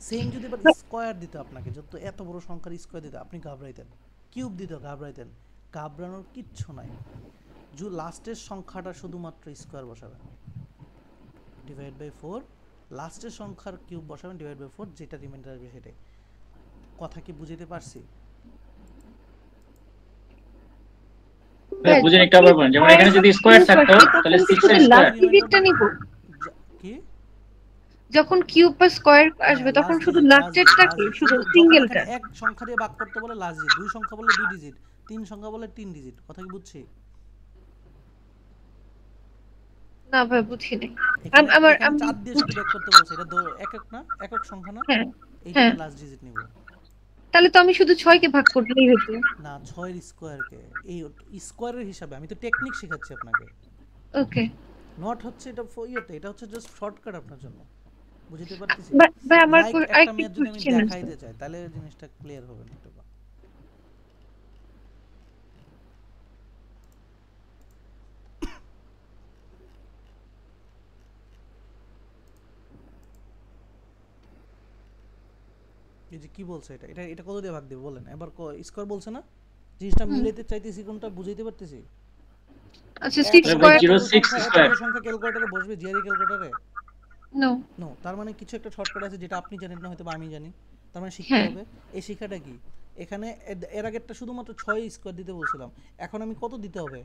সেম যদি এবার স্কয়ার দিত আপনাকে, যত এত বড় সংখ্যার স্কয়ার দিত আপনি ঘাবড়াইতেন, কিউব দিত ঘাবড়াইতেন। ঘাবড়ানোর কিচ্ছু নাই, যে লাস্টের সংখ্যাটা শুধুমাত্র স্কয়ার বসাবেন, ডিভাইড বাই 4, লাস্টের সংখ্যার কিউব বসাবেন, ডিভাইড বাই 4, যেটা রিমাইন্ডার আসবে সেটাই। কথা কি বুঝাইতে পারছি? বুঝেন একটু আবার বলেন। যেমন এখানে যদি স্কয়ার থাকতো তাহলে 6 এর স্কয়ার ডিজিটটা নিব কি, যখন কিউব বা স্কয়ার আসবে তখন শুধু লাস্টেরটা কি, শুধু সিঙ্গেলটা? এক সংখ্যা দিয়ে ভাগ করতে বলে লাস্ট ডিজিট, দুই সংখ্যা বলে 2 ডিজিট, তিন সংখ্যা বলে 3 ডিজিট। কথা কি বুঝছি? না ভাই বুঝি নাই। আমার 4 দিয়ে শুধু ভাগ করতে বলছে, এটা একক না, একক সংখ্যা না, এইখানে লাস্ট ডিজিট নিব। তাহলে তো আমি শুধু 6 কে ভাগ করলেই হতো না, 6 এর স্কয়ার কে, এই স্কয়ারের হিসাবে আমি তো টেকনিক শেখাচ্ছি আপনাকে। ওকে, নট হচ্ছে এটা এটা হচ্ছে জাস্ট শর্টকাট আপনার জন্য, বুঝতে পারতেছি? ভাই আমার একটা ম্যাথ যদি আমি দেখাইতে চাই তাহলে জিনিসটা ক্লিয়ার হবে না। এই যে কি বলছে, এটা এটা এটা কত দিয়ে ভাগ দিব বলেন এবার, স্কয়ার বলছে না, জিনিসটা মিলাইতে চাইতেছি, কোনটা বুঝাইতে পারতেছি? আচ্ছা 6 স্কয়ার 06 স্কয়ার সংখ্যা ক্যালকুলেটরে বসবে, জিআরই ক্যালকুলেটরে নো নো, তার মানে কিছু একটা শর্টকাট আছে যেটা আপনি জানেন না, হয়তো আমি জানি, তার মানে শিখতে হবে। এই শিক্ষাটা কি, এখানে এর আগেরটা শুধুমাত্র 6 স্কয়ার দিতে বলছিলাম, এখন আমি কত দিতে হবে?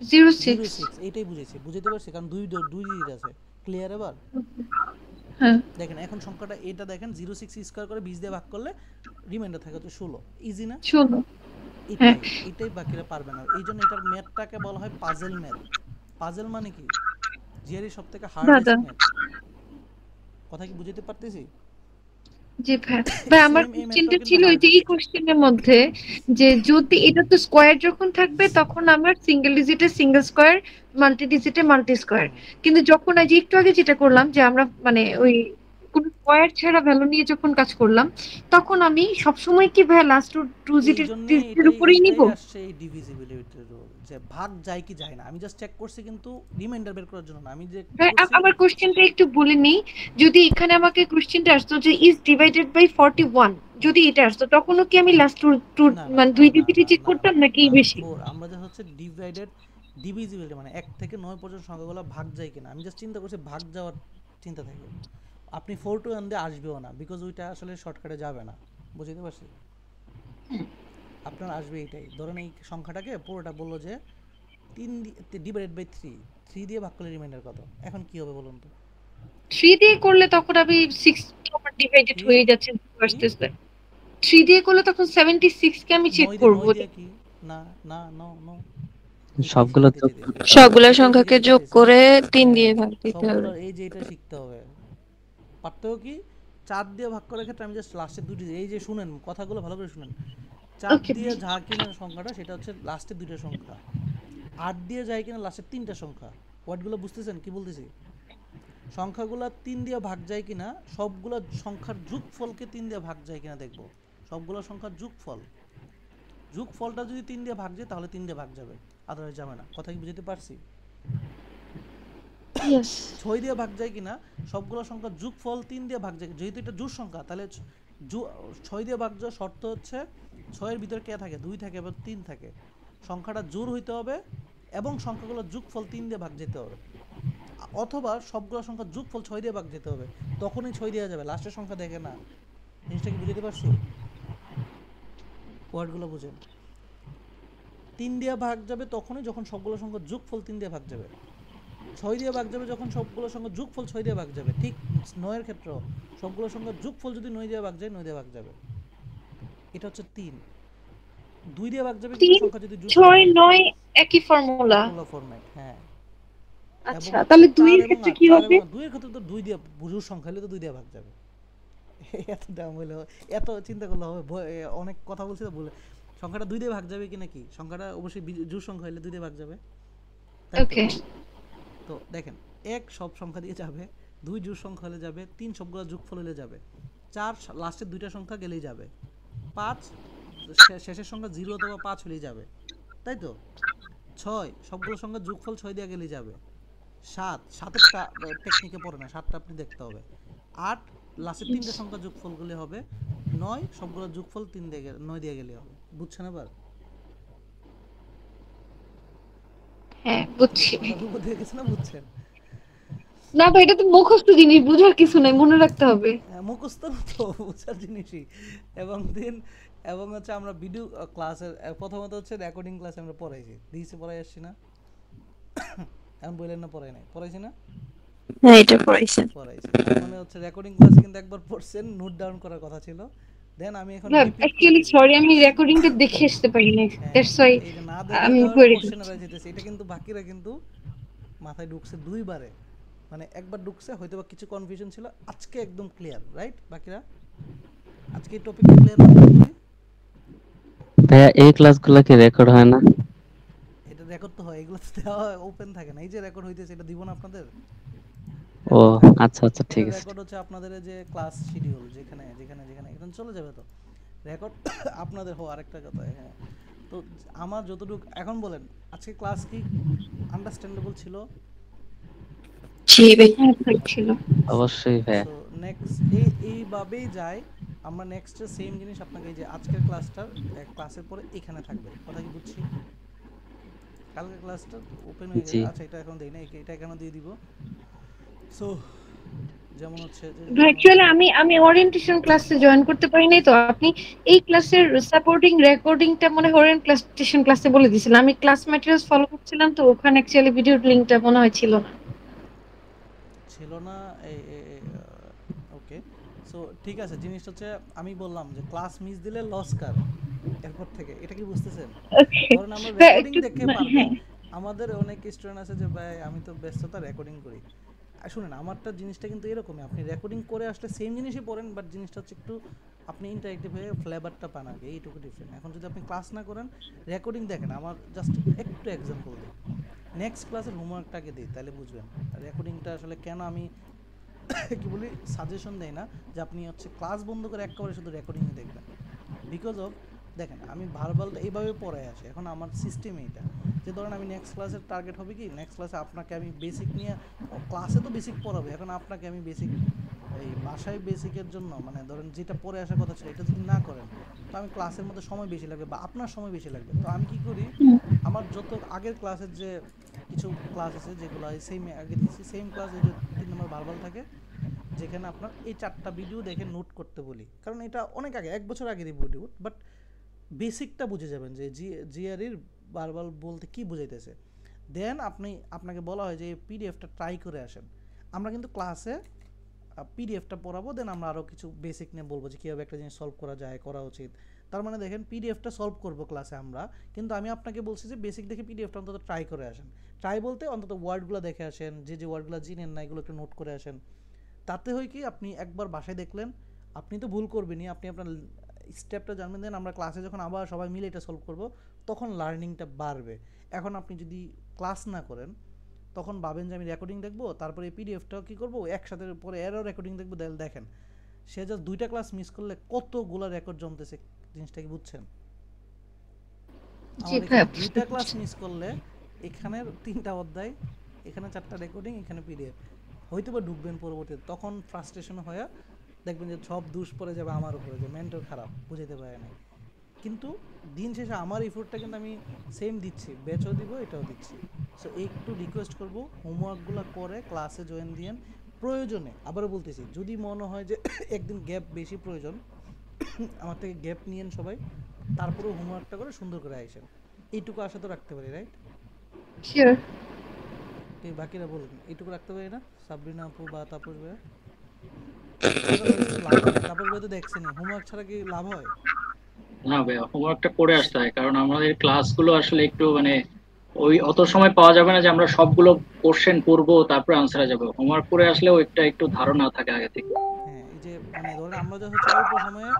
06। এইটাই বুঝেছি, বুঝাইতে পারছি, কারণ দুই ডিজিট আছে। ক্লিয়ার এবার? হ্যাঁ দেখেন এখন সংখ্যাটা এটা দেখেন 06 স্কয়ার করে 20 দিয়ে ভাগ করলে রিমাইন্ডার থাকে তো 16, ইজি না? 16। এটাই বাকিরা পারবে না, এইজন্য এটার ম্যাথটাকে বলা হয় পাজল ম্যাথ। পাজল মানে কি, জিআরই সবথেকে হার্ডেস্ট ম্যাথ। কথা কি বুঝাইতে পারতেছি? জি ভাই আমার কোশ্চেনটা ছিল এই কোশ্চেনের মধ্যে যে যদি এটা তো স্কয়ার যখন থাকবে তখন আমার সিঙ্গেল ডিজিটে সিঙ্গেল স্কয়ার, মাল্টি ডিজিটে মাল্টি স্কয়ার, কিন্তু যখন আজ একটু আগে যেটা করলাম যে আমরা মানে ওই কোন স্কয়ার ছাড়া ভ্যালু নিয়ে যখন কাজ করলাম তখন আমি সব সময় কি ভাই লাস্ট টু ডিজিটের উপরেই নিব? আসছে এই ডিভিজিবিলিটির রুল, যে ভাগ যায় কি যায় না, আমি জাস্ট চেক করছি কিন্তু রিমাইন্ডার বের করার জন্য না। আমি যে আমার কোশ্চেনটা একটু বলে নেই, যদি এখানে আমাকে কোশ্চেনটা আসতো যে ইজ ডিভাইডেড বাই 41, যদি এটা আসতো তখনও কি আমি লাস্ট টু মানে দুই ডিজিটে চেক করতাম নাকি বেশি? আমরা যা হচ্ছে ডিভাইডেড ডিভিজিবিলিটি মানে 1 থেকে 9 পর্যন্ত সংখ্যাগুলো ভাগ যায় কিনা, আমি জাস্ট চিন্তা করছি ভাগ যাওয়ার চিন্তা থাকে। আপনি 4 to 1 দিয়ে আসবেও না, বিকজ ওইটা আসলে শর্টকাটে যাবে না, বুঝতে পারছি? আপনার আসবে এইটাই, ধরেন এই সংখ্যাটাকে পুরোটা বললো যে 3 ডিভাইডেড বাই 3 দিয়ে ভাগ করলে রিমাইন্ডার কত, এখন কি হবে বলুন তো? 3 দিয়ে করলে তখন আমি 6 ডিভাইডেড হয়ে যাচ্ছে আসতেছে, 3 দিয়ে করলে তখন 76 কে আমি চেক করব। না না নো নো, সবগুলো সংখ্যাকে যোগ করে 3 দিয়ে ভাগ দিতে হবে। এই যে এটা শিখতে হবে। পারতেও কি 4 দিয়ে ভাগ করার ক্ষেত্রে আমি জাস্ট লাস্টের দুটি, এই যে শুনেন কথাগুলো ভালো করে শুনেন, 4 দিয়ে যা কিনা সংখ্যাটা সেটা হচ্ছে লাস্টের দুইটা সংখ্যা, 8 দিয়ে যায় কিনা লাস্টের তিনটা সংখ্যা। ওয়ার্ডগুলো বুঝতেছেন কি বলতেছি? সংখ্যাগুলা 3 দিয়ে ভাগ যায় কিনা, সবগুলা সংখ্যার যোগফলকে 3 দিয়ে ভাগ যায় কিনা দেখব। সবগুলা সংখ্যার যোগফলটা যদি 3 দিয়ে ভাগ যায় তাহলে 3 দিয়ে ভাগ যাবে, আদারওয়াইজ যাবে না। কথা কি বুঝতে পারছি? ইয়েস 6 দিয়ে ভাগ যায় কিনা, সবগুলো সংখ্যার যোগফল 3 দিয়ে ভাগ যায়, যেহেতু এটা জোড় সংখ্যা তাহলে 6 দিয়ে ভাগ যাওয়ার শর্ত হচ্ছে 6 এর ভিতরে কে থাকে, 2 থাকে এবং 3 থাকে, সংখ্যাটা জোড় হইতে হবে এবং সংখ্যাগুলোর যোগফল 3 দিয়ে ভাগ যেতে হবে, অথবা সবগুলো সংখ্যার যোগফল 6 দিয়ে ভাগ যেতে হবে, তখনই 6 দেওয়া যাবে, লাস্টের সংখ্যা দেখে না। জিনিসটা কি বুঝতে পারছি? ওয়ার্ডগুলো বুঝেন। 3 দিয়ে ভাগ যাবে তখনই যখন সবগুলো সংখ্যার যোগফল 3 দিয়ে ভাগ যাবে, 6 দিয়ে ভাগ যাবে যখন সবগুলো সংখ্যার যোগফল 6 দিয়ে ভাগ যাবে। ঠিক 9 এর ক্ষেত্রে সবগুলো সংখ্যার যোগফল যদি 9 দিয়ে ভাগ যায় 9 দিয়ে ভাগ যাবে। এটা হচ্ছে 3। 2 দিয়ে ভাগ যাবে কিন্তু 3 সংখ্যা যদি 6 9 একই ফর্মুলা। ফরম্যাট, হ্যাঁ। আচ্ছা তাহলে 2 এর ক্ষেত্রে কি হবে? 2 এর ক্ষেত্রে তো 2 দিয়ে বুঝুর সংখ্যা হলে তো 2 দিয়ে ভাগ যাবে। এত দাম হইলো, এত চিন্তা করলে হবে? অনেক কথা বলছি তো বলে, সংখ্যাটা 2 দিয়ে ভাগ যাবে কি নাকি? সংখ্যাটা অবশ্যই জোড় সংখ্যা হলে 2 দিয়ে ভাগ যাবে। ওকে তো দেখেন, 1 সব সংখ্যা দিয়ে যাবে, 2 জোড় সংখ্যা হলে যাবে, 3 সবগুলো যোগফল হলে যাবে, 4 লাস্টের দুইটা সংখ্যা গেলেই যাবে, 5 শেষের সংখ্যা 0 অথবা 5 হলেই যাবে, তাই তো? 6 সবগুলো সংখ্যা যোগফল 6 দিয়ে গেলেই যাবে, 7 7এরটা টেকনিকে পড়ে না, 7টা আপনি দেখতে হবে, 8 লাস্টের তিনটা সংখ্যা যোগফলগুলি হবে, 9 সবগুলো যোগফল 3 দিয়ে 9 দিয়ে গেলেই হবে। বুঝছেন এবার? হ্যাঁ বুঝছি। বুঝে গেছে না? বুঝছেন? না ভাই এটা তো মুখস্থ জিনিস, বুঝার কিছু নাই, মনে রাখতে হবে। মুখস্থ তো বুঝার জিনিসই। এবং হচ্ছে আমরা ভিডিও ক্লাসের প্রথমত হচ্ছে রেকর্ডিং ক্লাসে আমরা পড়াইছি, দিয়েছি, পড়াই আসছি না? এখন বললেন না পড়াই নাই, পড়াইছি না? হ্যাঁ এটা পড়াইছেন। পড়াইছি। মানে হচ্ছে রেকর্ডিং ক্লাসে কিন্তু একবার পড়ছেন, নোট ডাউন করার কথা ছিল। দেন আমি এখন না রিপিট অ্যাকচুয়ালি সরি আমি রেকর্ডিংটা দেখে আসতে পারি না, দ্যাটস ওয়াই এই যে না দেখার আমি কারণে করে কোশ্চেন এরা যেতেছে। এটা কিন্তু বাকিরা কিন্তু মাথায় ঢুকছে দুইবারে, মানে একবার ঢুকছে হয়তো বা কিছু কনফিউশন ছিল, আজকে একদম ক্লিয়ার, রাইট? বাকিরা আজকে এই টপিকটা ক্লিয়ার না? ভাইয়া এই ক্লাসগুলো কি রেকর্ড হয় না? এটা রেকর্ড তো হয়, এগুলো তো দেওয়া ওপেন থাকে না। এই যে রেকর্ড হইতেছে এটা দিব না আপনাদের? ও আচ্ছা আচ্ছা ঠিক আছে। রেকর্ড হচ্ছে আপনাদের যে ক্লাস শিডিউল, যেখানে যেখানে যেখানে এখন চলে যাবে তো রেকর্ড আপনাদের। আরেকটা কথা, হ্যাঁ, তো আমার যতটুকু এখন বলেন, আজকে ক্লাস কি আন্ডারস্ট্যান্ডেবল ছিল? জি ভাই ছিল। অবশ্যই ভাইয়া। সো নেক্সট এইভাবেই যায় আমরা। নেক্সট সেম জিনিস আপনাকে, এই যে আজকের ক্লাসের পরে এখানে থাকবে। কথা কি বুঝছি? কালকে ক্লাসটা ওপেন হয়ে গেছে। আচ্ছা এটা এখন দেই না, এটা কেন দিয়ে দিব? সো যেমন হচ্ছে অ্যাকচুয়ালি আমি ওরিয়েন্টেশন ক্লাসে জয়েন করতে পারি নাই, তো আপনি এই ক্লাসের সাপোর্টিং রেকর্ডিংটা মনে হয় ওরিয়েন্টেশন ক্লাসে বলে দিয়েছিলেন। আমি ক্লাস ম্যাটেরিয়ালস ফলো করছিলাম, তো ওখানে অ্যাকচুয়ালি ভিডিওর লিংকটা মনে হয় ছিল না। ওকে, সো ঠিক আছে। জিনিসটা হচ্ছে আমি বললাম যে ক্লাস মিস দিলে লস কার এরপর থেকে, এটা কি বুঝতেছেন? ধরেন আমরা রেকর্ডিং দেখে পারবো। আমাদের অনেক স্টুডেন্ট আছে যে ভাই আমি তো ব্যস্ততা রেকর্ডিং করি। শুনেন, আমারটা জিনিসটা কিন্তু এরকমই, আপনি রেকর্ডিং করে আসলে সেম জিনিসই পড়েন, বাট জিনিসটা হচ্ছে একটু আপনি ইন্টারেক্টিভ হয়ে ফ্লেভারটা পান আগে, এইটুকু ডিফারেন্ট। এখন যদি আপনি ক্লাস না করেন, রেকর্ডিং দেখেন, আমার জাস্ট একটু এক্সাম্পল দিই, নেক্সট ক্লাসের হোমওয়ার্কটাকে দিই, তাহলে বুঝবেন রেকর্ডিংটা আসলে কেন আমি কি বলি সাজেশন দেই না যে আপনি হচ্ছে ক্লাস বন্ধ করে একেবারে শুধু রেকর্ডিংই দেখবেন। বিকজ অফ দেখেন, আমি ভার্বালটা এইভাবে পড়াই আসি। এখন আমার সিস্টেম এইটা যে ধরেন আমি নেক্সট ক্লাসের টার্গেট হবে কি, নেক্সট ক্লাসে আপনাকে আমি বেসিক নিয়ে, ক্লাসে তো বেসিক পড়াবে, এখন আপনাকে আমি বেসিক এই বাসায় বেসিকের জন্য, মানে ধরেন যেটা পড়ে আসার কথা ছিল এটা যদি না করেন, তো আমি ক্লাসের মধ্যে সময় বেশি লাগবে বা আপনার সময় বেশি লাগবে। তো আমি কি করি, আমার যত আগের ক্লাসের যে কিছু ক্লাস আছে যেগুলো সেম আগে দিয়েছি, সেম ক্লাস এই যে 3 নম্বর ভার্বাল থাকে, যেখানে আপনার এই 4টা ভিডিও দেখে নোট করতে বলি, কারণ এটা অনেক আগে, 1 বছর আগের ভিডিও, বাট বেসিকটা বুঝে যাবেন যে জিআরইর ভার্বাল বলতে কি বোঝাইতেছে। দেন আপনাকে বলা হয় যে পিডিএফটা ট্রাই করে আসেন। আমরা কিন্তু ক্লাসে পিডিএফটা পড়াবো, দেন আমরা আরও কিছু বেসিক নিয়ে বলবো যে কীভাবে একটা জিনিস সলভ করা যায়, করা উচিত। তার মানে দেখেন পিডিএফটা সলভ করবো ক্লাসে আমরা, কিন্তু আমি আপনাকে বলছি যে বেসিক দেখে পিডিএফটা অন্তত ট্রাই করে আসেন। ট্রাই বলতে অন্তত ওয়ার্ডগুলো দেখে আসেন, যে ওয়ার্ডগুলো চিনেন না এগুলো একটু নোট করে আসেন। তাতে হয় কি, আপনি একবার বাসায় দেখলেন, আপনি তো ভুল করবেনই, আপনি আপনার স্টেপটা জানবেন, দেন আমরা ক্লাসে যখন আবার সবাই মিলে এটা সলভ করব তখন লার্নিংটা বাড়বে। এখন আপনি যদি ক্লাস না করেন তখন ভাবেন যে আমি রেকর্ডিং দেখবো, তারপরে এই পিডিএফটাও কি করবো একসাথে পরে এরও রেকর্ডিং দেখবো, দেখেন সে জাস্ট 2টা ক্লাস মিস করলে কতগুলা রেকর্ড জমতেছে, জিনিসটা কি বুঝছেন? জি আমার ভাইয়া, এখানে 2টা ক্লাস মিস করলে এখানে 3টা অধ্যায়, এখানে 4টা রেকর্ডিং, এখানে পিডিএফ, হয়তো বা ঢুকবেন পরবর্তীতে, তখন ফ্রাস্ট্রেশন হয়ে দেখবেন যে সব দোষ পড়ে যাবে আমার উপরে, যে মেন্টাল খারাপ, বুঝাইতে পারে না। কিন্তু দিন শেষে আমার এফোর্টটা কিন্তু আমি সেম দিচ্ছি, ব্যাচও দিব, এটাও দিচ্ছি। সো একটু রিকোয়েস্ট করব হোমওয়ার্কগুলো করে ক্লাসে জয়েন দিয়েন। প্রয়োজনে আবারও বলতেছি, যদি মনে হয় যে একদিন গ্যাপ বেশি প্রয়োজন, আমার থেকে গ্যাপ নিয়েন সবাই, তারপরেও হোমওয়ার্কটা করে সুন্দর করে আইসেন। এইটুকু আশা তো রাখতে পারি, রাইট? শিওর। বাকিরা বলুন, এইটুকু রাখতে পারি না? সাবরিনা আপু বা তাপস ভাইয়া? তাপস ভাই তো দেখছেনই, হোমওয়ার্ক ছাড়া কি লাভ হয়? না ভাই, হোমওয়ার্কটা করে আসতে হয়, কারণ আমাদের ক্লাসগুলো আসলে একটু মানে ওই অত সময় পাওয়া যাবে না যে আমরা সবগুলো কোশ্চেন করবো তারপরে আনসারে যাবো। হোমওয়ার্ক করে আসলেও একটু ধারণা থাকে আগে থেকে। হ্যাঁ, এই যে মানে ধরেন আমরা যা হচ্ছে অল্প সময়ে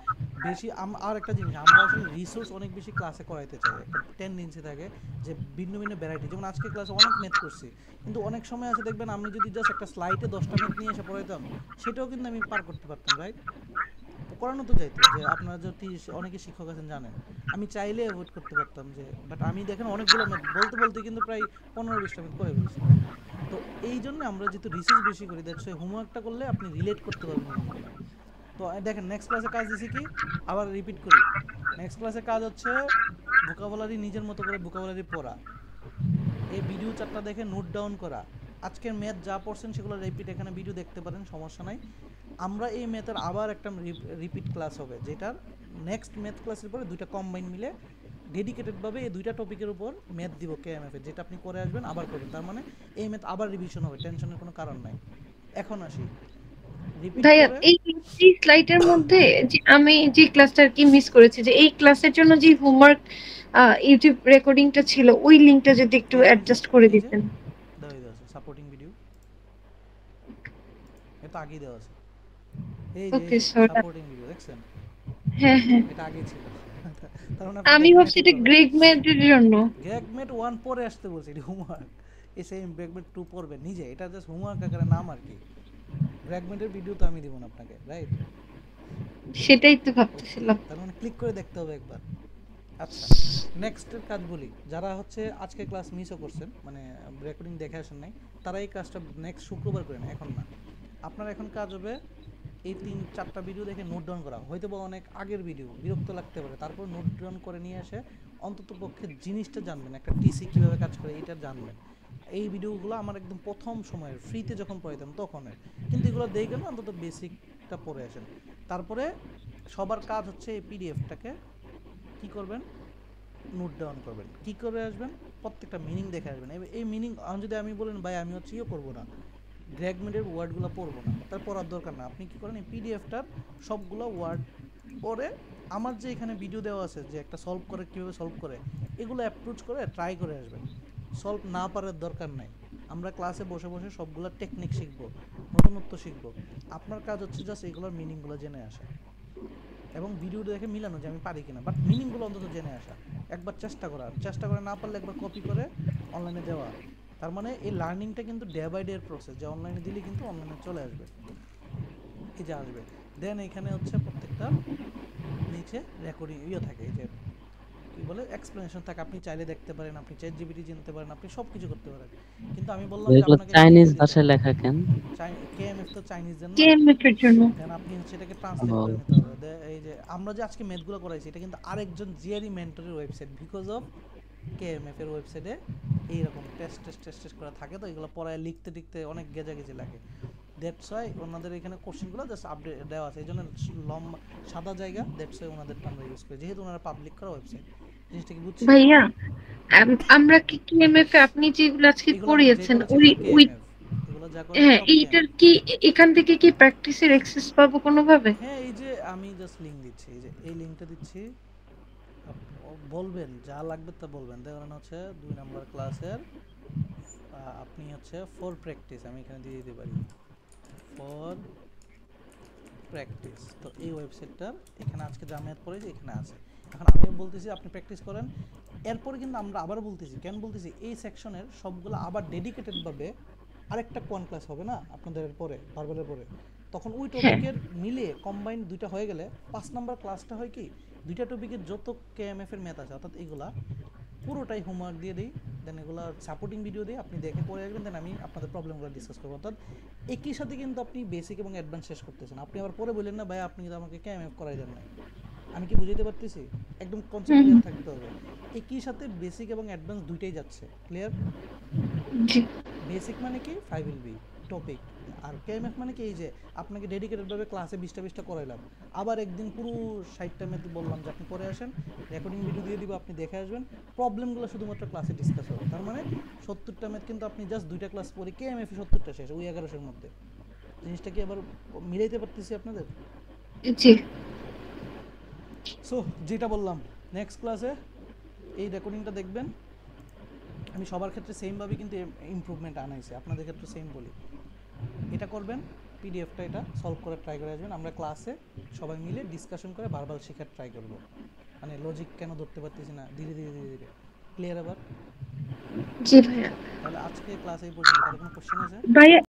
বেশি, আর একটা জিনিস, আমরা আসলে রিসোর্স অনেক বেশি ক্লাসে করাইতে চাই, একটা টেন্ডেন্সি থাকে যে ভিন্ন ভিন্ন ভ্যারাইটি, যেমন আজকে ক্লাসে অনেক ম্যাথ করছি, কিন্তু অনেক সময় আছে দেখবেন আমি যদি জাস্ট একটা স্লাইডে 10টা ম্যাথ নিয়ে এসে পড়াইতাম, সেটাও কিন্তু আমি পার করতে পারতাম, রাইট? করানো তো যাইতো, যে আপনারা যদি অনেকে শিক্ষক আছেন জানেন, আমি চাইলে অ্যাভয়েড করতে পারতাম, যে বাট আমি দেখেন অনেকগুলো ম্যাথ বলতে বলতে কিন্তু প্রায় 15-20টা ম্যাথ করে ফেলছি। তো এই জন্য আমরা যেহেতু রিসার্চ বেশি করি, দ্যাটস ওয়াই হোমওয়ার্কটা করলে আপনি রিলেট করতে পারবেন জিনিসগুলো। তো দেখেন নেক্সট ক্লাসে কাজ দিছি কি, আবার রিপিট করি, নেক্সট ক্লাসে কাজ হচ্ছে ভোকাবুলারি নিজের মতো করে ভোকাবুলারি পড়া, এই ভিডিও 4টা দেখে নোট ডাউন করা, আজকের ম্যাথ যা পড়ছেন সেগুলো রিপিট, এখানে ভিডিও দেখতে পারেন, সমস্যা নাই। আমরা এই ম্যাথের আবার একটা রিপিট ক্লাস হবে, যেটার নেক্সট ম্যাথ ক্লাসের পরে 2টা কম্বাইন মিলে ডেডিকেটেডভাবে এই 2টা টপিকের উপর ম্যাথ দিব কেএমএফ এর, যেটা আপনি করে আসবেন আবার করবেন, তার মানে এই ম্যাথ আবার রিভিশন হবে, টেনশনের কোনো কারণ নাই। এখন আসি রিপিট ভাইয়া, করে। এই স্লাইডের মধ্যে যে আমি যে ক্লাসটা আর কি মিস করেছি, যে এই ক্লাসের জন্য যে হোমওয়ার্ক ইউটিউব রেকর্ডিংটা ছিল, ওই লিংকটা যদি একটু অ্যাডজাস্ট করে এই যে দিতেন। দেওয়া আছে সাপোর্টিং ভিডিও, এটা আগেই দেওয়া আছে, এই যে ওকে সরি। সাপোর্টিং ভিডিও দেখছেন? হ্যাঁ হ্যাঁ, এটা আগেই ছিল। তার মানে আমি ভাবছি এটা গ্রেগ ম্যাথের জন্য। গ্রেগমেট 1 পরে আসতে বলছি, এটা হোমওয়ার্ক, এই সেম গ্রেগমেট 2 পড়বে নিজে, এটা জাস্ট হোমওয়ার্ক আকারে নাম আর কি। গ্রেগমেটের ভিডিও তো আমি দিব না আপনাকে, রাইট? সেটাই তো ভাবতেছিলাম। তার মানে ক্লিক করে দেখতে হবে একবার। আচ্ছা, নেক্সটের কাজ বলি, যারা হচ্ছে আজকে ক্লাস মিসও করছেন, মানে রেকর্ডিং দেখে আসেন নাই, তারা এই কাজটা নেক্সট শুক্রবার করেন, এখন না। আপনার এখন কাজ হবে এই 3-4টা ভিডিও দেখে নোট ডাউন করা, হয়তো বা অনেক আগের ভিডিও, বিরক্ত লাগতে পারে, তারপর নোট ডাউন করে নিয়ে এসে অন্তত পক্ষে জিনিসটা জানবেন, একটা টিসি কীভাবে কাজ করে এটা জানবেন। এই ভিডিওগুলো আমার একদম প্রথম সময়ের ফ্রিতে যখন পড়াইতাম তখনের, কিন্তু এগুলো দেখে না, অন্তত বেসিকটা পড়ে আসেন। তারপরে সবার কাজ হচ্ছে এই পিডিএফটাকে কী করবেন, নোট ডাউন করবেন, কী করে আসবেন, প্রত্যেকটা মিনিং দেখে আসবেন। এই মিনিং যদি আমি বলেন ভাই আমি হচ্ছে ইয়ে করবো না, গ্রেগমেটের ওয়ার্ডগুলো পড়বো না, তার পড়ার দরকার না, আপনি কী করেন এই পিডিএফটার সবগুলো ওয়ার্ড পরে আমার যে এখানে ভিডিও দেওয়া আছে যে একটা সলভ করে কীভাবে সলভ করে, এগুলো অ্যাপ্রোচ করে ট্রাই করে আসবেন। সলভ না পারার দরকার নাই, আমরা ক্লাসে বসে বসে সবগুলো টেকনিক শিখবো, নতুনত্ব শিখবো। আপনার কাজ হচ্ছে জাস্ট এগুলোর মিনিংগুলো জেনে আসা এবং ভিডিওটা দেখে মিলানো যে আমি পারি কিনা, বাট মিনিংগুলো অন্তত জেনে আসা, একবার চেষ্টা করে না পারলে একবার কপি করে অনলাইনে দেওয়া। তার মানে এই লার্নিংটা কিন্তু ডে বাই ডে এর প্রসেস, যে অনলাইনে দিলে কিন্তু অনলাইনে চলে আসবে, এই যে আসবে। দেন এখানে হচ্ছে প্রত্যেকটা নিচে রেকর্ডিং ইয়ে থাকে, এই যে কি বলে এক্সপ্লেনেশন থাকে, আপনি চাইলে দেখতে পারেন, আপনি চ্যাট জিপিটি চিনতে পারেন, আপনি সব কিছু করতে পারেন। কিন্তু আমি বললাম যে এগুলো আপনাকে চাইনিজ ভাষায় লেখা কেন? কেএমএফ তো চাইনিজ না, কেএমএফ এর জন্য। দেন আপনি হচ্ছে এটাকে ট্রান্সলেট করে নিতে হবে। এই যে আমরা যে আজকে ম্যাথগুলো করাইছি, এটা কিন্তু আরেকজন জিআরই মেন্টরের ওয়েবসাইট, বিকজ অফ কেএমএফ এর ওয়েবসাইটে এইরকম টেস্ট করা থাকে, তো এগুলো পড়ায় লিখতে অনেক গেজাগেজি লাগে। দ্যাটস ওয়াই ওনাদের এখানে কোশ্চেনগুলো জাস্ট আপডেট দেওয়া আছে, এই জন্য লম্বা সাদা জায়গা, দ্যাটস ওয়াই ওনাদেরটা আমরা ইউজ করি, যেহেতু ওনারা পাবলিক করা ওয়েবসাইট। জিনিসটা কি বুঝছেন ভাইয়া? আমরা কি কেএমএফ এ আপনি যেগুলো আজকে করিয়েছেন ওই এগুলো যা করে হ্যাঁ, সব এইটার কি এখান থেকে কি প্র্যাকটিসের অ্যাক্সেস পাবো কোনোভাবে? হ্যাঁ, এই যে আমি জাস্ট লিংক দিচ্ছি, এই যে এই লিংকটা দিচ্ছি, বলবেন যা লাগবে তা বলবেন। দেখুন হচ্ছে 2 নাম্বার ক্লাসের আপনি হচ্ছে ফর প্র্যাকটিস, আমি এখানে দিয়ে দিতে পারি ফর প্র্যাকটিস। তো এই ওয়েবসাইটটার এখানে আজকে যা ম্যাথ পড়েছি এখানে আছে। এখন আমি বলতেছি আপনি প্র্যাকটিস করেন, এরপরে কিন্তু আমরা আবার বলতেছি, কেন বলতেছি, এই সেকশনের সবগুলো আবার ডেডিকেটেড ভাবে আরেকটা কোয়ান ক্লাস হবে না আপনাদের পরে, ভার্বালের পরে, তখন ওই টপিকের মিলিয়ে কম্বাইন দুইটা হয়ে গেলে 5 নাম্বার ক্লাসটা হয় কি, দুইটা টপিকের যত কেএমএফ এর ম্যাথ আছে অর্থাৎ এইগুলা পুরোটাই হোমওয়ার্ক দিয়ে দিই, দেন এগুলো সাপোর্টিং ভিডিও দিই, আপনি দেখে পড়ে আসবেন, দেন আমি আপনাদের প্রবলেমগুলো ডিসকাস করবো। অর্থাৎ একই সাথে কিন্তু আপনি বেসিক এবং অ্যাডভান্স শেষ করতেছেন। আপনি আবার পরে বললেন না ভাই আপনি কিন্তু আমাকে কেএমএফ করাই দেন না, আমি কি বুঝাইতে পারতেছি? একদম কনসেপ্ট ক্লিয়ার থাকতে হবে। একই সাথে বেসিক এবং অ্যাডভান্স দুইটাই যাচ্ছে, ক্লিয়ার? বেসিক মানে কি 5LB টপিক, আর কেএমএফ মানে কি এই যে আপনাকে ডেডিকেটেডভাবে ক্লাসে 20টা করাইলাম, আবার একদিন পুরো 60টা ম্যাথ বললাম যে আপনি করে আসেন, রেকর্ডিং ভিডিও দিয়ে দিব, আপনি দেখে আসবেন, প্রবলেমগুলো শুধুমাত্র ক্লাসে ডিসকাস হবে। তার মানে 70টা ম্যাথ কিন্তু আপনি জাস্ট 2টা ক্লাস পরে কেএমএফ 70টা শেষ ওই 1100-এর মধ্যে। জিনিসটা কি আবার মিলাইতে পারতেছি আপনাদের? জি। সো যেটা বললাম, নেক্সট ক্লাসে এই রেকর্ডিংটা দেখবেন। আমি সবার ক্ষেত্রে সেমভাবে কিন্তু ইমপ্রুভমেন্ট আনাইছি, আপনাদের ক্ষেত্রে সেম বলি। এটা করবেন, পিডিএফটা এটা সলভ করে ট্রাই করে আসবেন। আমরা ক্লাসে সবাই মিলে ডিসকাশন করে ভার্বাল শেখার ট্রাই করব, মানে লজিক কেন ধরতে পারতেছি না, ধীরে ধীরে ধীরে ধীরে। ক্লিয়ার? আবার জি ভাইয়া। তাহলে আজকে ক্লাস এই পর্যন্ত। কোনো কোশ্চেন আছে ভাইয়া